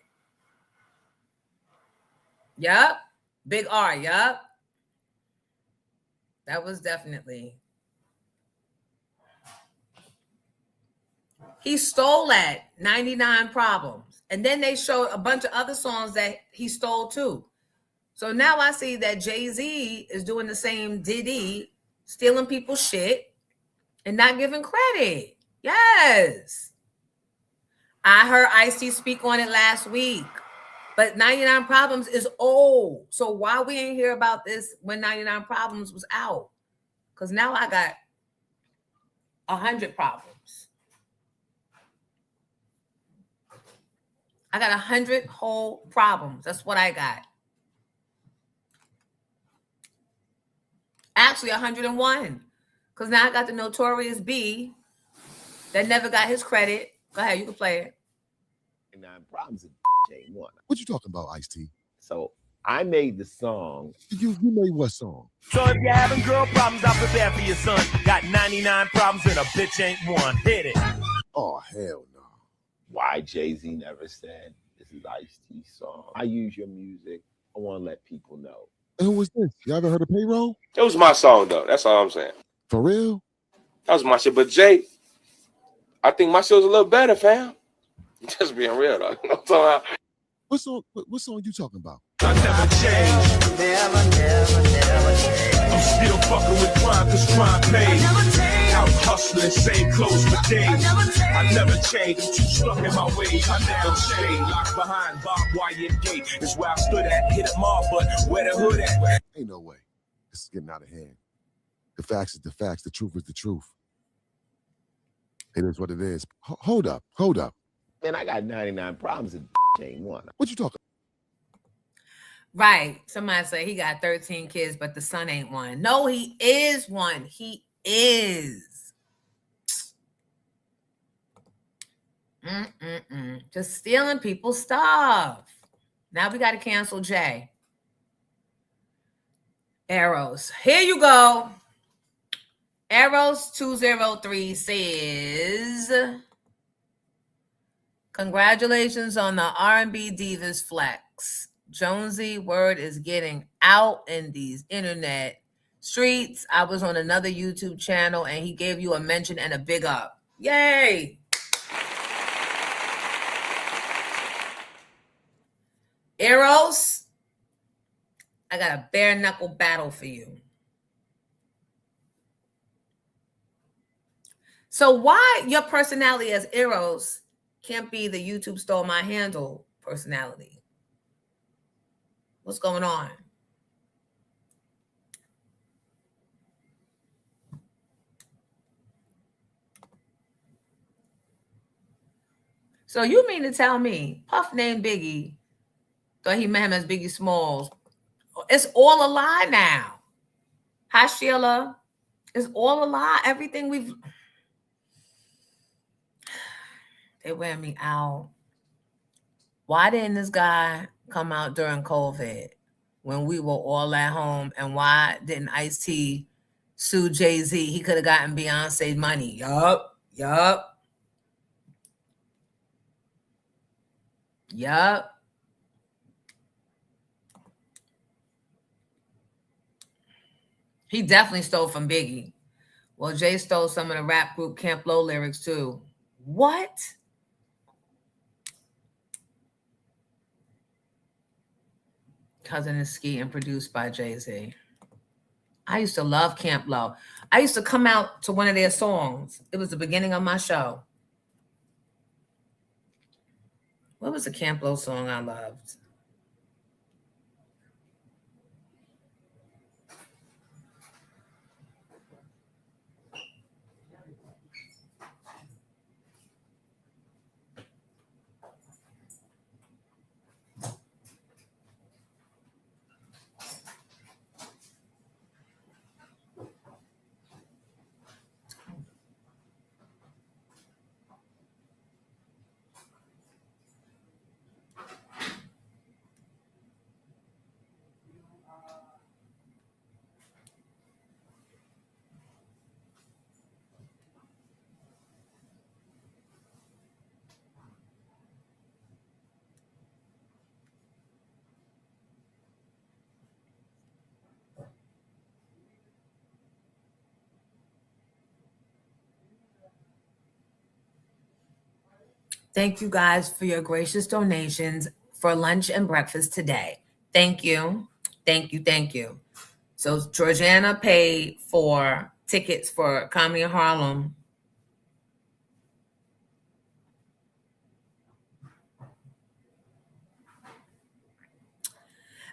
Yup. Big R, yup. That was definitely. He stole that 99 Problems. And then they showed a bunch of other songs that he stole too. So now I see that Jay-Z is doing the same Diddy, stealing people's shit and not giving credit. Yes. I heard Ice-T speak on it last week. But 99 Problems is old. So why we ain't hear about this when 99 Problems was out? Because now I got 100 problems. I got 100 whole problems. That's what I got. Actually, 101. Because now I got the Notorious B that never got his credit. Go ahead, you can play it. 99 problems and ain't one. What you talking about, Ice-T? So I made the song. You made what song? So if you're having girl problems, I'll prepare for your son. Got 99 problems and a bitch ain't one. Hit it. Oh, hell no. Why Jay-Z never said this is Ice-T's song. I use your music. I want to let people know. And who was this? You ever heard of Payroll? It was my song, though. That's all I'm saying. For real? That was my shit. But Jay, I think my show's a little better, fam. Just being real, though. You know what I'm talking about? What song you talking about? I never change. Never change. I'm still fucking with crime because crime pays. Out hustling, same clothes for days. I never change. I'm too stuck in my ways. I never change. Locked behind barbed wire gate is where I stood at. Hit them off, but where the hood at? Ain't no way. This is getting out of hand. The facts is the facts. The truth is the truth. It is what it is. Hold up. Man, I got 99 problems and ain't one. What you talking? Right. Somebody say he got 13 kids, but the son ain't one. No, he is one. He is. Just stealing people's stuff. Now we got to cancel Jay. Arrows. Here you go. Arrows 203 says, congratulations on the R&B Divas Flex. Jonesy, word is getting out in these internet streets. I was on another YouTube channel and he gave you a mention and a big up. Yay! Arrows, I got a bare-knuckle battle for you. So why your personality as Arrows can't be the YouTube stole my handle personality? What's going on? So you mean to tell me Puff named Biggie, thought he met him as Biggie Smalls? It's all a lie now. Hi, Sheila. It's all a lie. Everything we've... They wear me out. Why didn't this guy come out during COVID when we were all at home? And why didn't Ice-T sue Jay-Z? He could have gotten Beyonce money. Yup. He definitely stole from Biggie. Well, Jay stole some of the rap group Camp Low lyrics too. What? Cousin is Ski and produced by Jay-Z. I used to love Camp Low. I used to come out to one of their songs. It was the beginning of my show. What was the Camp Low song I loved? Thank you guys for your gracious donations for lunch and breakfast today. Thank you. So Georgiana paid for tickets for Comedy in Harlem.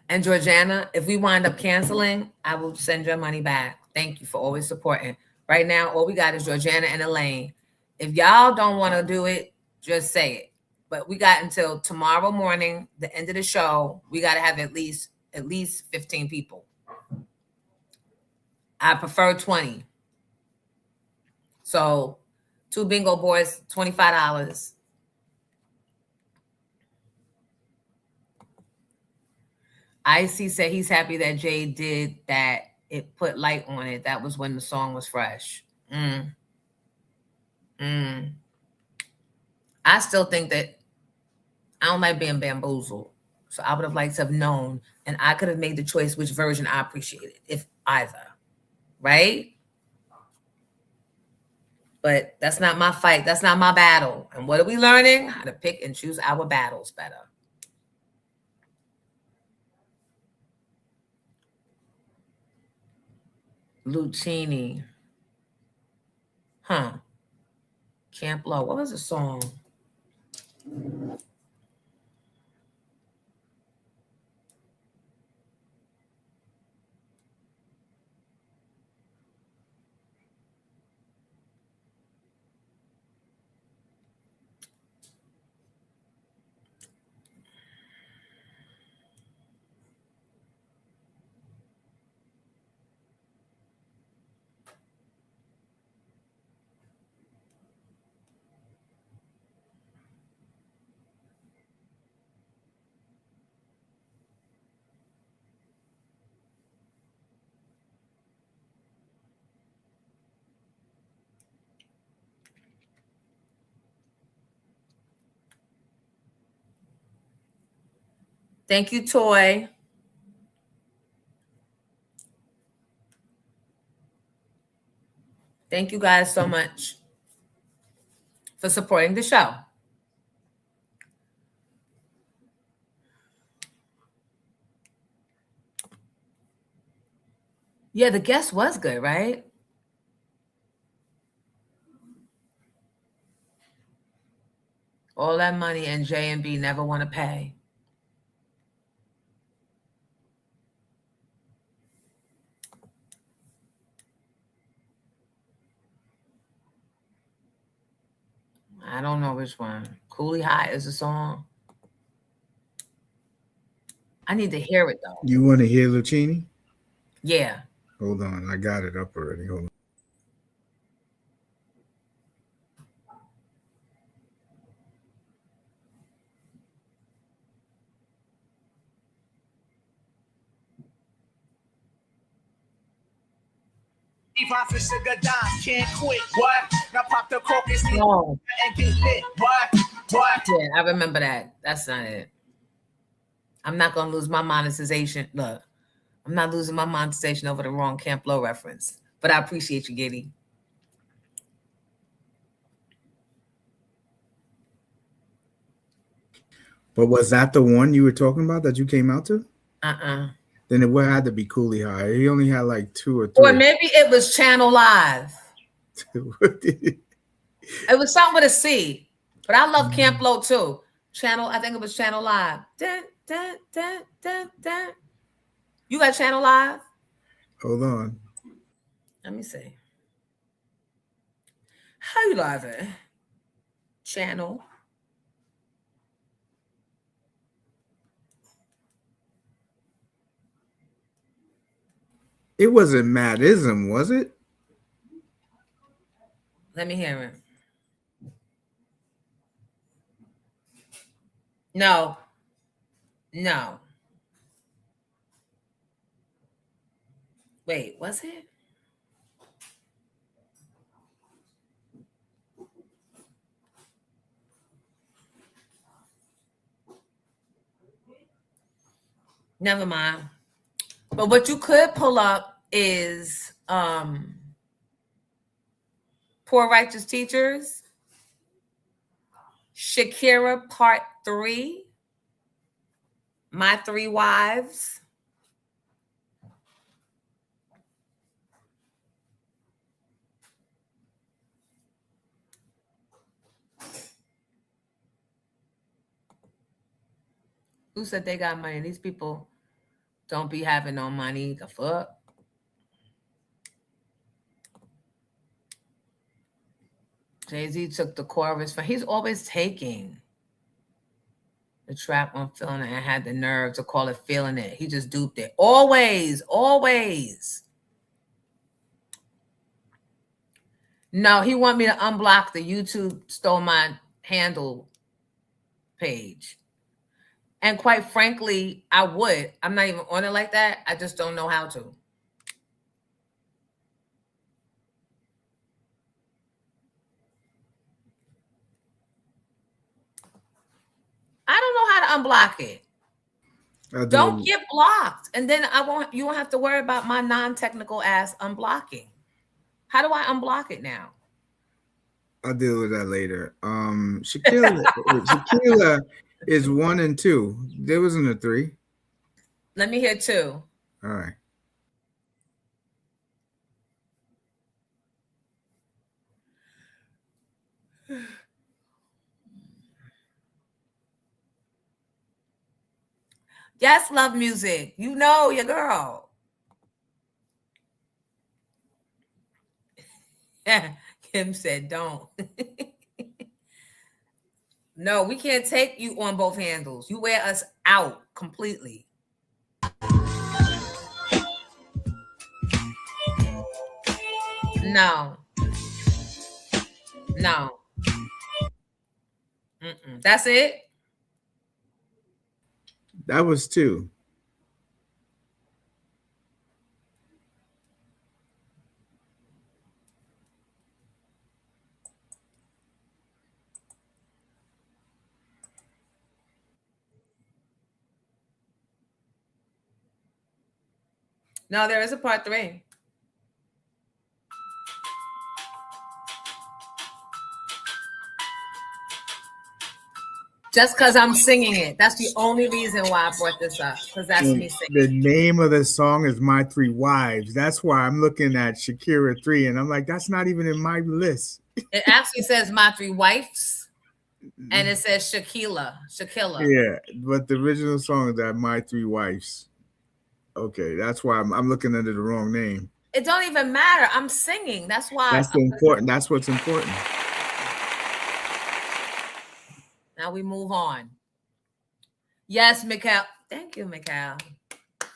And Georgiana, if we wind up canceling, I will send your money back. Thank you for always supporting. Right now, all we got is Georgiana and Elaine. If y'all don't want to do it, just say it. But we got until tomorrow morning, the end of the show. We got to have at least 15 people. I prefer 20. So 2 bingo boards, $25. Icy said he's happy that Jay did that. It put light on it. That was when the song was fresh. I still think that I don't like being bamboozled. So I would have liked to have known, and I could have made the choice which version I appreciated, if either. Right? But that's not my fight. That's not my battle. And what are we learning? How to pick and choose our battles better. Lucchini. Huh. Camp Low. What was the song? Thank you, Toy. Thank you guys so much for supporting the show. Yeah, the guest was good, right? All that money and J&B never want to pay. I don't know which one. Coolie High is the song. I need to hear it though. You want to hear Lucchini? Yeah. Hold on, I got it up already. Hold on. Can't quit. What? Now pop the crocus No. and get lit. What? Yeah, I remember that. That's not it. I'm not gonna lose my monetization. Look, I'm not losing my monetization over the wrong Camp Low reference. But I appreciate you, Giddy. But was that the one you were talking about that you came out to? Then it would have to be Coolie High. He only had like 2 or 3. Or maybe it was Channel Live. It was something with a C. But I love Camp Low too. I think it was Channel Live. Dun, dun, dun, dun, dun. You got Channel Live? Hold on. Let me see. How you live it? Channel. It wasn't Madism, was it? Let me hear it. No. Wait, was it? Never mind. But what you could pull up is Poor Righteous Teachers, Shakira Part 3, My 3 Wives. Who said they got money? These people don't be having no money. The fuck? Jay-Z took the chorus from. He's always taking the track on Feeling It and had the nerve to call it Feeling It. He just duped it. Always. No, he want me to unblock the YouTube stole my handle page. And quite frankly, I would. I'm not even on it like that. I just don't know how to. I don't know how to unblock it. Don't get blocked. And then you won't have to worry about my non-technical ass unblocking. How do I unblock it now? I'll deal with that later. Shakila is 1 and 2. There wasn't a 3. Let me hear 2. All right. Yes, love music. You know your girl. Kim said, don't. No, we can't take you on both handles. You wear us out completely. No. No. That's it? That was 2. No, there is a part 3. Just because I'm singing it. That's the only reason why I brought this up. Because that's me singing. The name of the song is My 3 Wives. That's why I'm looking at Shakira 3, and I'm like, that's not even in my list. It actually says My 3 Wives, and it says Shakila. Yeah, but the original song is that My 3 Wives. Okay, that's why I'm looking under the wrong name. It don't even matter. I'm singing. That's why. That's important. That's what's important. Now we move on. Yes, Mikkel. Thank you, Mikkel.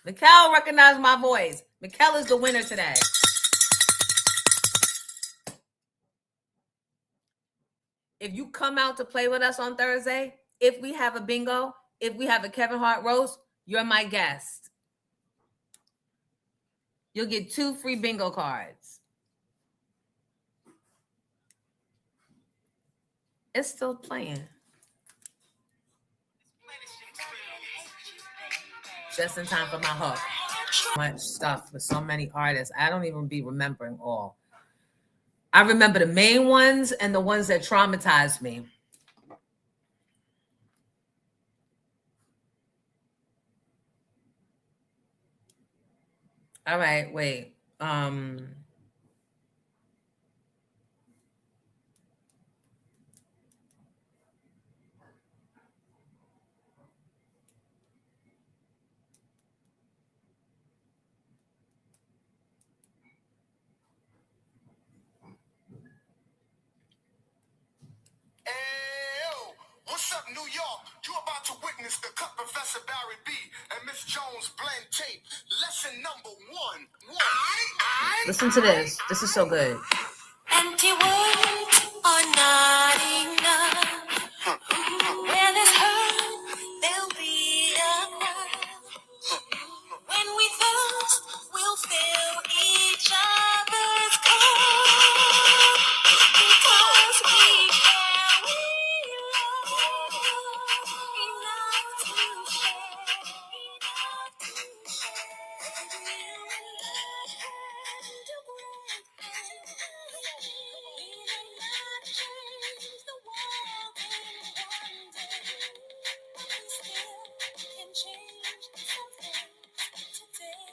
Mikkel recognized my voice. Mikkel is the winner today. If you come out to play with us on Thursday, if we have a bingo, if we have a Kevin Hart roast, you're my guest. You'll get 2 free bingo cards. It's still playing. Just in time for my hook. Much stuff with so many artists. I don't even be remembering all. I remember the main ones and the ones that traumatized me. All right, wait. What's up, New York? You're about to witness the Cut Professor Barry B and Miss Jones blend tape. Lesson number 1. Listen to this. This is so good. Empty words are not enough. Where there's hurt, there'll be a cry. When we thirst, we'll fill each other's cup. Because we carry love enough to share, enough to share. We may not change the world in one day, but we still can change something today.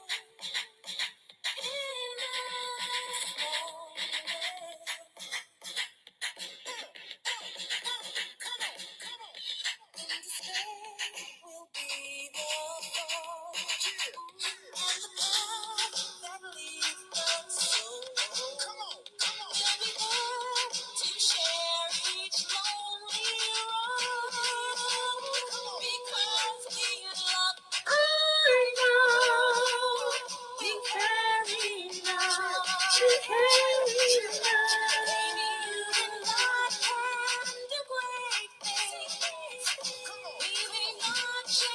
In a small way. And despair will be the fall on the path that leads the soul. Shall we learn to share each lonely road? Because we love, I know we carry love, we carry love. Maybe you and I can do great things. We may not change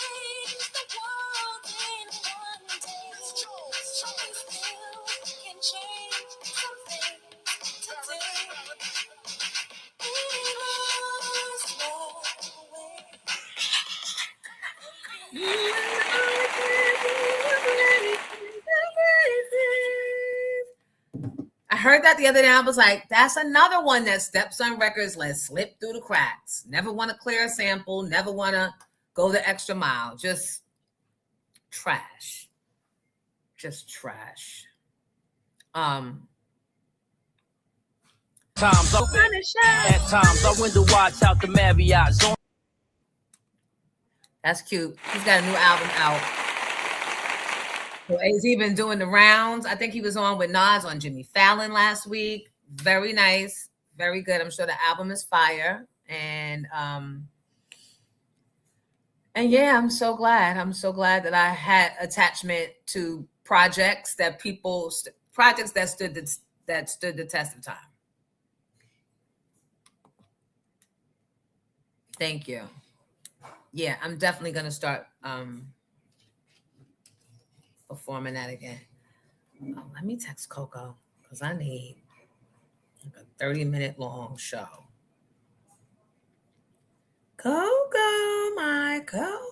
I heard that the other day. I was like, that's another one that Stepson Records let slip through the cracks. Never want to clear a sample, never want to go the extra mile. Just trash. Just trash. Times at times I went to watch out the Marriott zone. That's cute. He's got a new album out. So he's even doing the rounds. I think he was on with Nas on Jimmy Fallon last week. Very nice, very good. I'm sure the album is fire. And yeah, I'm so glad. I'm so glad that I had attachment to projects that stood the test of time. Thank you. Yeah, I'm definitely gonna start performing that again. Oh, let me text Coco because I need like a 30-minute long show. Coco, my Coco.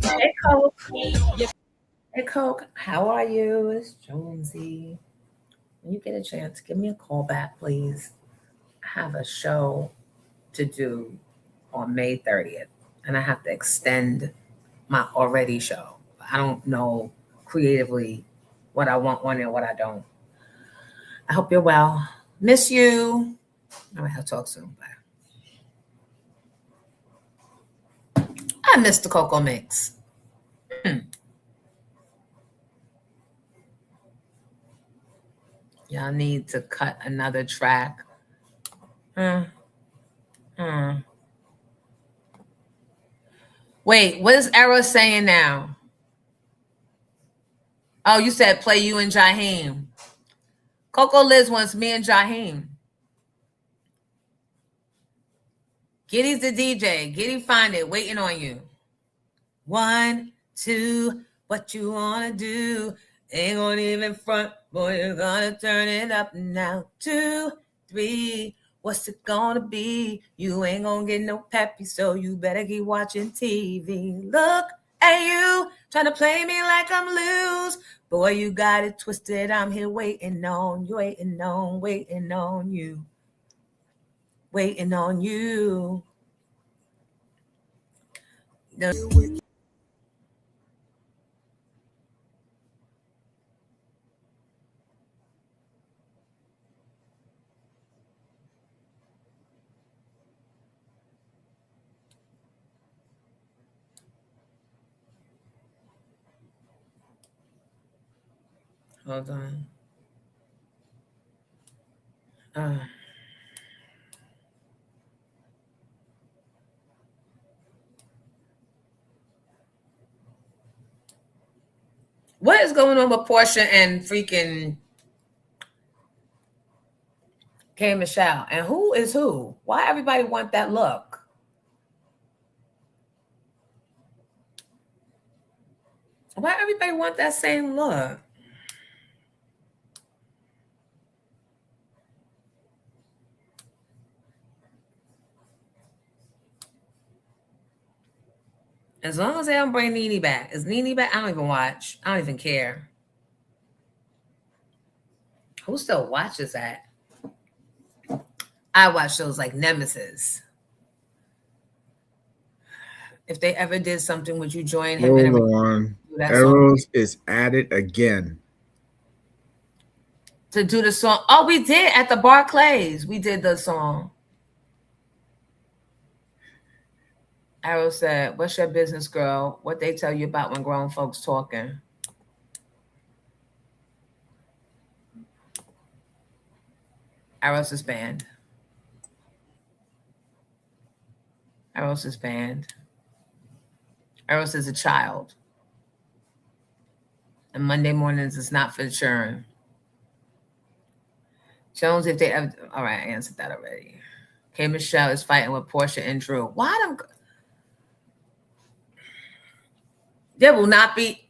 Hey, Coke. Hey, Coke. How are you? It's Jonesy. When you get a chance, give me a call back, please. I have a show to do on May 30th, and I have to extend my already show. I don't know creatively what I want on and what I don't. I hope you're well. Miss you. All right, I'll talk soon. Bye. I miss the Cocoa Mix. Y'all need to cut another track. Wait, what is Era saying now? Oh, you said play you and Jaheim. Coco Liz wants me and Jaheim. Giddy's the DJ. Giddy find it, waiting on you. 1, 2, what you wanna do? Ain't gonna even front, boy, you're gonna turn it up now. 2, 3, what's it gonna be? You ain't gonna get no peppy, so you better keep watching TV. Look at you, trying to play me like I'm loose. Boy, you got it twisted. I'm here waiting on you, waiting on you. Waiting on you. Hold on. What is going on with Portia and freaking K. Michelle? And who is who? Why everybody want that look? Why everybody want that same look? As long as they don't bring Nene back. Is Nene back? I don't even watch. I don't even care. Who still watches that? I watch shows like Nemesis. If they ever did something, would you join him? Hold on. Arrows is at it again. To do the song. Oh, we did at the Barclays. We did the song. Arrow said, what's your business, girl? What they tell you about when grown folks talking? Arrow's is banned. Arrow's is banned. Arrow's is a child. And Monday mornings is not for children. Jones, if they ever, all right, I answered that already. K. Michelle is fighting with Portia and Drew. Why them? there will not be,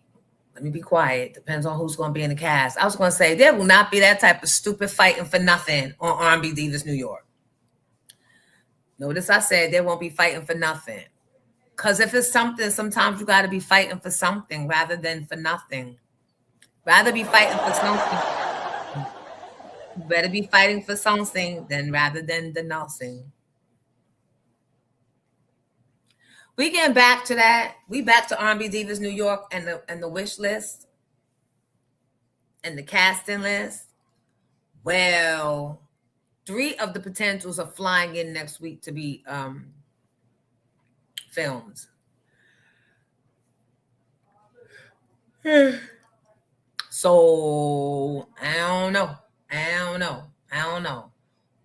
let me be quiet, depends on who's going to be in the cast. I was going to say, there will not be that type of stupid fighting for nothing on R&B Divas New York. Notice I said there won't be fighting for nothing. Because if it's something, sometimes you got to be fighting for something rather than for nothing. Rather be fighting for something. You better be fighting for something than rather than the nothing. We getting back to that. We back to R&B Divas New York and the wish list and the casting list. Well, 3 of the potentials are flying in next week to be filmed. So I don't know.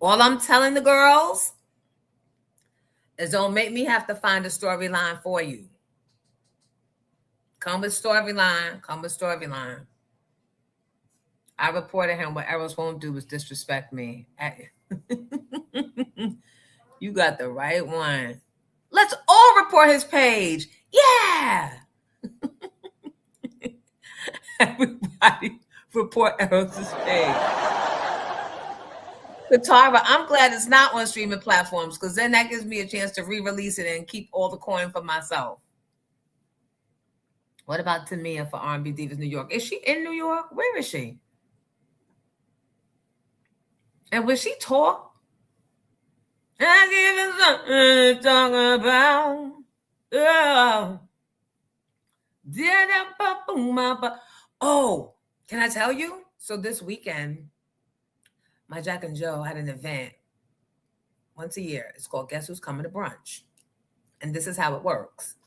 All I'm telling the girls is don't make me have to find a storyline for you. Come with storyline. I reported him. What Eros won't do is disrespect me. You got the right one. Let's all report his page. Yeah. Everybody report Eros's page. Katara, I'm glad it's not on streaming platforms because then that gives me a chance to re-release it and keep all the coin for myself. What about Tamia for R&B Divas New York? Is she in New York? Where is she? And will she talk? I give you something to talk about. Oh, can I tell you? So this weekend, my Jack and Joe had an event once a year. It's called Guess Who's Coming to Brunch. And this is how it works.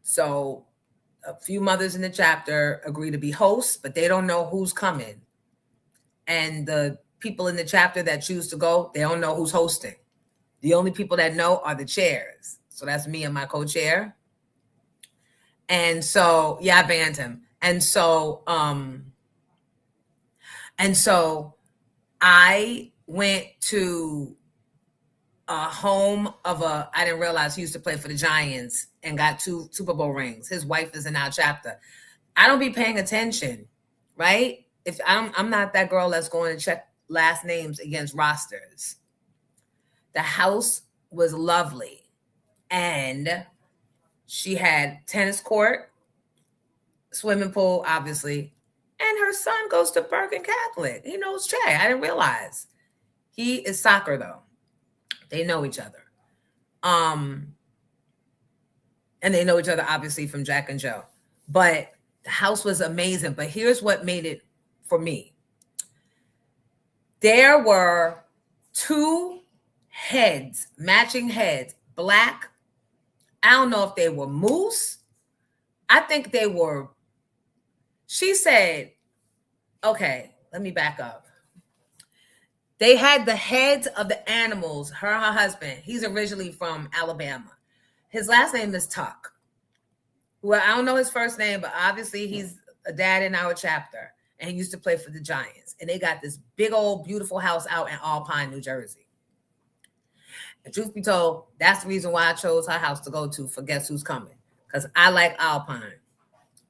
So a few mothers in the chapter agree to be hosts, but they don't know who's coming. And the people in the chapter that choose to go, they don't know who's hosting. The only people that know are the chairs. So that's me and my co-chair. And so, yeah, I banned him. And so I went to a home of I didn't realize he used to play for the Giants and got 2 Super Bowl rings. His wife is in our chapter. I don't be paying attention, right? If I'm not that girl that's going to check last names against rosters. The house was lovely. And she had tennis court, swimming pool, obviously. And her son goes to Bergen Catholic. He knows Che. I didn't realize. He is soccer, though. They know each other. And they know each other, obviously, from Jack and Joe. But the house was amazing. But here's what made it for me. There were 2 heads, matching heads, black. I don't know if they were moose. I think they were. She said, okay, let me back up. They had the heads of the animals, her and her husband. He's originally from Alabama. His last name is Tuck. Well, I don't know his first name, but obviously he's a dad in our chapter. And he used to play for the Giants. And they got this big old beautiful house out in Alpine, New Jersey. And truth be told, that's the reason why I chose her house to go to for Guess Who's Coming. Because I like Alpine.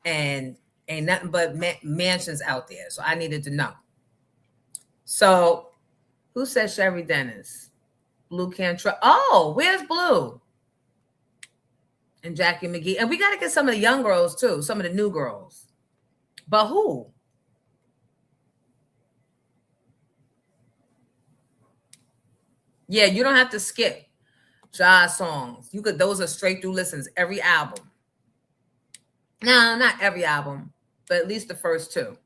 And ain't nothing but mansions out there. So I needed to know. So who said Sherry Dennis? Blue Cantrell. Oh, where's Blue? And Jackie McGee. And we got to get some of the young girls too. Some of the new girls. But who? Yeah, you don't have to skip jazz songs. You could, those are straight through listens, every album. No, not every album, but at least the first 2.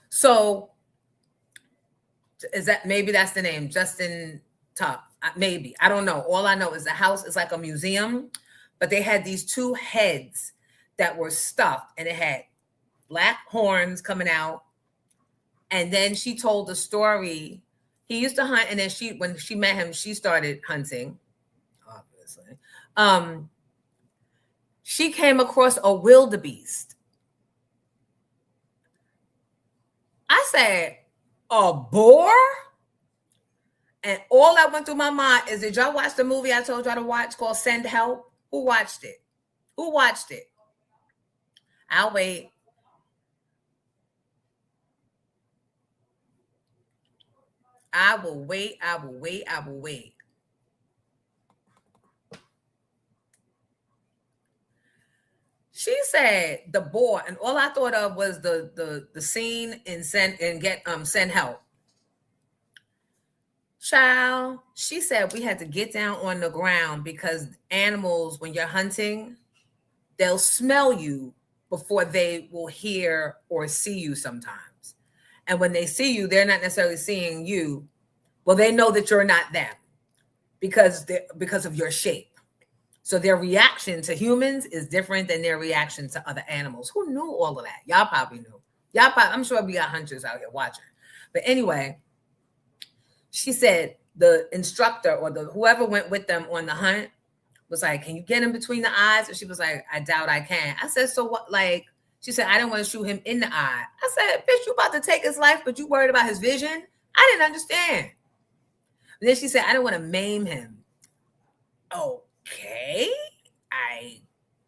So is that, maybe that's the name, Justin Tuck. Maybe, I don't know. All I know is the house is like a museum, but they had these 2 heads that were stuffed and it had black horns coming out. And then she told the story. He used to hunt, and then when she met him, she started hunting, obviously. She came across a wildebeest. I said, a boar? And all that went through my mind is, did y'all watch the movie I told y'all to watch called Send Help? Who watched it? Who watched it? I'll wait. I will wait. I will wait. I will wait. She said the boy, and all I thought of was the scene in Send Help. Child, she said we had to get down on the ground because animals, when you're hunting, they'll smell you before they will hear or see you sometimes. And when they see you, they're not necessarily seeing you. Well, they know that you're not them because of your shape. So their reaction to humans is different than their reaction to other animals. Who knew all of that? Y'all probably knew. I'm sure we got hunters out here watching. But anyway, she said the instructor or whoever went with them on the hunt was like, can you get him between the eyes? And she was like, I doubt I can. I said, so what? Like, she said, I didn't want to shoot him in the eye. I said, bitch, you about to take his life, but you worried about his vision? I didn't understand. And then she said, I don't want to maim him. Okay, I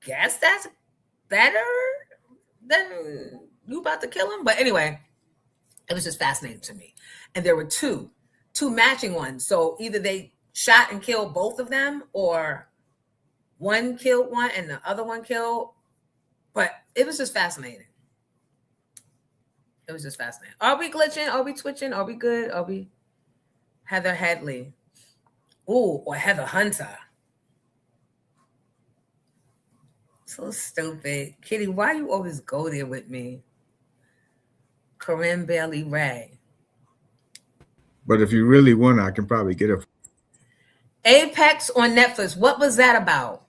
guess that's better than you about to kill him. But anyway, it was just fascinating to me. And there were two matching ones. So either they shot and killed both of them, or one killed one and the other one killed. But it was just fascinating. It was just fascinating. Are we glitching? Are we twitching? Are we good? Are we Heather Headley? Ooh, or Heather Hunter. So stupid. Kitty, why you always go there with me? Corinne Bailey Ray. But if you really want, I can probably get it. Apex on Netflix. What was that about?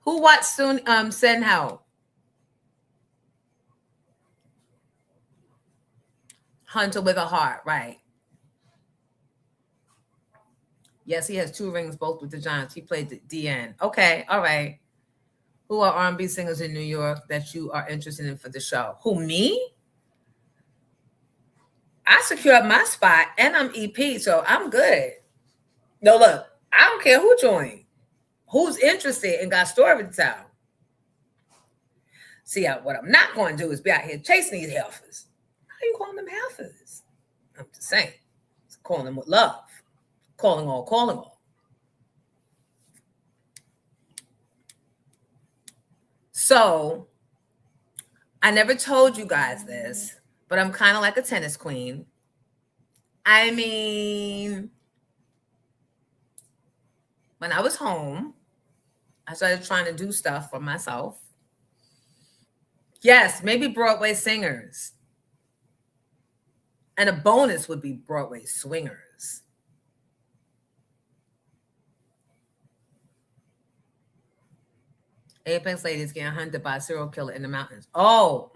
Who watched Send Help? Hunter with a heart, right. Yes, he has 2 rings, both with the Giants. He played the DN. Okay, all right. Who are R&B singers in New York that you are interested in for the show? Who, me? I secured my spot and I'm EP, so I'm good. No, look, I don't care who joined. Who's interested and got a story to tell. See, what I'm not going to do is be out here chasing these heifers. How you calling them heifers? I'm just saying. Calling them with love. Calling all. So, I never told you guys this, but I'm kind of like a tennis queen. I mean, when I was home, I started trying to do stuff for myself. Yes, maybe Broadway singers. And a bonus would be Broadway swingers. Apex ladies getting hunted by a serial killer in the mountains. Oh,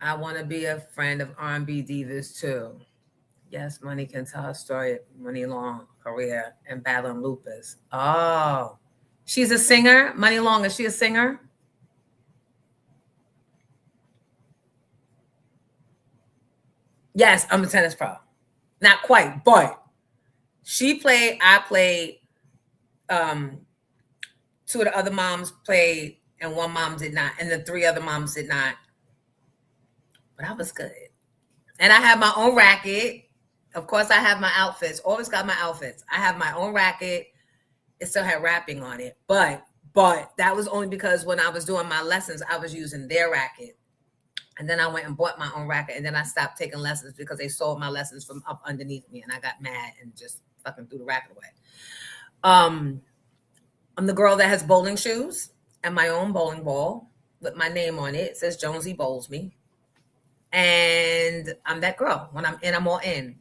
I want to be a friend of R&B divas too. Yes, Money can tell her story. Money Long career and battling lupus. Oh, she's a singer. Money Long, is she a singer? Yes, I'm a tennis pro. Not quite, but I played, 2 of the other moms played, and 1 mom did not, and the 3 other moms did not. But I was good. And I have my own racket. Of course, I have my outfits. Always got my outfits. I have my own racket. It still had wrapping on it. But that was only because when I was doing my lessons, I was using their racket. And then I went and bought my own racket. And then I stopped taking lessons because they sold my lessons from up underneath me. And I got mad and just fucking threw the racket away. I'm the girl that has bowling shoes and my own bowling ball with my name on it. It says Jonesy Bowls Me. And I'm that girl. When I'm in, I'm all in.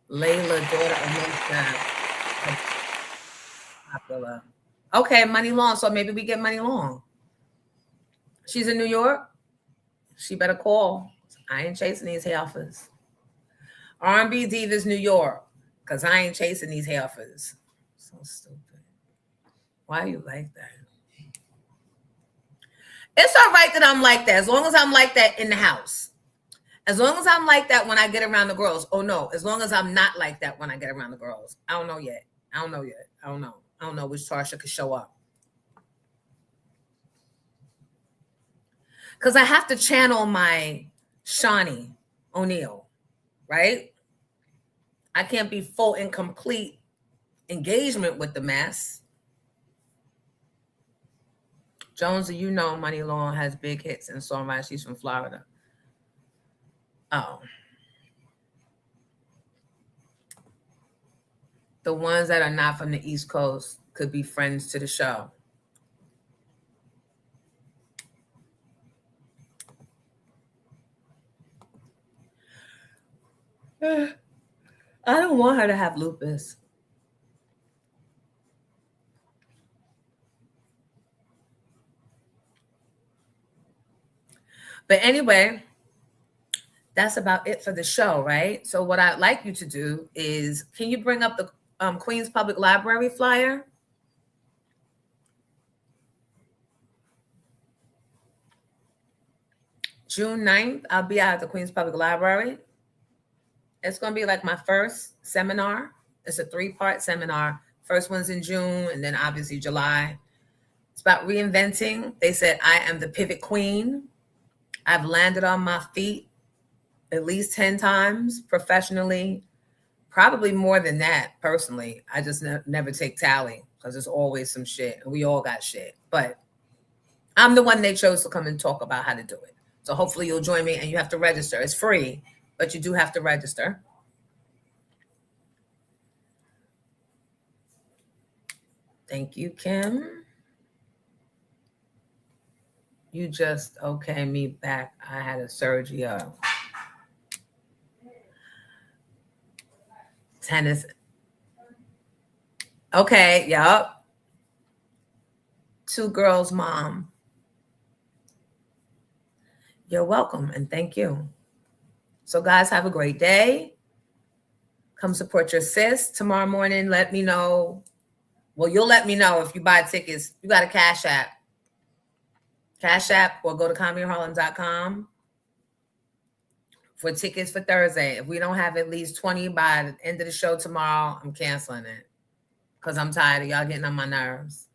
Layla, daughter of popular. Okay, Money Long. So maybe we get Money Long. She's in New York. She better call. I ain't chasing these heifers. R&B Divas, New York. Because I ain't chasing these heifers. So stupid. Why are you like that? It's all right that I'm like that. As long as I'm like that in the house. As long as I'm like that when I get around the girls. Oh, no. As long as I'm not like that when I get around the girls. I don't know yet. I don't know which Tarsha could show up. Because I have to channel my Shawnee O'Neal, right? I can't be full and complete engagement with the mess. Jonesy, you know Money Long has big hits and songwriters. She's from Florida. Oh. The ones that are not from the East Coast could be friends to the show. I don't want her to have lupus. But anyway, that's about it for the show, right? So what I'd like you to do is, can you bring up the Queens Public Library flyer? June 9th, I'll be out at the Queens Public Library. It's going to be like my first seminar. It's a 3-part seminar. First one's in June, and then obviously July. It's about reinventing. They said I am the pivot queen. I've landed on my feet at least 10 times professionally, probably more than that personally. I just never take tally because there's always some shit, and we all got shit. But I'm the one they chose to come and talk about how to do it. So hopefully you'll join me, and you have to register. It's free, but you do have to register. Thank you, Kim. You just okay me back. I had a surgery. Tennis. Okay, yup. 2 girls' mom. You're welcome, and thank you. So, guys, have a great day. Come support your sis tomorrow morning. Let me know. Well, you'll let me know if you buy tickets. You got a Cash App. Cash App, or go to comedyharlem.com for tickets for Thursday. If we don't have at least 20 by the end of the show tomorrow, I'm canceling it because I'm tired of y'all getting on my nerves.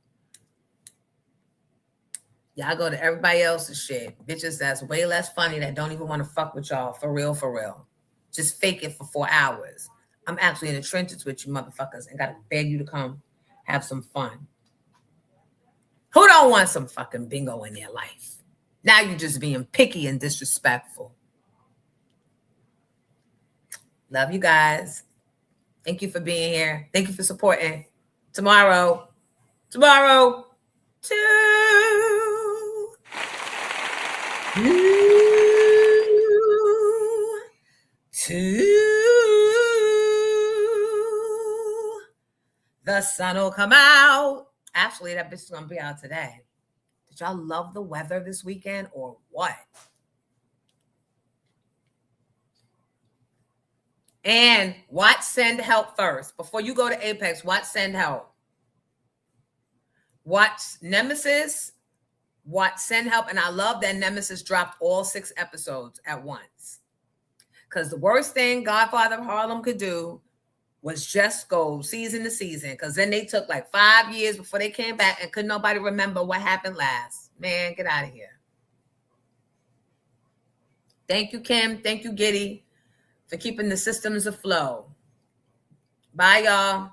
Y'all go to everybody else's shit. Bitches that's way less funny that don't even want to fuck with y'all. For real, for real. Just fake it for 4 hours. I'm actually in the trenches with you motherfuckers and got to beg you to come have some fun. Who don't want some fucking bingo in their life? Now you're just being picky and disrespectful. Love you guys. Thank you for being here. Thank you for supporting. Tomorrow, 2. The sun will come out. Actually, that bitch is going to be out today. Did y'all love the weather this weekend or what? And watch Send Help first. Before you go to Apex, watch Send Help. Watch Nemesis. Watch Send Help. And I love that Nemesis dropped all 6 episodes at once. Because the worst thing Godfather of Harlem could do was just go season to season. Because then they took like 5 years before they came back and couldn't nobody remember what happened last. Man, get out of here. Thank you, Kim. Thank you, Giddy, for keeping the systems afloat. Bye, y'all.